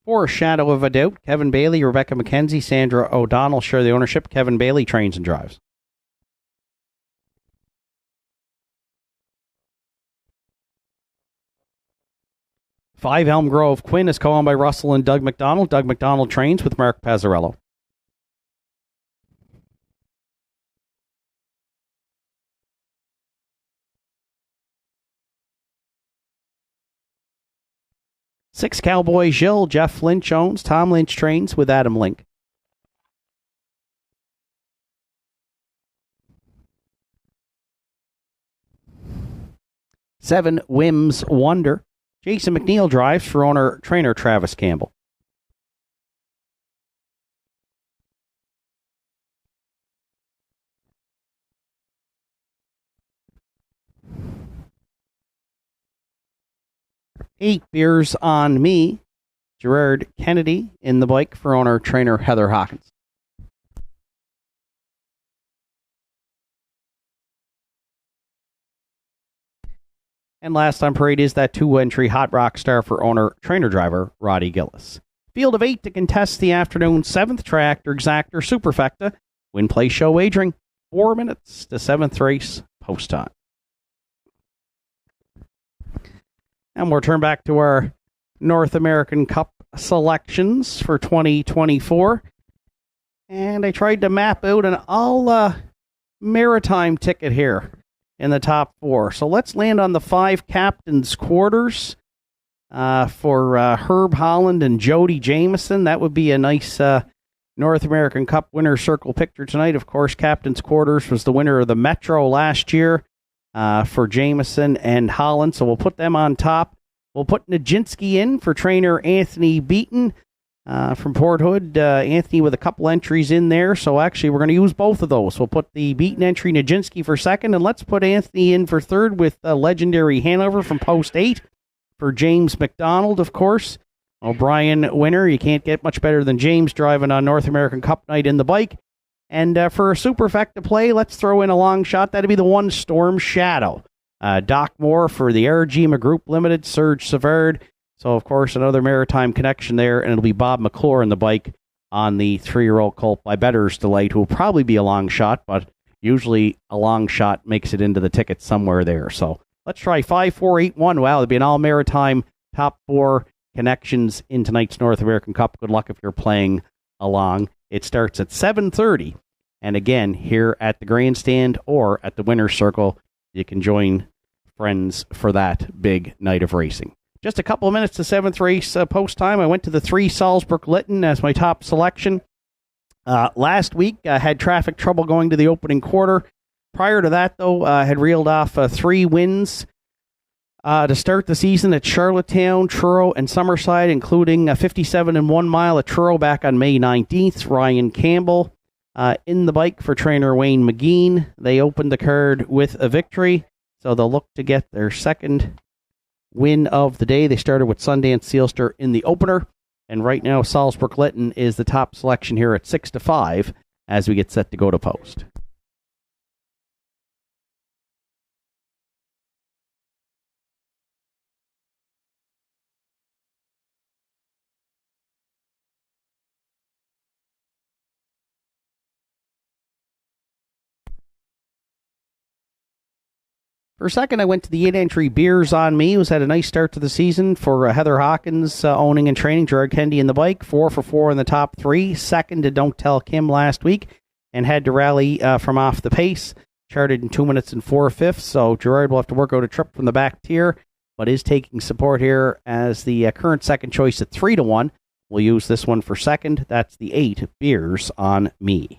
[SPEAKER 2] For Shadow of a Doubt, Kevin Bailey, Rebecca McKenzie, Sandra O'Donnell share the ownership. Kevin Bailey trains and drives. Five Elm Grove Quinn is co-owned by Russell and Doug McDonald. Doug McDonald trains with Mark Pazzarello. Six Cowboy Gilles, Jeff Lynch owns. Tom Lynch trains with Adam Link. Seven Wims Wonder. Jason McNeil drives for owner-trainer Travis Campbell. Eight Beers on Me. Gerard Kennedy in the bike for owner-trainer Heather Hawkins. And last on parade is that two-entry Hot Rock Star for owner-trainer-driver Roddy Gillis. Field of 8 to contest the afternoon 7th Tractor Exactor Superfecta. Win Play Show wagering. 4 minutes to 7th race post time. And we'll turn back to our North American Cup selections for 2024. And I tried to map out an all maritime ticket here. in the top 4. So let's land on the 5 captains' quarters for Herb Holland and Jody Jameson. That would be a nice North American Cup winner circle picture tonight. Of course, captain's quarters was the winner of the Metro last year for Jameson and Holland. So we'll put them on top. We'll put Nijinsky in for trainer Anthony Beaton from Port Hood. Anthony with a couple entries in there. So actually, we're going to use both of those. We'll put the Beaton entry, Nijinsky for second, and let's put Anthony in for third with legendary Hanover from Post 8 for James McDonald, of course. O'Brien winner. You can't get much better than James driving on North American Cup night in the bike. And for a superfecta play, let's throw in a long shot. That'd be the 1 Storm Shadow. Doc Moore for the Aragima Group Limited, Serge Savard. So, of course, another maritime connection there, and it'll be Bob McClure in the bike on the 3-year-old colt by Better's Delight, who will probably be a long shot, but usually a long shot makes it into the ticket somewhere there. So let's try 5, 4, 8, 1. Wow, it'll be an all-maritime top 4 connections in tonight's North American Cup. Good luck if you're playing along. It starts at 7:30, and again, here at the grandstand or at the winner's circle, you can join friends for that big night of racing. Just a couple of minutes to 7th race post time. I went to the 3 Salzburg-Lytton as my top selection. Last week, I had traffic trouble going to the opening quarter. Prior to that, though, I had reeled off 3 wins to start the season at Charlottetown, Truro, and Summerside, including a 57 and 1 mile at Truro back on May 19th. Ryan Campbell in the bike for trainer Wayne McGeen. They opened the card with a victory, so they'll look to get their second win of the day. They started with Sundance Sealster in the opener, and right now Salzburg-Lytton is the top selection here at 6-5 as we get set to go to post. For second, I went to the 8-entry Beers on Me, who's had a nice start to the season for Heather Hawkins owning and training Gerard Kennedy in the bike. 4 for 4 in the top 3. Second to Don't Tell Kim last week and had to rally from off the pace. Charted in 2 minutes and 4/5, so Gerard will have to work out a trip from the back tier, but is taking support here as the current second choice at 3-1. We'll use this one for second. That's the 8 Beers on Me.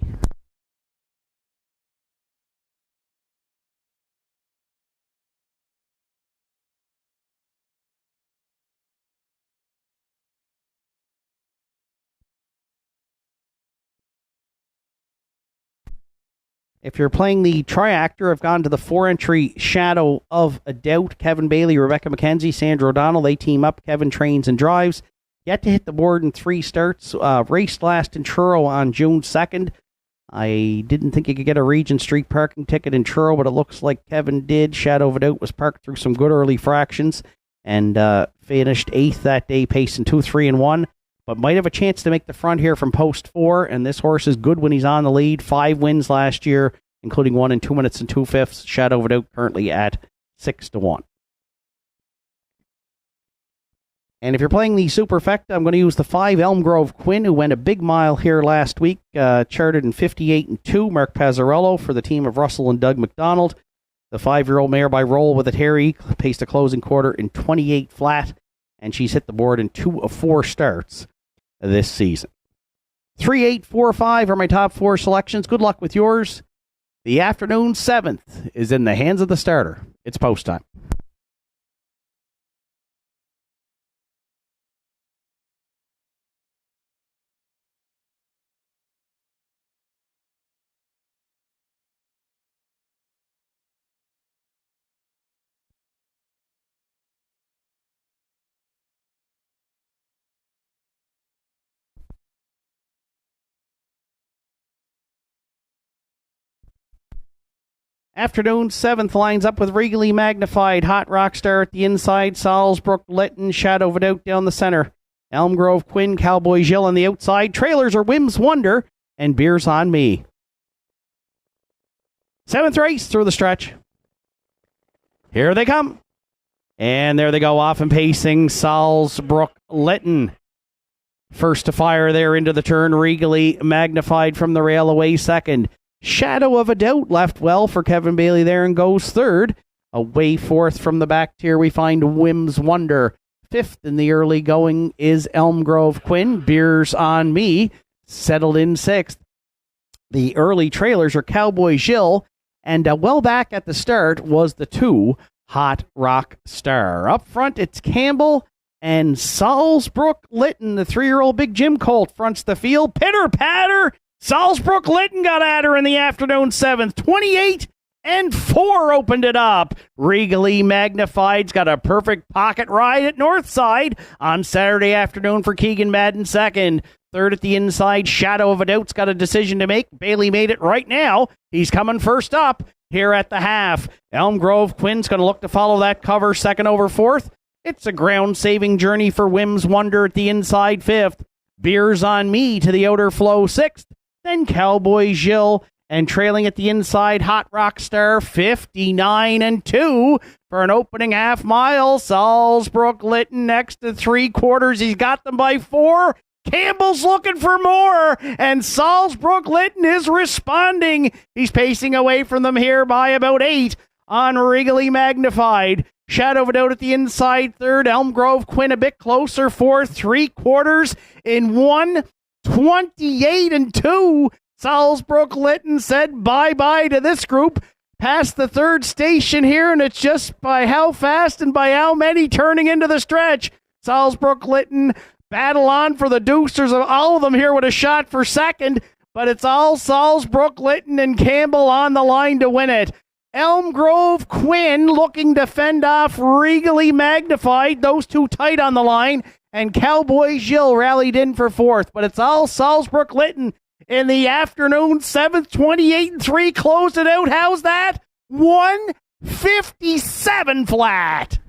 [SPEAKER 2] If you're playing the Triactor, I've gone to the 4-entry Shadow of a Doubt. Kevin Bailey, Rebecca McKenzie, Sandra O'Donnell, they team up. Kevin trains and drives. Yet to hit the board in 3 starts. Raced last in Truro on June 2nd. I didn't think you could get a Regent Street parking ticket in Truro, but it looks like Kevin did. Shadow of a Doubt was parked through some good early fractions and finished 8th that day, pacing 2, 3, and 1. But might have a chance to make the front here from post 4, and this horse is good when he's on the lead. 5 wins last year, including 1 in 2 minutes and 2/5. Shadow of a Doubt currently at 6-1. And if you're playing the Superfecta, I'm going to use the 5 Elm Grove Quinn, who went a big mile here last week, charted in 58 and 2. Mark Pazzarello for the team of Russell and Doug McDonald. The 5-year-old mare by Roll with it, Harry, paced a closing quarter in 28 flat, and she's hit the board in 2 of 4 starts this season. 3, 8, 4, 5 are my top 4 selections. Good luck with yours. The afternoon 7th is in the hands of the starter. It's post time. Afternoon 7th lines up with Regally Magnified, Hot Rockstar at the inside, Salzburg-Lytton, Shadow of a Doubt down the center, Elm Grove Quinn, Cowboy Jill on the outside, trailers are Whim's Wonder, and Beers on Me. 7th race through the stretch. Here they come. And there they go, off and pacing, Salzburg-Lytton. First to fire there into the turn, Regally Magnified from the rail away second. Shadow of a Doubt left well for Kevin Bailey there and goes third. Away fourth from the back tier, we find Whim's Wonder. Fifth in the early going is Elm Grove Quinn. Beers on Me settled in sixth. The early trailers are Cowboy Jill, and well back at the start was the 2 Hot Rock Star. Up front, it's Campbell and Salzbrook Lytton. The 3-year-old Big Jim Colt fronts the field. Pitter patter. Salzbrook Lytton got at her in the afternoon 7th. 28-4 opened it up. Regally Magnified's got a perfect pocket ride at Northside on Saturday afternoon for Keegan Madden second. Third at the inside, Shadow of a Doubt's got a decision to make. Bailey made it right now. He's coming first up here at the half. Elm Grove Quinn's going to look to follow that cover second over fourth. It's a ground-saving journey for Whim's Wonder at the inside fifth. Beers on Me to the outer flow sixth. Then Cowboy Jill, and trailing at the inside, Hot Rock Star 59-2 for an opening half mile. Salzbrook Lytton next to 3/4. He's got them by 4. Campbell's looking for more, and Salzbrook Lytton is responding. He's pacing away from them here by about 8 on Regally Magnified. Shadow of a Doubt at the inside third. Elm Grove Quinn a bit closer, fourth. 3/4 in 1:28-2. Salzbrook Lytton said bye-bye to this group. Past the third station here, and it's just by how fast and by how many turning into the stretch. Salzbrook Lytton battle on for the deucers of all of them here with a shot for second, but it's all Salzbrook Lytton and Campbell on the line to win it. Elm Grove Quinn looking to fend off Regally Magnified, those two tight on the line, and Cowboy Jill rallied in for fourth, but it's all Salzbrook Lytton in the afternoon 7th, 28-3, closed it out. How's that? 157 flat.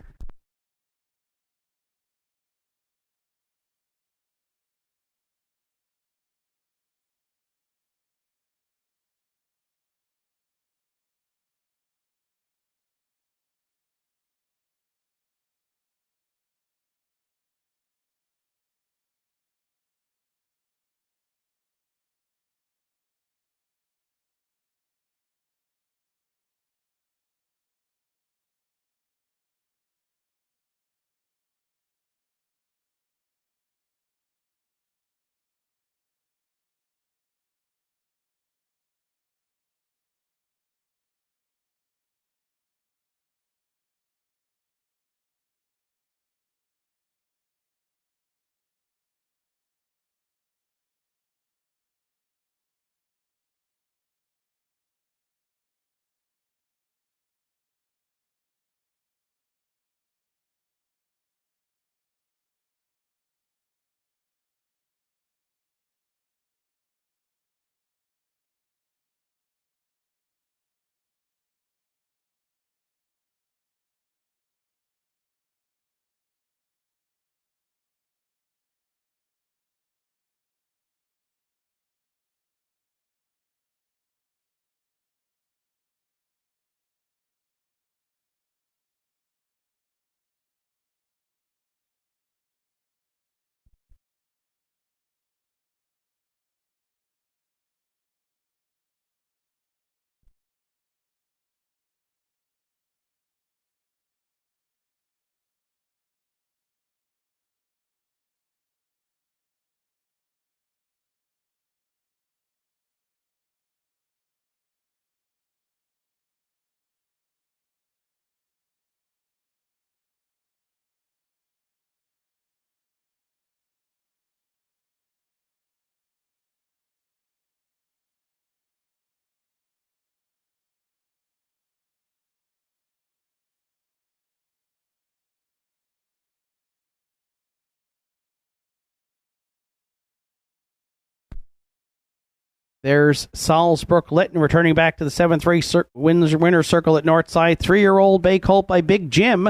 [SPEAKER 2] There's Salzbrook Lytton returning back to the 7th race winner circle at Northside. 3-year-old Bay Colt by Big Jim.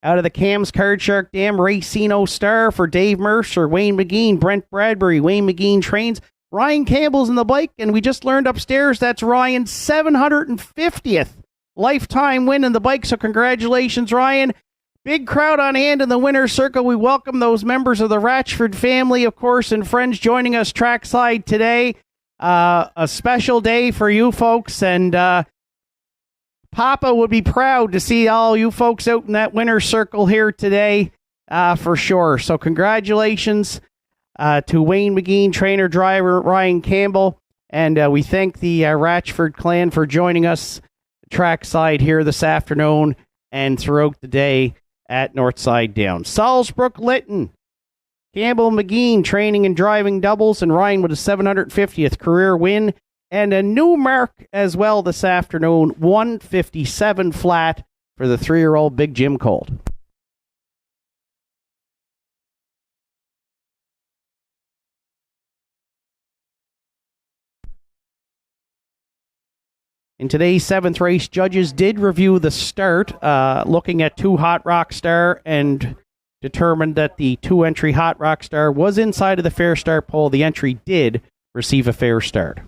[SPEAKER 2] Out of the Cam's Card Shark Dam, Racino Star for Dave Mercer, Wayne McGeen, Brent Bradbury, Wayne McGeen trains. Ryan Campbell's in the bike, and we just learned upstairs that's Ryan's 750th lifetime win in the bike, so congratulations, Ryan. Big crowd on hand in the winner's circle. We welcome those members of the Ratchford family, of course, and friends joining us trackside today. a special day for you folks, and Papa would be proud to see all you folks out in that winner's circle here today, for sure. So congratulations to Wayne McGee, trainer, driver Ryan Campbell, and we thank the Ratchford clan for joining us trackside here this afternoon and throughout the day at Northside Down. Salisbrook Lytton, Campbell McGee training and driving doubles, and Ryan with a 750th career win. And a new mark as well this afternoon, 157 flat for the 3-year-old Big Jim Colt. In today's 7th race, judges did review the start, looking at 2 Hot Rock Star, and determined that the 2-entry Hot Rock Star was inside of the fair start pole. The entry did receive a fair start.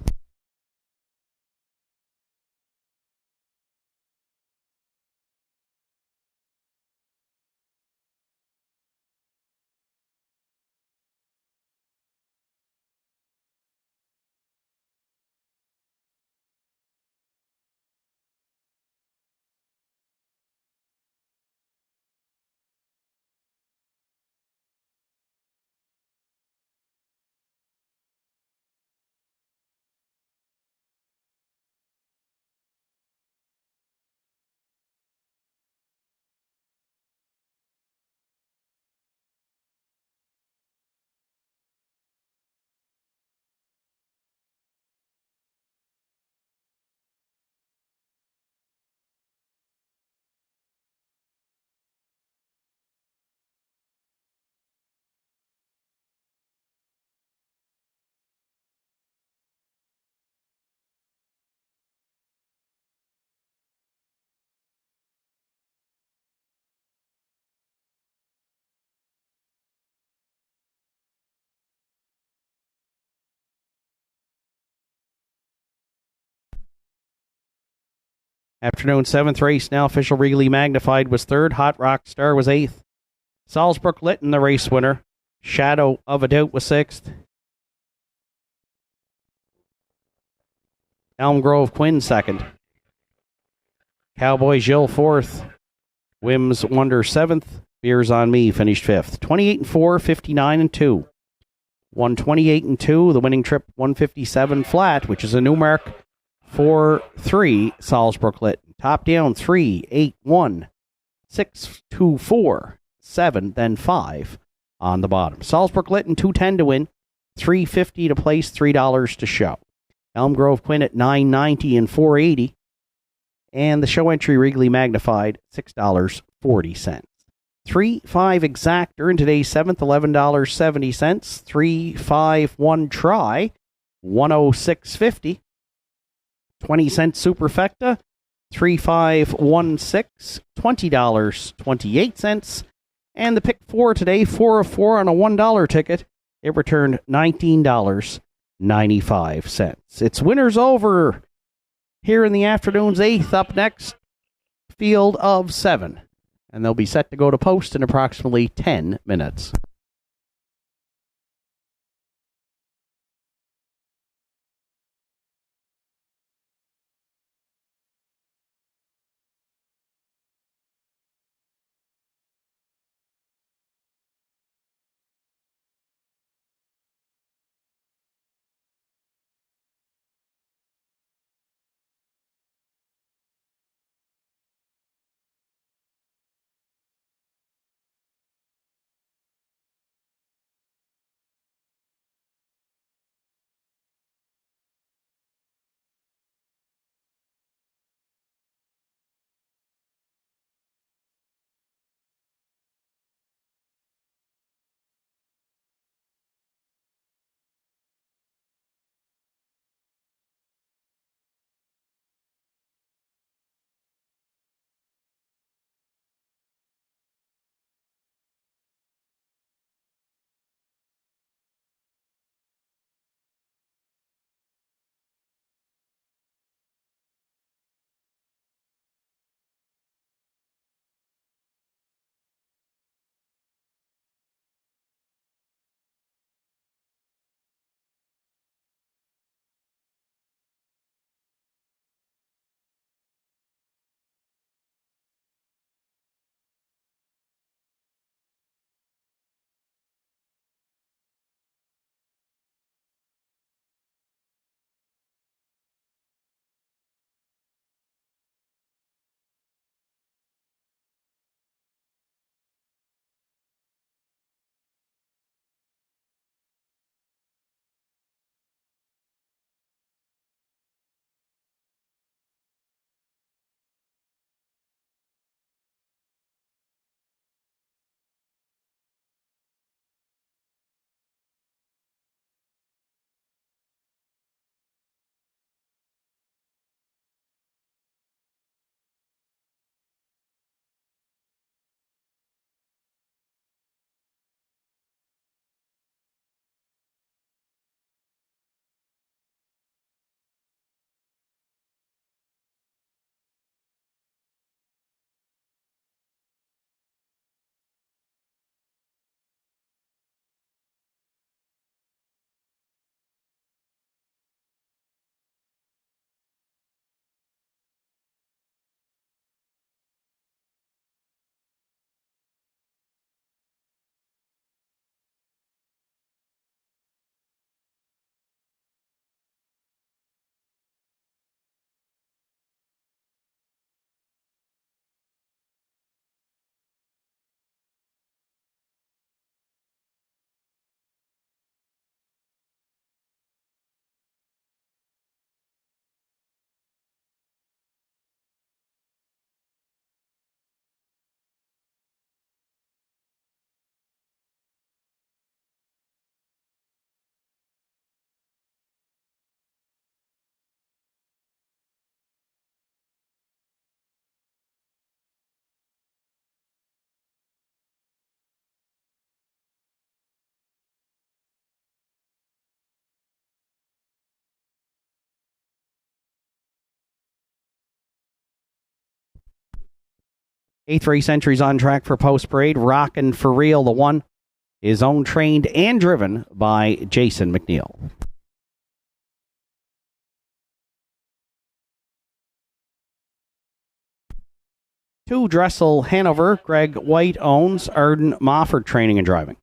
[SPEAKER 2] Afternoon 7th race, now official Regally Magnified, was 3rd. Hot Rock Star was 8th. Salisbrook Lytton, the race winner. Shadow of a Doubt was 6th. Elm Grove Quinn 2nd. Cowboy Jill 4th. Wims Wonder 7th. Beers on Me finished 5th. 28-4, 59-2. 128-2. The winning trip 157 flat, which is a new mark for 3 Salisbrook Lytton. Top down 3, 8, 1, 6, 2, 4, 7, then 5 on the bottom. Salisbrook Lytton 210 to win, $3.50 to place, $3 to show. Elm Grove Quinn at $9.90 and $4.80. And the show entry Regally Magnified, $6.40. 3-5 exactor in today's 7th, $11.70. 3-5-1 try, $106.50. 20-cent superfecta, 3516, $20.28. And the pick 4 today, 4 of 4 on a $1 ticket. It returned $19.95. It's winners over here in the afternoon's 8th. Up next, field of 7. And they'll be set to go to post in approximately 10 minutes. Eighth race entries on track for Post Parade. Rockin' for Real, the 1, is owned, trained, and driven by Jason McNeil. Two, Dressel Hanover. Greg White owns. Arden Mofford training and driving.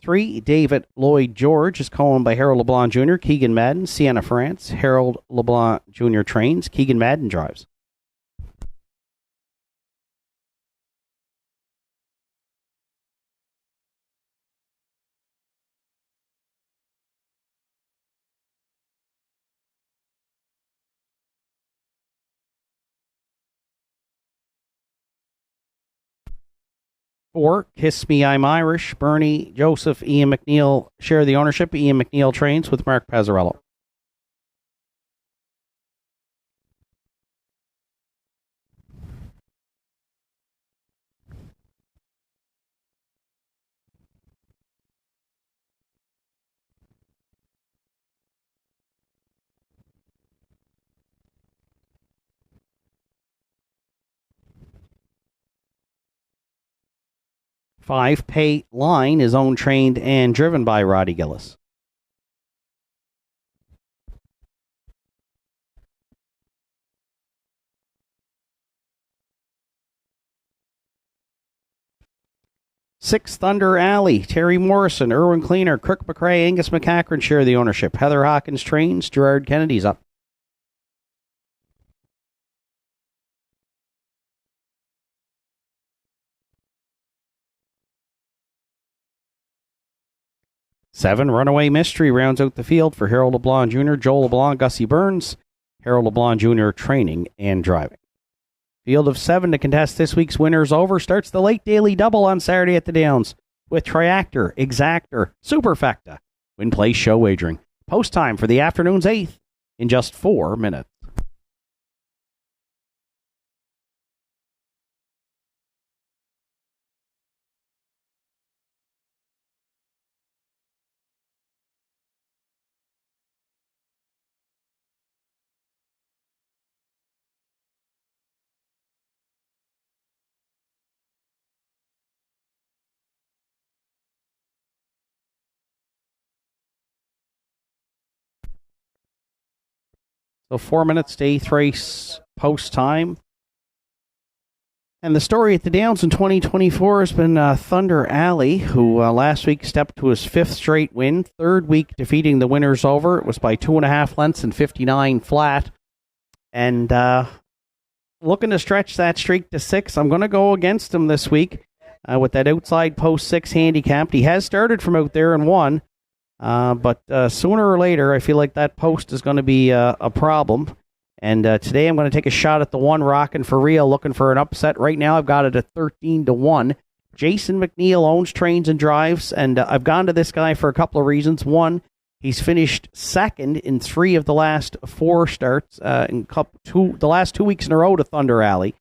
[SPEAKER 2] Three, David Lloyd George is owned by Harold LeBlanc Jr., Keegan Madden, Sienna France. Harold LeBlanc Jr. trains. Keegan Madden drives. 4, Kiss Me, I'm Irish. Bernie, Joseph, Ian McNeil share the ownership. Ian McNeil trains with Mark Pazzarello. 5, Pay Line is owned, trained, and driven by Roddy Gillis. 6, Thunder Alley. Terry Morrison, Irwin Cleaner, Kirk McRae, Angus McCachran share the ownership. Heather Hawkins trains. Gerard Kennedy's up. 7, Runaway Mystery rounds out the field for Harold LeBlanc Jr., Joel LeBlanc, Gussie Burns. Harold LeBlanc Jr. training and driving. Field of 7 to contest this week's Winners Over. Starts the late daily double on Saturday at the Downs with Triactor, Exactor, Superfecta. Win, play, show wagering. Post time for the afternoon's 8th in just 4 minutes. So 4 minutes to 8th race post time. And the story at the Downs in 2024 has been Thunder Alley, who last week stepped to his 5th straight win. 3rd week defeating the Winners Over. It was by 2.5 lengths and 59 flat. And looking to stretch that streak to 6. I'm going to go against him this week with that outside post 6 handicapped. He has started from out there and won. But sooner or later, I feel like that post is going to be a problem. And today I'm going to take a shot at the 1, Rockin' for Real, looking for an upset. Right now I've got it at 13-1. Jason McNeil owns, trains, and drives. And I've gone to this guy for a couple of reasons. One, he's finished second in 3 of the last 4 starts, the last 2 weeks in a row to Thunder Alley.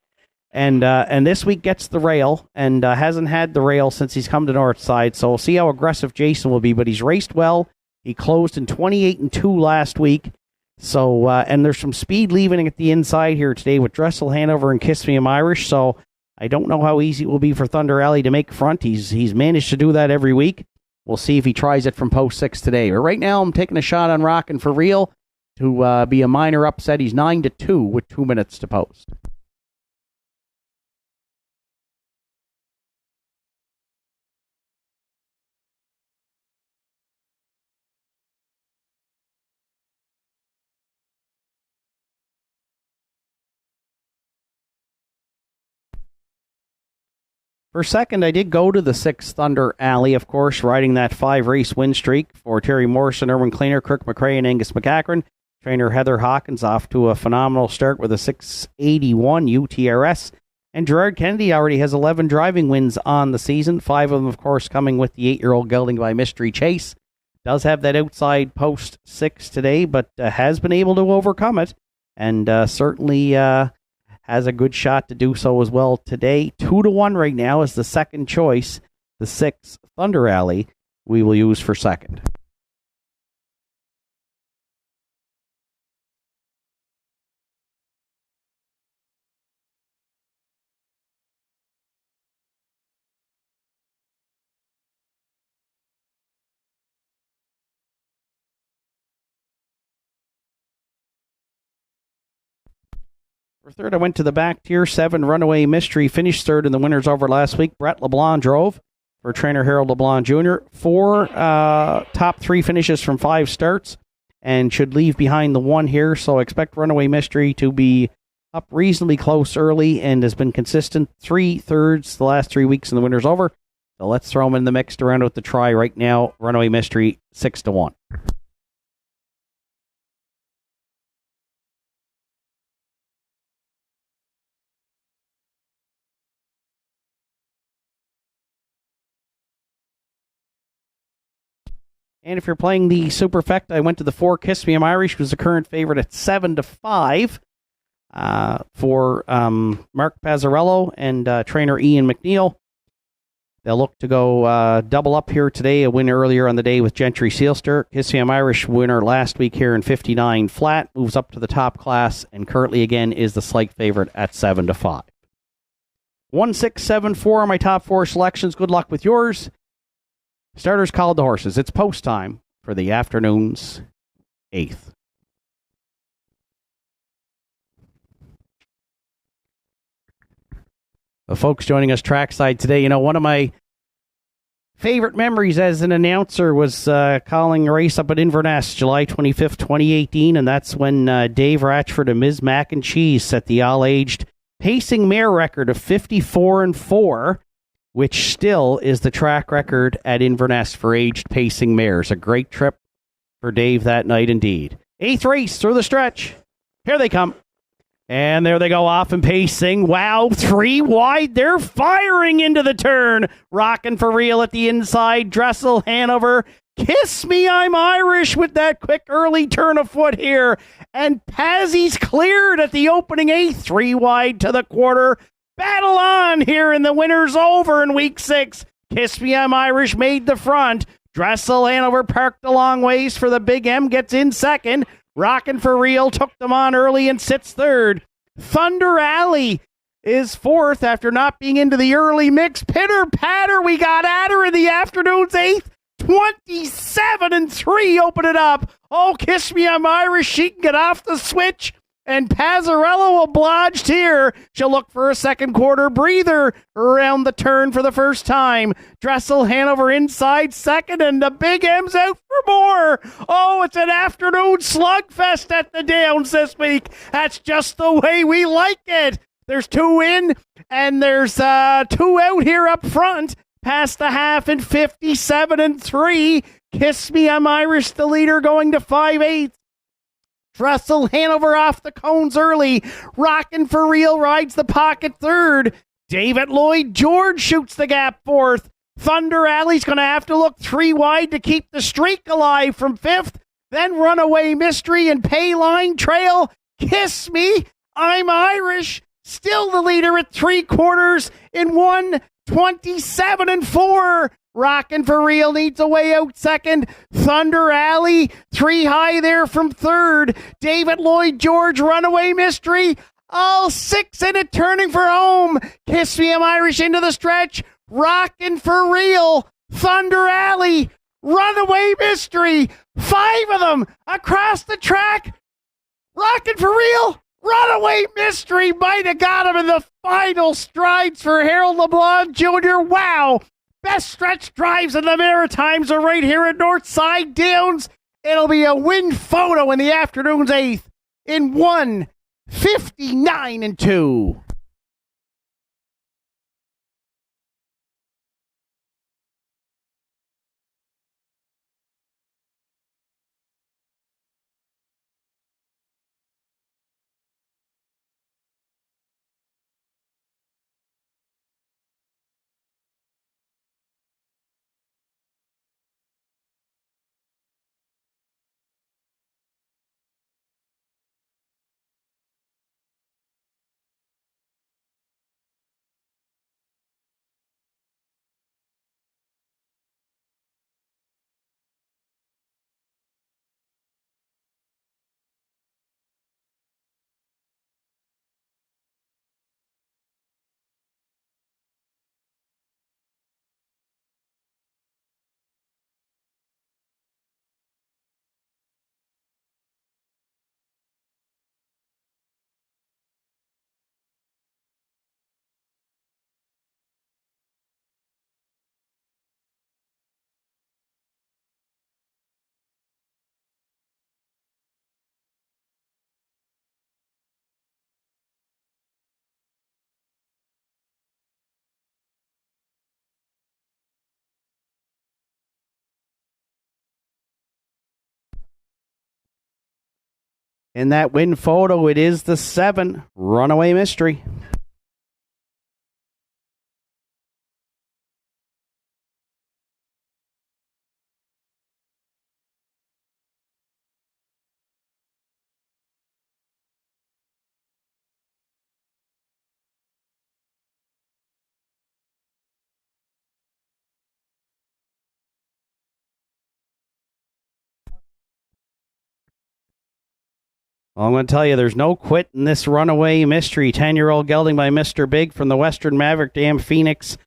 [SPEAKER 2] And this week gets the rail and hasn't had the rail since he's come to Northside. So we'll see how aggressive Jason will be. But he's raced well. He closed in 28-2 last week. So and there's some speed leaving at the inside here today with Dressel Hanover and Kiss Me I'm Irish. So I don't know how easy it will be for Thunder Alley to make front. He's managed to do that every week. We'll see if he tries it from post 6 today. But right now I'm taking a shot on Rockin' for Real to be a minor upset. He's 9-2 with 2 minutes to post. For second, I did go to the 6 Thunder Alley, of course, riding that 5-race win streak for Terry Morrison, Erwin Cleaner, Kirk McRae, and Angus McCachran. Trainer Heather Hawkins off to a phenomenal start with a 681 UTRS. And Gerard Kennedy already has 11 driving wins on the season, 5 of them, of course, coming with the 8-year-old gelding by Mystery Chase. Does have that outside post 6 today, but has been able to overcome it, and certainly has a good shot to do so as well today. 2-1 right now is the second choice, the 6 Thunder Alley we will use for second. For third, I went to the back tier. 7 Runaway Mystery finished third in the winners over last week. Brett LeBlanc drove for trainer Harold LeBlanc Jr. 4 top 3 finishes from 5 starts and should leave behind the 1 here. So expect Runaway Mystery to be up reasonably close early and has been consistent 3 thirds the last 3 weeks in the winners over. So let's throw him in the mix to round out the try right now. Runaway Mystery 6-1. And if you're playing the Superfect, I went to the 4 Kiss Me I'm Irish, who's the current favorite at 7-5 for Mark Pazzarello and trainer Ian McNeil. They'll look to go double up here today, a win earlier on the day with Gentry Sealster. Kiss Me I'm Irish winner last week here in 59 flat, moves up to the top class, and currently again is the slight favorite at 7-5. 1, 6, 7, 4 are my top 4 selections. Good luck with yours. Starters called the horses. It's post time for the afternoon's 8th. The folks joining us trackside today, one of my favorite memories as an announcer was calling a race up at Inverness, July 25th, 2018, and that's when Dave Ratchford and Ms. Mac and Cheese set the all-aged pacing mare record of 54-4, which still is the track record at Inverness for aged pacing mares. A great trip for Dave that night indeed. 8th race through the stretch. Here they come. And there they go off and pacing. Wow, 3 wide. They're firing into the turn. Rocking for real at the inside. Dressel, Hanover. Kiss Me I'm Irish with that quick early turn of foot here. And Pazzy's cleared at the opening 8th. 3 wide to the quarter. Battle on here in the winners over in week 6. Kiss Me I'm Irish made the front. Dressel Hanover parked a long ways for the Big M, gets in second. Rockin' for Real took them on early and sits third. Thunder Alley is 4th after not being into the early mix. Pitter patter, we got at her in the afternoon's 8th. 27-3 open it up. Oh, Kiss Me I'm Irish, she can get off the switch. And Pazzarello obliged here. She'll look for a second quarter breather around the turn for the first time. Dressel Hanover inside second, and the Big M's out for more. Oh, it's an afternoon slugfest at the Downs this week. That's just the way we like it. There's 2 in, and there's 2 out here up front. Past the half in 57-3. Kiss Me I'm Irish, the leader, going to 5/8. Dressel Hanover off the cones early. Rockin' for Real rides the pocket third. David Lloyd George shoots the gap 4th. Thunder Alley's going to have to look 3 wide to keep the streak alive from 5th. Then Runaway Mystery and Payline Trail. Kiss Me I'm Irish. Still the leader at 3 quarters in 1:27-4. Rockin' for Real needs a way out second. Thunder Alley, 3 high there from third. David Lloyd George, Runaway Mystery, all 6 in it, turning for home. Kiss Me I'm Irish into the stretch. Rockin' for Real, Thunder Alley, Runaway Mystery, 5 of them across the track. Rockin' for Real, Runaway Mystery might have got him in the final strides for Harold LeBlanc Jr. Wow. Best stretch drives in the Maritimes are right here at Northside Downs. It'll be a win photo in the afternoon's 8th in 1:59-2. In that win photo, it is the 7, Runaway Mystery. Well, I'm going to tell you, there's no quit in this Runaway Mystery. 10-year-old gelding by Mr. Big from the Western Maverick Dam Phoenix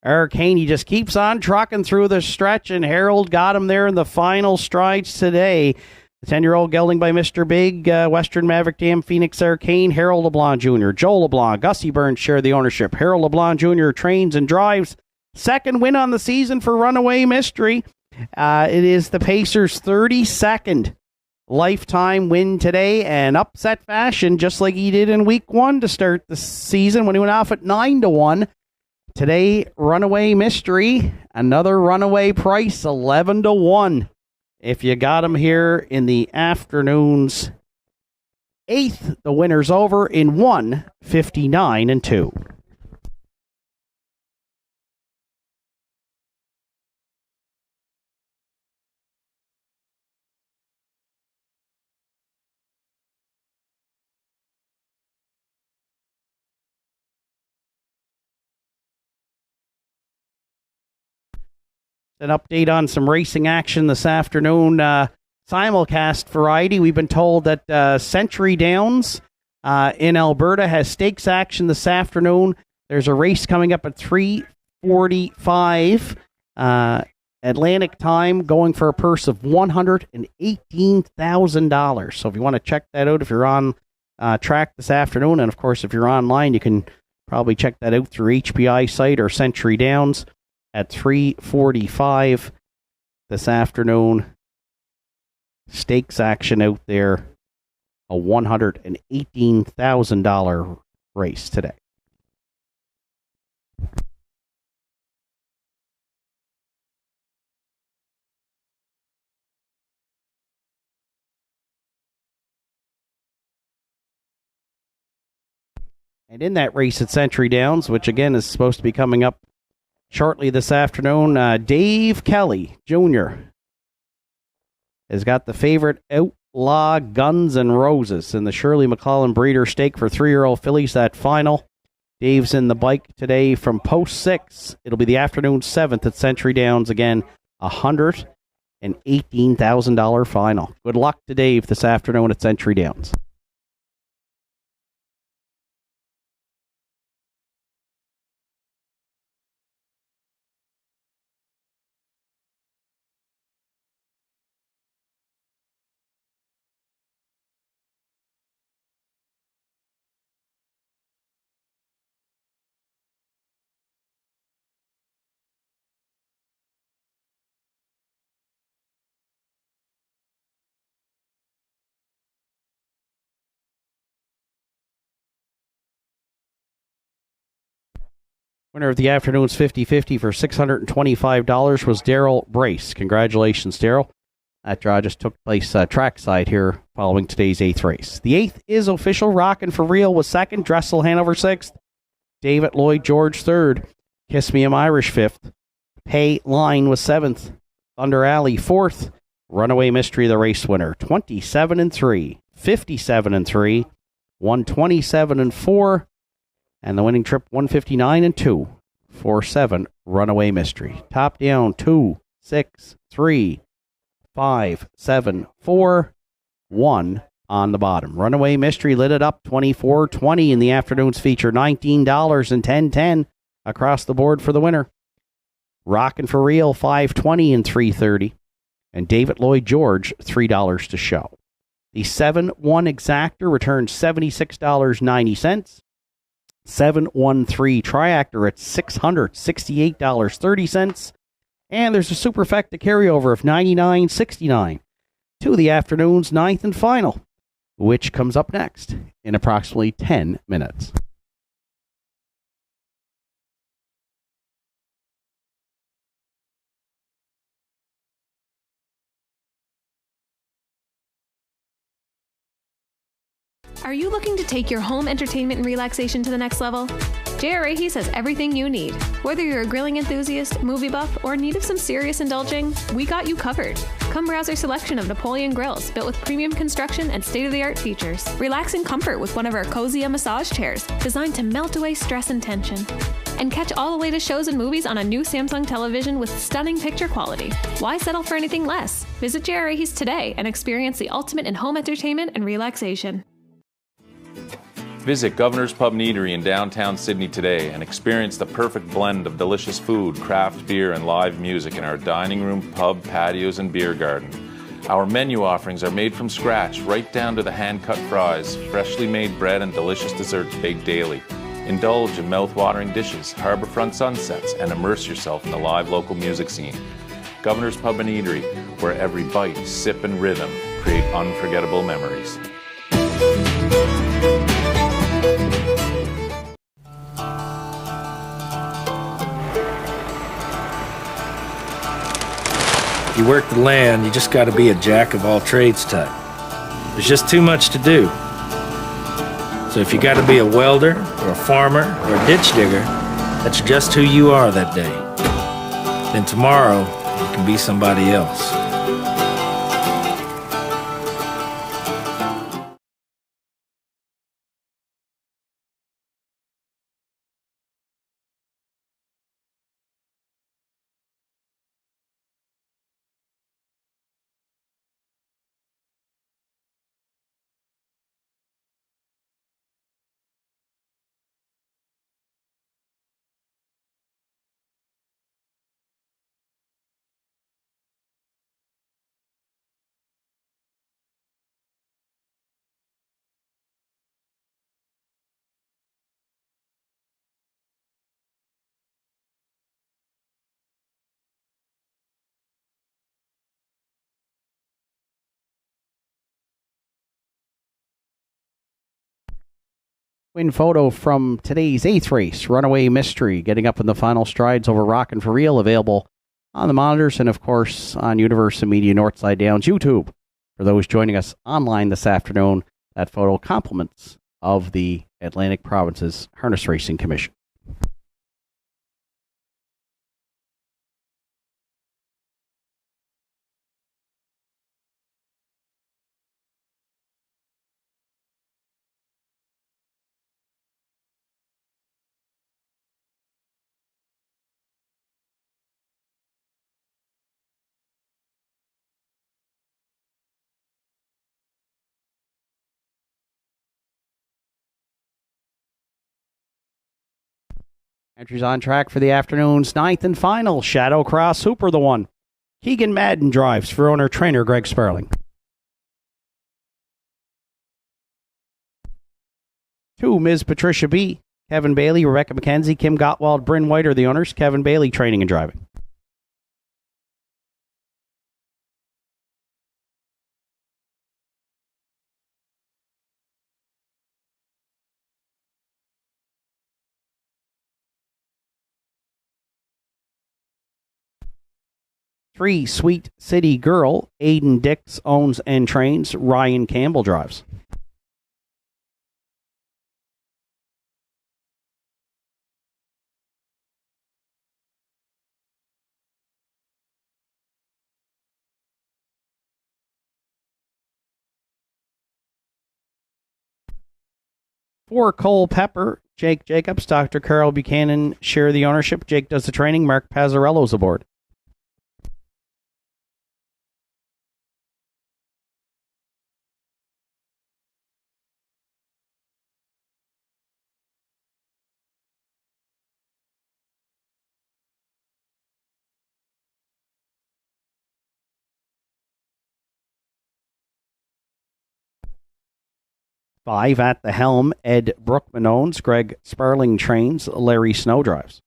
[SPEAKER 2] Arcane. He just keeps on trucking through the stretch, and Harold got him there in the final strides today. The 10-year-old gelding by Mr. Big, Western Maverick Dam Phoenix Arcane, Harold LeBlanc Jr., Joe LeBlanc, Gussie Burns share the ownership. Harold LeBlanc Jr. trains and drives. Second win on the season for Runaway Mystery. It is the Pacers' 32nd lifetime win today, and upset fashion, just like he did in week 1 to start the season when he went off at 9-1. Today, Runaway Mystery, another runaway price, 11-1. If you got him here in the afternoon's 8th, the winner's over in 1:59-2. An update on some racing action this afternoon. Simulcast variety. We've been told that Century Downs in Alberta has stakes action this afternoon. There's a race coming up at 3:45 Atlantic time, going for a purse of $118,000. So if you want to check that out, if you're on track this afternoon, and of course if you're online, you can probably check that out through HPI site or Century Downs. At 3:45 this afternoon, stakes action out there, a $118,000 race today. And in that race at Century Downs, which again is supposed to be coming up shortly this afternoon, Dave Kelly Jr. has got the favorite Outlaw Guns and Roses in the Shirley McClellan Breeder Stake for 3-year-old fillies. That final. Dave's in the bike today from post 6. It'll be the afternoon 7th at Century Downs. Again, $118,000 final. Good luck to Dave this afternoon at Century Downs. Winner of the afternoon's 50-50 for $625 was Daryl Brace. Congratulations, Daryl. That draw just took place trackside here following today's 8th race. The 8th is official. Rockin' for Real was 2nd. Dressel Hanover 6th. David Lloyd George 3rd. Kiss Me I'm Irish 5th. Pay Line was 7th. Thunder Alley 4th. Runaway Mystery the race winner. 27-3. 57-3. 127-4. And the winning trip, 159-2, 4-7, Runaway Mystery. Top down, 2, 6, 3, 5, 7, 4, 1 on the bottom. Runaway Mystery lit it up, 24-20 in the afternoon's feature, $19 and 10-10 across the board for the winner. Rockin' for Real, $5.20 and $3.30. And David Lloyd George, $3 to show. The 7-1 exactor returned $76.90. 713 Triactor at $668.30. And there's a superfecta carryover of $99.69 to the afternoon's 9th and final, which comes up next in approximately 10 minutes.
[SPEAKER 1] Are you looking to take your home entertainment and relaxation to the next level? JR has everything you need. Whether you're a grilling enthusiast, movie buff, or in need of some serious indulging, we got you covered. Come browse our selection of Napoleon grills built with premium construction and state-of-the-art features. Relax in comfort with one of our cozy massage chairs designed to melt away stress and tension. And catch all the latest shows and movies on a new Samsung television with stunning picture quality. Why settle for anything less? Visit JR today and experience the ultimate in home entertainment and relaxation.
[SPEAKER 4] Visit Governor's Pub and Eatery in downtown Sydney today and experience the perfect blend of delicious food, craft beer, and live music in our dining room, pub, patios, and beer garden. Our menu offerings are made from scratch, right down to the hand-cut fries, freshly made bread, and delicious desserts baked daily. Indulge in mouth-watering dishes, harborfront sunsets, and immerse yourself in the live local music scene. Governor's Pub and Eatery, where every bite, sip, and rhythm create unforgettable memories.
[SPEAKER 3] If you work the land, you just got to be a jack of all trades type. There's just too much to do. So if you got to be a welder, or a farmer, or a ditch digger, that's just who you are that day. Then tomorrow, you can be somebody else.
[SPEAKER 2] Win photo from today's 8th race, Runaway Mystery, getting up in the final strides over Rockin' for Real, available on the monitors and, of course, on Universal Media Northside Downs YouTube. For those joining us online this afternoon, that photo compliments of the Atlantic Province's Harness Racing Commission. Entries on track for the afternoon's ninth and final. Shadow Cross Hooper, the one. Keegan Madden drives for owner-trainer Greg Sperling. 2, Ms. Patricia B. Kevin Bailey, Rebecca McKenzie, Kim Gottwald, Bryn White are the owners. Kevin Bailey training and driving. 3, Sweet City Girl. Aiden Dix owns and trains. Ryan Campbell drives. 4, Cole Pepper. Jake Jacobs, Dr. Carol Buchanan share the ownership. Jake does the training. Mark Pazzarello's aboard. 5, At the Helm, Ed Brookman owns. Greg Sperling trains. Larry Snow drives.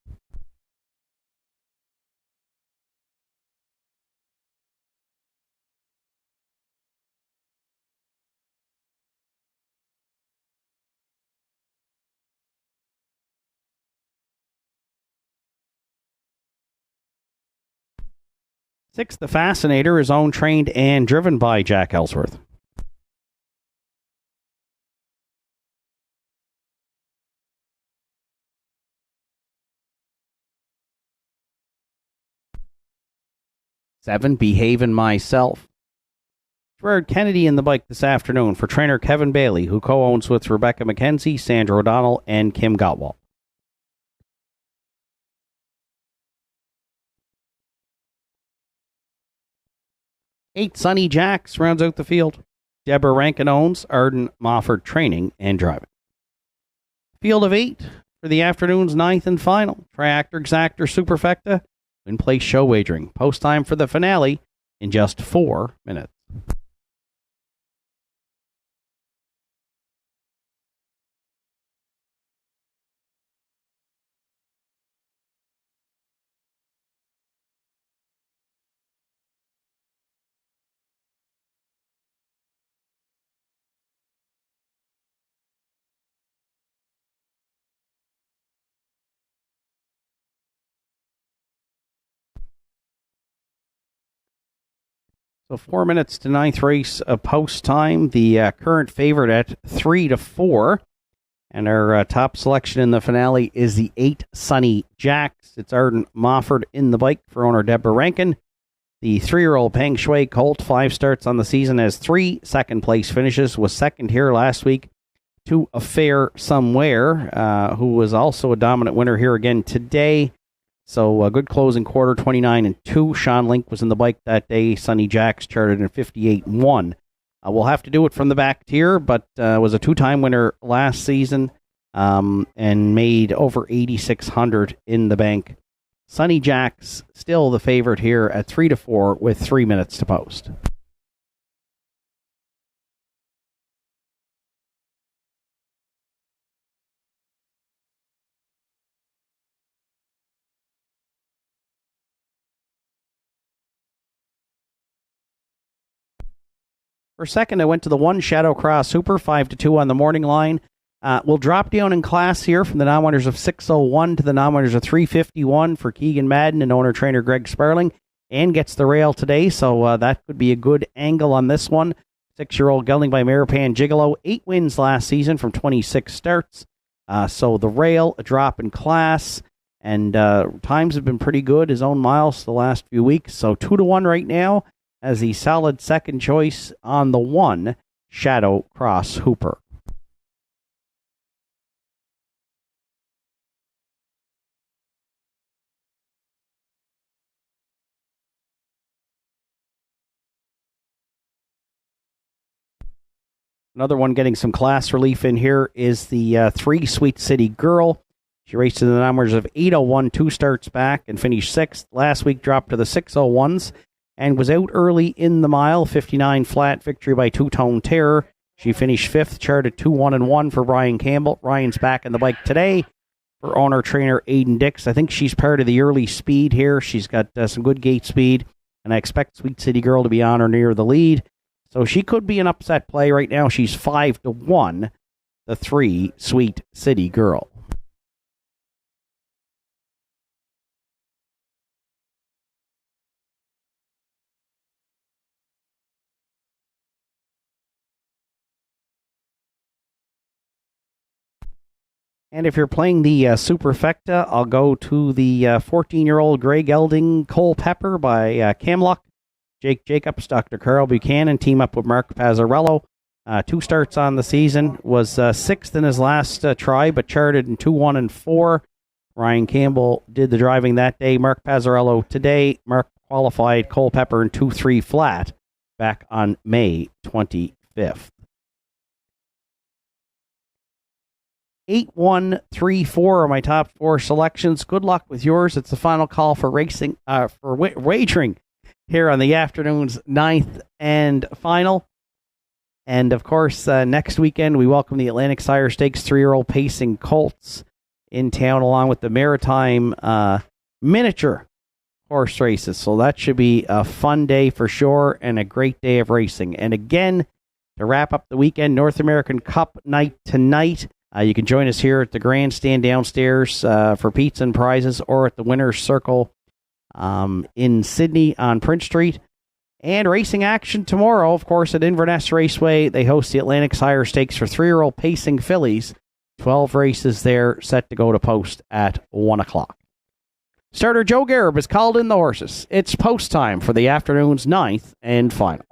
[SPEAKER 2] 6, The Fascinator is owned, trained, and driven by Jack Ellsworth. 7, Behavin' Myself. Gerard Kennedy in the bike this afternoon for trainer Kevin Bailey, who co-owns with Rebecca McKenzie, Sandra O'Donnell, and Kim Gottwald. Eight, Sunny Jacks rounds out the field. Deborah Rankin owns Arden Mofford Training and Driving. Field of 8 for the afternoon's 9th and final. Triactor Exactor Superfecta. In place show wagering. Post time for the finale in just 4 minutes. So 4 minutes to 9th race of post time. The current favorite at 3-4. And our top selection in the finale is the 8 Sunny Jacks. It's Arden Mofford in the bike for owner Deborah Rankin. The 3-year-old Peng Shui colt, 5 starts on the season, has 3 second-place finishes, was second here last week to Affair Somewhere, who was also a dominant winner here again today. So a good closing quarter, 29-2. Sean Link was in the bike that day. Sunny Jacks charted in 58-1. We'll have to do it from the back tier, but was a 2-time winner last season and made over $8,600 in the bank. Sunny Jacks still the favorite here at 3-4 with 3 minutes to post. For second, I went to the 1 Shadow Cross Super, 5-2 on the morning line. We'll drop down in class here from the non-winners of 601 to the non-winners of 351 for Keegan Madden and owner-trainer Greg Sparling. And gets the rail today, so that could be a good angle on this one. 6-year-old gelding by Maripan Gigolo. 8 wins last season from 26 starts. So the rail, a drop in class. And times have been pretty good, his own miles the last few weeks. So 2-1 right now as the solid second choice on the 1 Shadow Cross Hooper. Another one getting some class relief in here is the 3 Sweet City Girl. She raced in the numbers of 801 2 starts back and finished 6th. Last week dropped to the 601s and was out early in the mile. 59 flat victory by Two Tone Terror. She finished 5th, charted 2-1-1 for Ryan Campbell. Ryan's back in the bike today for owner-trainer Aiden Dix. I think she's part of the early speed here. She's got some good gate speed, and I expect Sweet City Girl to be on or near the lead. So she could be an upset play right now. She's 5-1, the 3 Sweet City Girl. And if you're playing the Superfecta, I'll go to the 14-year-old Grey Gelding Cole Pepper by Camluck. Jake Jacobs, Dr. Carl Buchanan, team up with Mark Pazzarello. 2 starts on the season. Was 6th in his last try, but charted in 2-1-4. Ryan Campbell did the driving that day. Mark Pazzarello today. Mark qualified Cole Pepper in 2-3 flat back on May 25th. 8, 1, 3, 4 are my top 4 selections. Good luck with yours. It's the final call for racing, for wagering here on the afternoon's 9th and final. And of course, next weekend we welcome the Atlantic Sire Stakes 3-year-old pacing colts in town, along with the Maritime miniature horse races. So that should be a fun day for sure, and a great day of racing. And again, to wrap up the weekend, North American Cup night tonight. You can join us here at the grandstand downstairs for pizza and prizes, or at the Winner's Circle in Sydney on Prince Street. And racing action tomorrow, of course, at Inverness Raceway. They host the Atlantic Sire Stakes for 3-year-old pacing fillies. 12 races there, set to go to post at 1 o'clock. Starter Joe Garib has called in the horses. It's post time for the afternoon's 9th and final.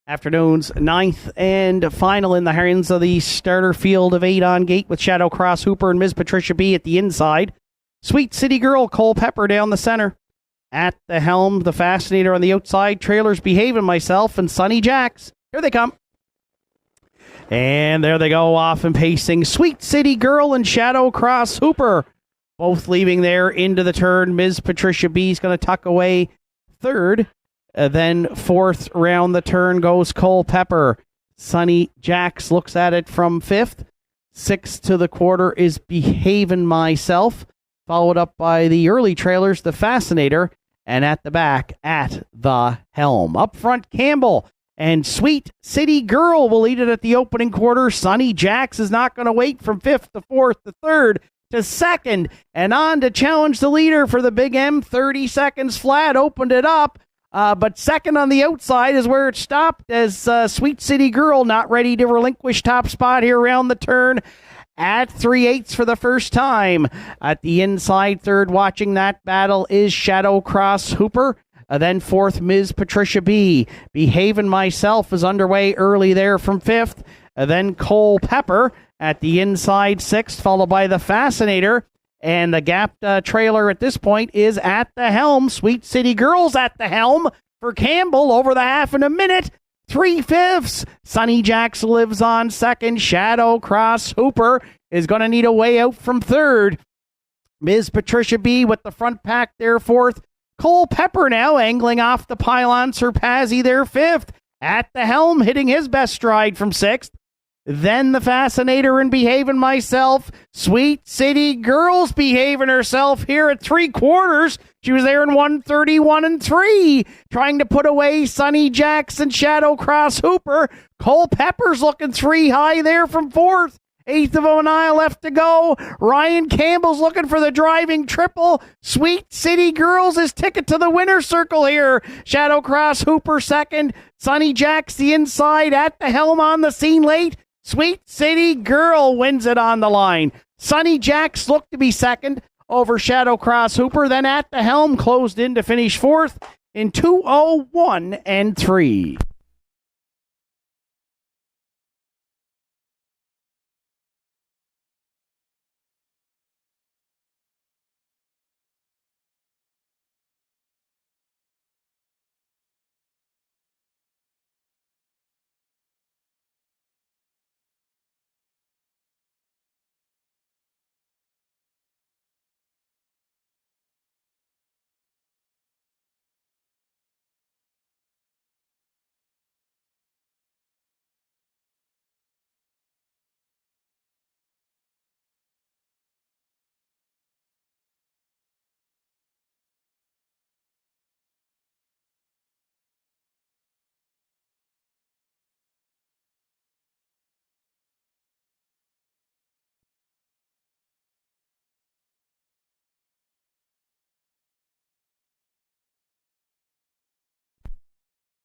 [SPEAKER 2] Afternoon's 9th and final in the hands of the starter field of 8 on gate with Shadow Cross Hooper and Ms. Patricia B at the inside. Sweet City Girl, Cole Pepper down the center. At the helm, the Fascinator on the outside. Trailers Behaving Myself and Sunny Jacks. Here they come. And there they go, off and pacing. Sweet City Girl and Shadow Cross Hooper. Both leaving there into the turn. Ms. Patricia B is going to tuck away third. Then fourth round the turn goes Cole Pepper. Sunny Jacks looks at it from fifth. Sixth to the quarter is Behaving Myself. Followed up by the early trailers, the Fascinator. And at the back, at the helm. Up front, Campbell and Sweet City Girl will lead it at the opening quarter. Sunny Jacks is not going to wait from fifth to fourth to third to second. And on to challenge the leader for the Big M. 30 seconds flat, opened it up. But second on the outside is where it stopped as Sweet City Girl not ready to relinquish top spot here around the turn at 3/8 for the first time. At the inside third, watching that battle is Shadow Cross Hooper. Then fourth, Ms. Patricia B. Behaving Myself is underway early there from fifth. Then Cole Pepper at the inside sixth, followed by the Fascinator. And the gapped trailer at this point is at the helm. Sweet City Girls at the helm for Campbell over the half in a minute. 3/5. Sunny Jacks lives on second. Shadow Cross Hooper is going to need a way out from third. Ms. Patricia B with the front pack there fourth. Cole Pepper now angling off the pylon. Sir Pazzi there fifth. At the helm, hitting his best stride from sixth. Then the Fascinator and Behaving Myself. Sweet City Girls behaving herself here at 3/4. She was there in 1:31 and 3. Trying to put away Sunny Jacks and Shadow Cross Hooper. Cole Pepper's looking 3 high there from fourth. Eighth of a mile left to go. Ryan Campbell's looking for the driving triple. Sweet City Girls is ticket to the winner's circle here. Shadow Cross Hooper second. Sunny Jacks the inside at the helm on the scene late. Sweet City Girl wins it on the line. Sunny Jacks looked to be second over Shadow Cross Hooper. Then at the helm closed in to finish fourth in 2:01 and 3.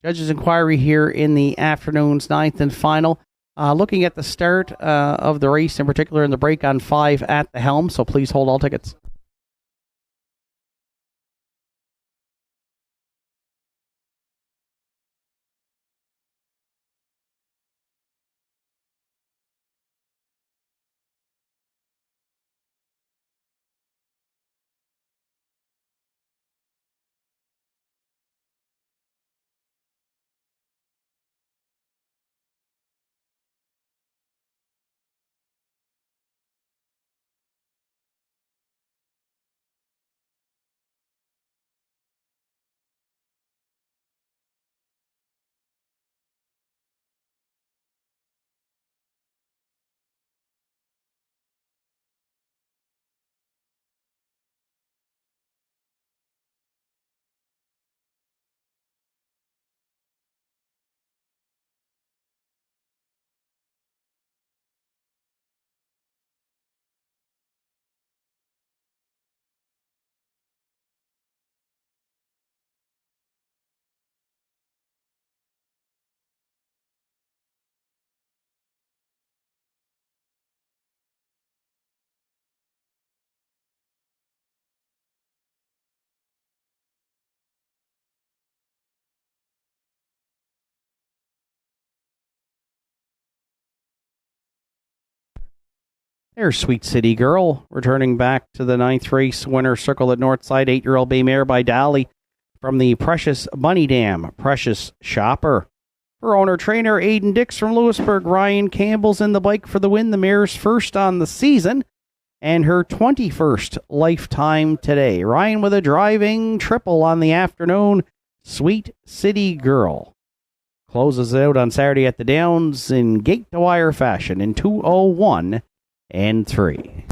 [SPEAKER 2] Judges' inquiry here in the afternoon's 9th and final. Looking at the start of the race, in particular in the break on 5 at the helm, so please hold all tickets. There's Sweet City Girl, returning back to the 9th race winner circle at Northside. 8-year-old bay mare by Dolly from the Precious Bunny Dam. Precious Shopper. Her owner-trainer, Aiden Dix from Lewisburg. Ryan Campbell's in the bike for the win. The mare's first on the season and her 21st lifetime today. Ryan with a driving triple on the afternoon. Sweet City Girl closes out on Saturday at the Downs in gate-to-wire fashion in 2:01 and 3.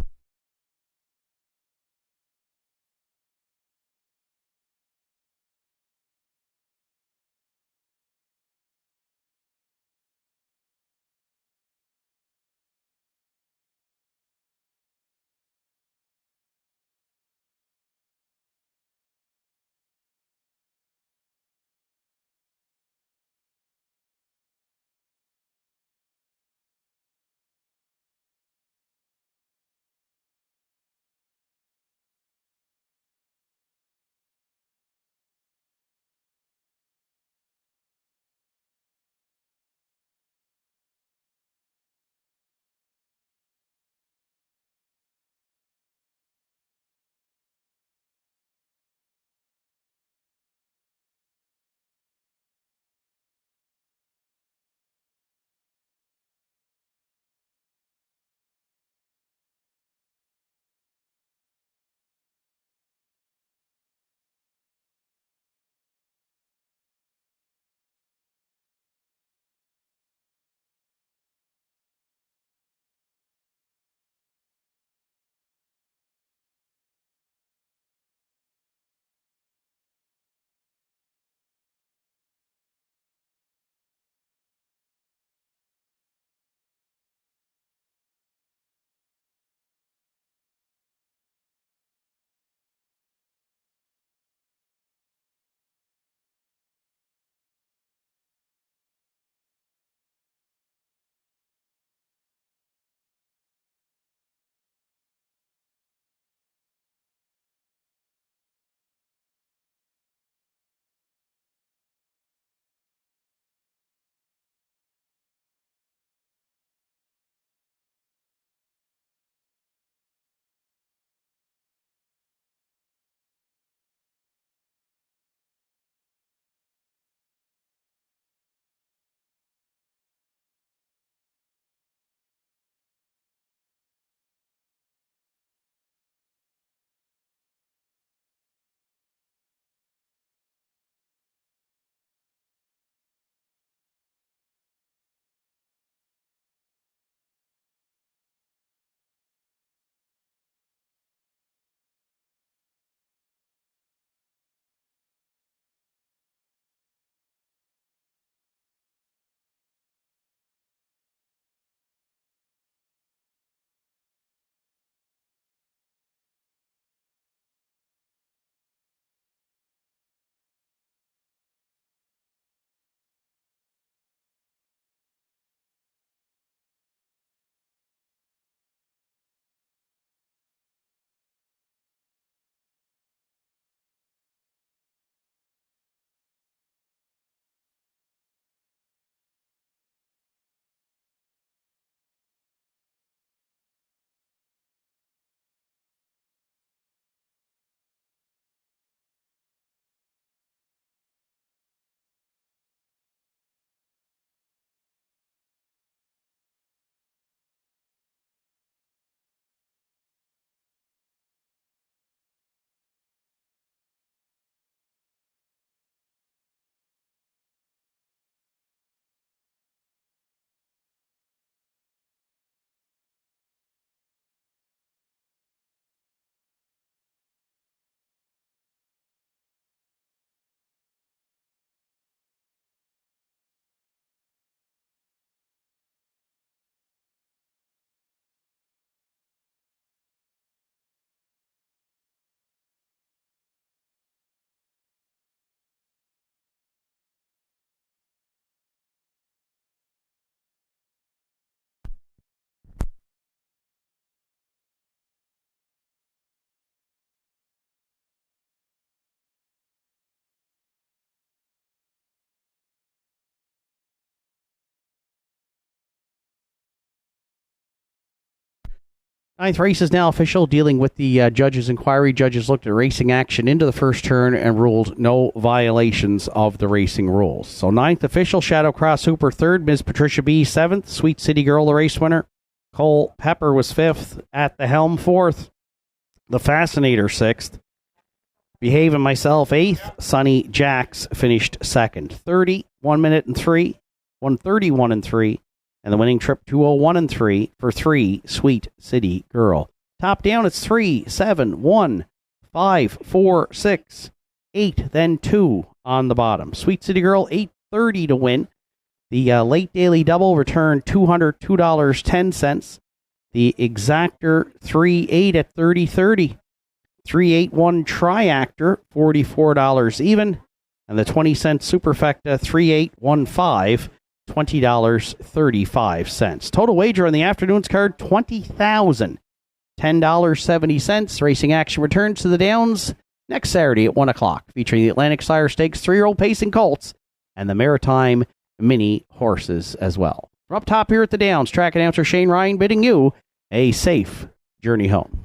[SPEAKER 2] Ninth race is now official, dealing with the judges' inquiry. Judges looked at racing action into the first turn and ruled no violations of the racing rules. So ninth official, Shadow Cross Hooper third, Ms. Patricia B. seventh, Sweet City Girl, the race winner. Cole Pepper was fifth, at the helm fourth. The Fascinator sixth. Behave and myself eighth. Sonny Jacks finished second. 30, 1 minute and 3, 131 and 3. And the winning trip 201 and 3 for 3, Sweet City Girl. Top down, it's 3, 7, 1, 5, 4, 6, 8, then 2 on the bottom. Sweet City Girl, 830 to win. The late daily double returned $202.10. The exactor 3-8 at 30-30. 381 triactor, $44 even. And the 20-cent superfecta 3815, $20.35. Total wager on the afternoon's card, $20,000. $10.70. Racing action returns to the Downs next Saturday at 1 o'clock, featuring the Atlantic Sire Stakes 3-year-old Pacing Colts and the Maritime Mini Horses as well. From up top here at the Downs, track announcer Shane Ryan bidding you a safe journey home.